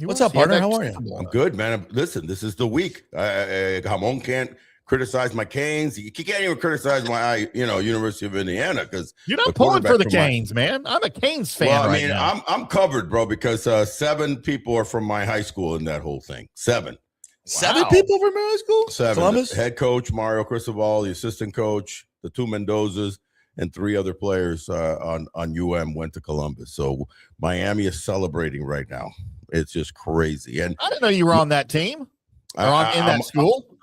What's up, He had partner? that How are you? Super Bowl. I'm good, man. Listen, this is the week. Hamm can't criticize my Canes. He can't even criticize my, University of Indiana because You're not pulling for the Canes, man. I'm a Canes fan. Well, I right mean, now. I'm covered, bro, because 7 people are from my high school in that whole thing. 7. 7 people from high school? 7. Columbus? The head coach Mario Cristobal, the assistant coach, the 2 Mendozas, and 3 other players on went to Columbus. So Miami is celebrating right now. It's just crazy. And I didn't know you were on that team or in that school.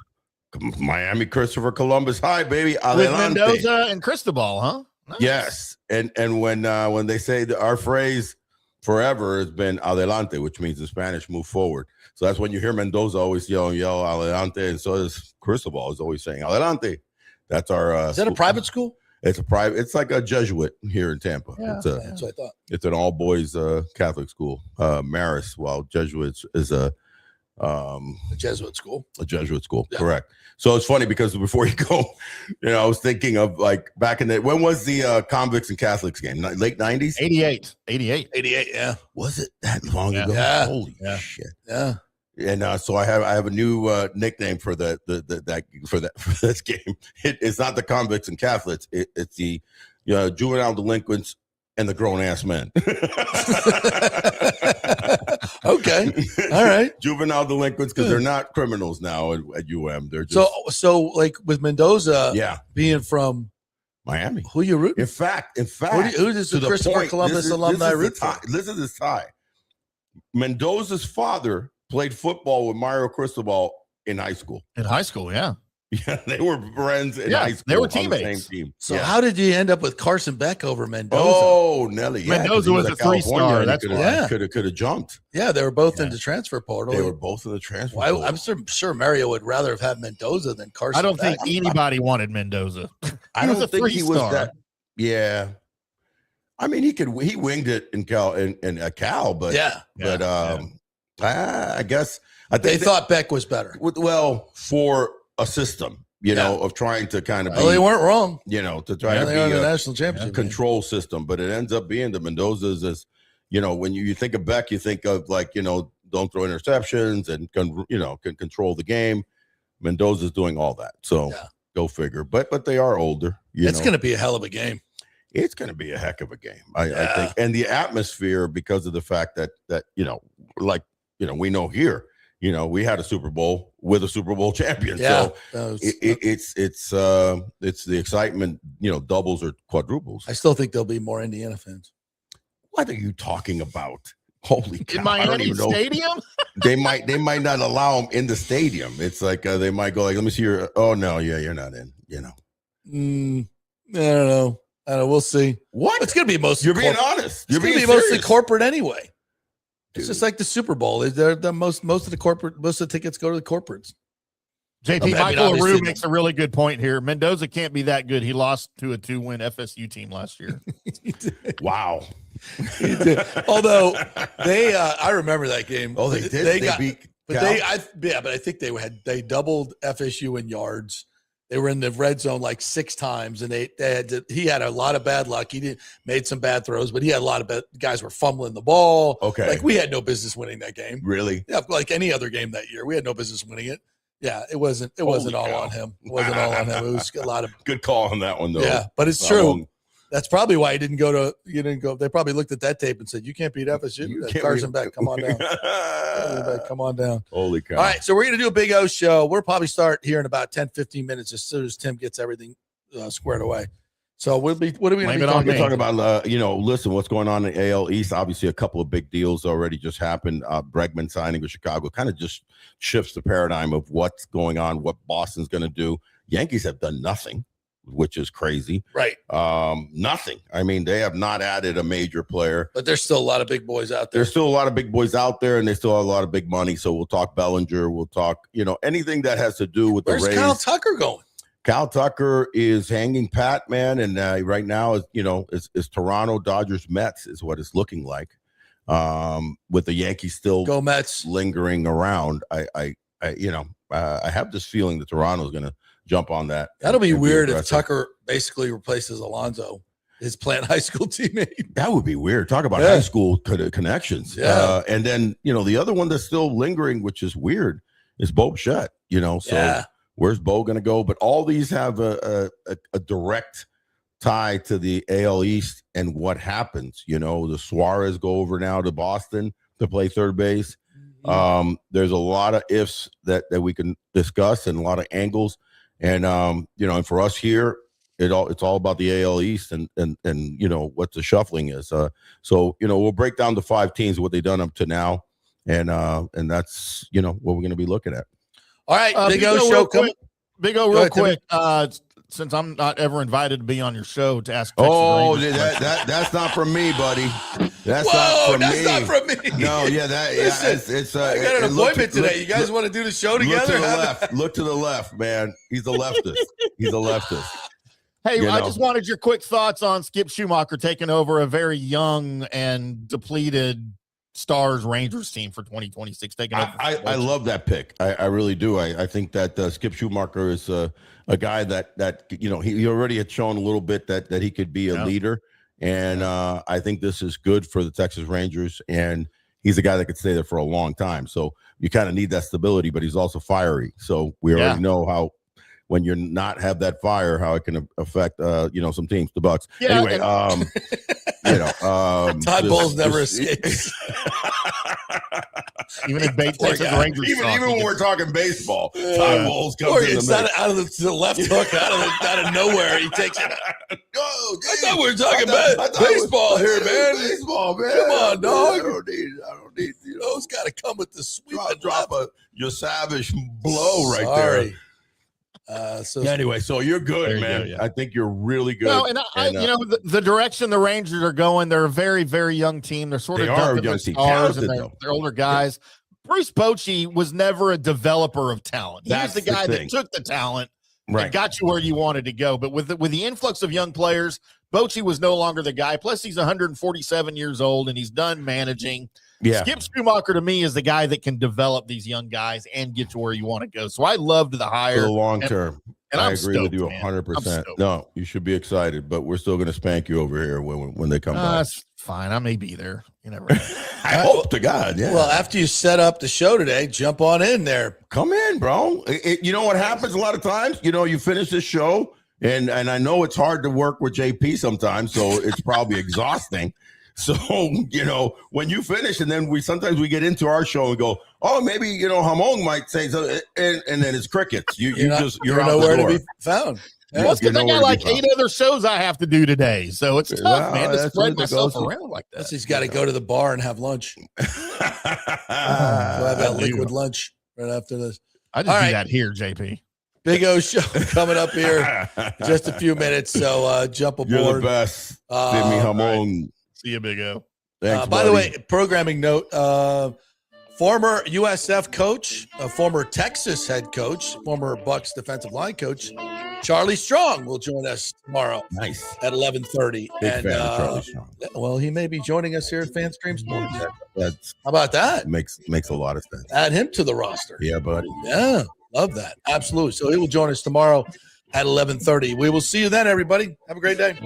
Miami Christopher Columbus High, baby. With Adelante. Mendoza and Cristobal, huh? Nice. Yes. And when they say that our phrase forever has been adelante, which means in Spanish, move forward. So that's when you hear Mendoza always yell adelante, and so is Cristobal is always saying adelante. That's our Is that a private school? It's a private. It's like a Jesuit here in Tampa. Yeah, That's what I thought. It's an all boys Catholic school. Marist, while Jesuits is a Jesuit school. A Jesuit school, Yeah. correct. So it's funny because before you go, I was thinking of like back in when was the convicts and Catholics game? Late 90s? 88. 88, yeah. Was it that long ago? Yeah. Holy Yeah. shit! Yeah. And so I have a new nickname for for this game. It's not the convicts and Catholics. It's the juvenile delinquents and the grown ass men. Okay. All right. Juvenile delinquents because they're not criminals now at UM. They're just So like with Mendoza being from Miami. who you rooting? In fact, Who does to the Christopher point, Columbus alumni this is root the for? tie. Listen to this tie. Mendoza's father played football with Mario Cristobal in high school. In high school, yeah. Yeah, they were friends in Yeah, high school. they were on the teammates. same team. So Yeah. how did you end up with Carson Beck over Mendoza? Oh, Nelly. Yeah, Mendoza 'cause he was at a 3-star, California and he that's could've- why. Yeah. could have jumped. Yeah, they were both Yeah. in the transfer portal. They were both in the transfer. Well, portal. I'm sure Mario would rather have had Mendoza than Carson. I don't Beck. think anybody wanted Mendoza. I He was don't a think he was 3-star. that. Yeah. I mean, he winged it in Cal, but Yeah. I guess I They think thought Beck was better. for a system, of trying to kind of Well, they weren't wrong. to try Yeah, to they are in be the a national championship. control system, but it ends up being the Mendoza's as when you think of Beck, you think of like don't throw interceptions and can control the game. Mendoza's doing all that, so Yeah. go figure. But they are older. It's going to be a hell of a game. It's going to be a heck of a game, I think, and the atmosphere because of the fact that we know here, we had a Super Bowl with a Super Bowl champion, Yeah. so it's the excitement, doubles or quadruples. I still think there'll be more Indiana fans. What are you talking about? Holy cow! In I don't Miami even know. Stadium? They might not allow them in the stadium. It's like they might go like, let me see your. Oh no, yeah, you're not in. I don't know. We'll see. What? It's going to be mostly. You're being honest. You're It's going being to be mostly serious. corporate anyway. It's Dude. just like the Super Bowl. They're the most of the tickets go to the corporates. JP I mean, Michael obviously- LaRue makes a really good point here. Mendoza can't be that good. He lost to a 2-win FSU team last year. Wow. He did. Although I remember that game. Oh, they did. They got, beat. but Cal? but I think they doubled FSU in yards. They were in the red zone like 6 times, and he had a lot of bad luck. He made some bad throws, but he had a lot of bad guys were fumbling the ball. Okay. Like we had no business winning that game. Really? Yeah, like any other game that year. We had no business winning it. Yeah, it wasn't all on him. It wasn't all on him. It was a lot of good call on that one though. Yeah, but it's true. That's probably why you didn't go. They probably looked at that tape and said, "You can't beat FSU." Carson Beck, come on down. Come on down. Holy cow! All right, so we're going to do a Big O show. We'll probably start here in about 10, 15 minutes as soon as Tim gets everything squared away. So what are we going to be talking about? We're talking about, listen, what's going on in the AL East. Obviously, a couple of big deals already just happened. Bregman signing with Chicago kind of just shifts the paradigm of what's going on, what Boston's going to do. Yankees have done nothing, which is crazy. Right. Nothing. I mean, they have not added a major player. But there's still a lot of big boys out there. There's still a lot of big boys out there, and they still have a lot of big money. So we'll talk Bellinger. We'll talk, anything that has to do with the Rays. Where's Kyle Tucker going? Kyle Tucker is hanging pat, man, and right now is Toronto, Dodgers, Mets is what it's looking like. With the Yankees still go Mets lingering around, I have this feeling that Toronto is going to jump on that. That'll be weird if Tucker basically replaces Alonso, his plant high school teammate. That would be weird. Talk about high school connections. Yeah, and then the other one that's still lingering, which is weird, is Bo Bichette. So. Yeah. Where's Bo going to go? But all these have a direct tie to the AL East and what happens. The Suarez go over now to Boston to play third base. Mm-hmm. There's a lot of ifs that we can discuss and a lot of angles. And, and for us here, it's all about the AL East and what the shuffling is. So we'll break down the 5 teams, what they've done up to now. And that's, what we're going to be looking at. All right, Big O show coming. Big O, real quick. Since I'm not ever invited to be on your show to ask. That's not from me, buddy. That's not from me. No, it's. I got an appointment today. You guys want to do the show together? Look to the left, man. He's a leftist. Hey, I just wanted your quick thoughts on Skip Schumacher taking over a very young and depleted Stars Rangers team for 2026. I love that pick. I really do. I think that Skip Schumacher is a guy that he already had shown a little bit that he could be a leader, and I think this is good for the Texas Rangers, and he's a guy that could stay there for a long time. So you kind of need that stability, but he's also fiery. So we already know how when you're not have that fire, how it can affect some teams, the Bucs. Yeah, anyway, Todd Bowles never escapes. Even if Texas Rangers, even when we're talking baseball, Todd Bowles comes in the out of the left hook, out of nowhere. He takes it. I thought we were talking about baseball here, man. Baseball, man. Come on, dog. I don't need. It's got to come with the sweep. Drop your savage blow right there. Anyway, so you're good, man. I think you're really good. No, and the direction the Rangers are going, they're a very, very young team. They're sort of dumping their stars and they're older guys. Bruce Bochy was never a developer of talent. He was the guy that took the talent and got you where you wanted to go. But with the influx of young players, Bochy was no longer the guy. Plus, he's 147 years old and he's done managing. Yeah. Skip Schumacher to me is the guy that can develop these young guys and get to where you want to go. So I loved the hire for the long term. And I agree with you 100%. No, you should be excited, but we're still going to spank you over here when they come back. That's fine. I may be there. You never know. I hope to God. Yeah. Well, after you set up the show today, jump on in there. Come in, bro. You know what happens a lot of times? You finish this show, and I know it's hard to work with JP sometimes, so it's probably exhausting. So, when you finish and then we get into our show and go, oh, maybe, Hamon might say something, and then it's crickets. You're nowhere to be found. Well, it's because I got like 8 other shows I have to do today. So it's tough, man, to spread myself around like that. He's got to go to the bar and have lunch. Have that liquid lunch right after this. I just do that here, JP. Big O show coming up here in just a few minutes. So jump aboard. You're the best. Timmy Hamon. See you, Big O. Thanks, by the way, programming note, former USF coach, former Texas head coach, former Bucs defensive line coach, Charlie Strong will join us tomorrow. Nice. At 11:30. Big fan of Charlie Strong. Well, he may be joining us here at FanStream Sports. How about that? Makes a lot of sense. Add him to the roster. Yeah, buddy. Yeah, love that. Absolutely. So he will join us tomorrow at 11:30. We will see you then, everybody. Have a great day.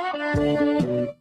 Thank you.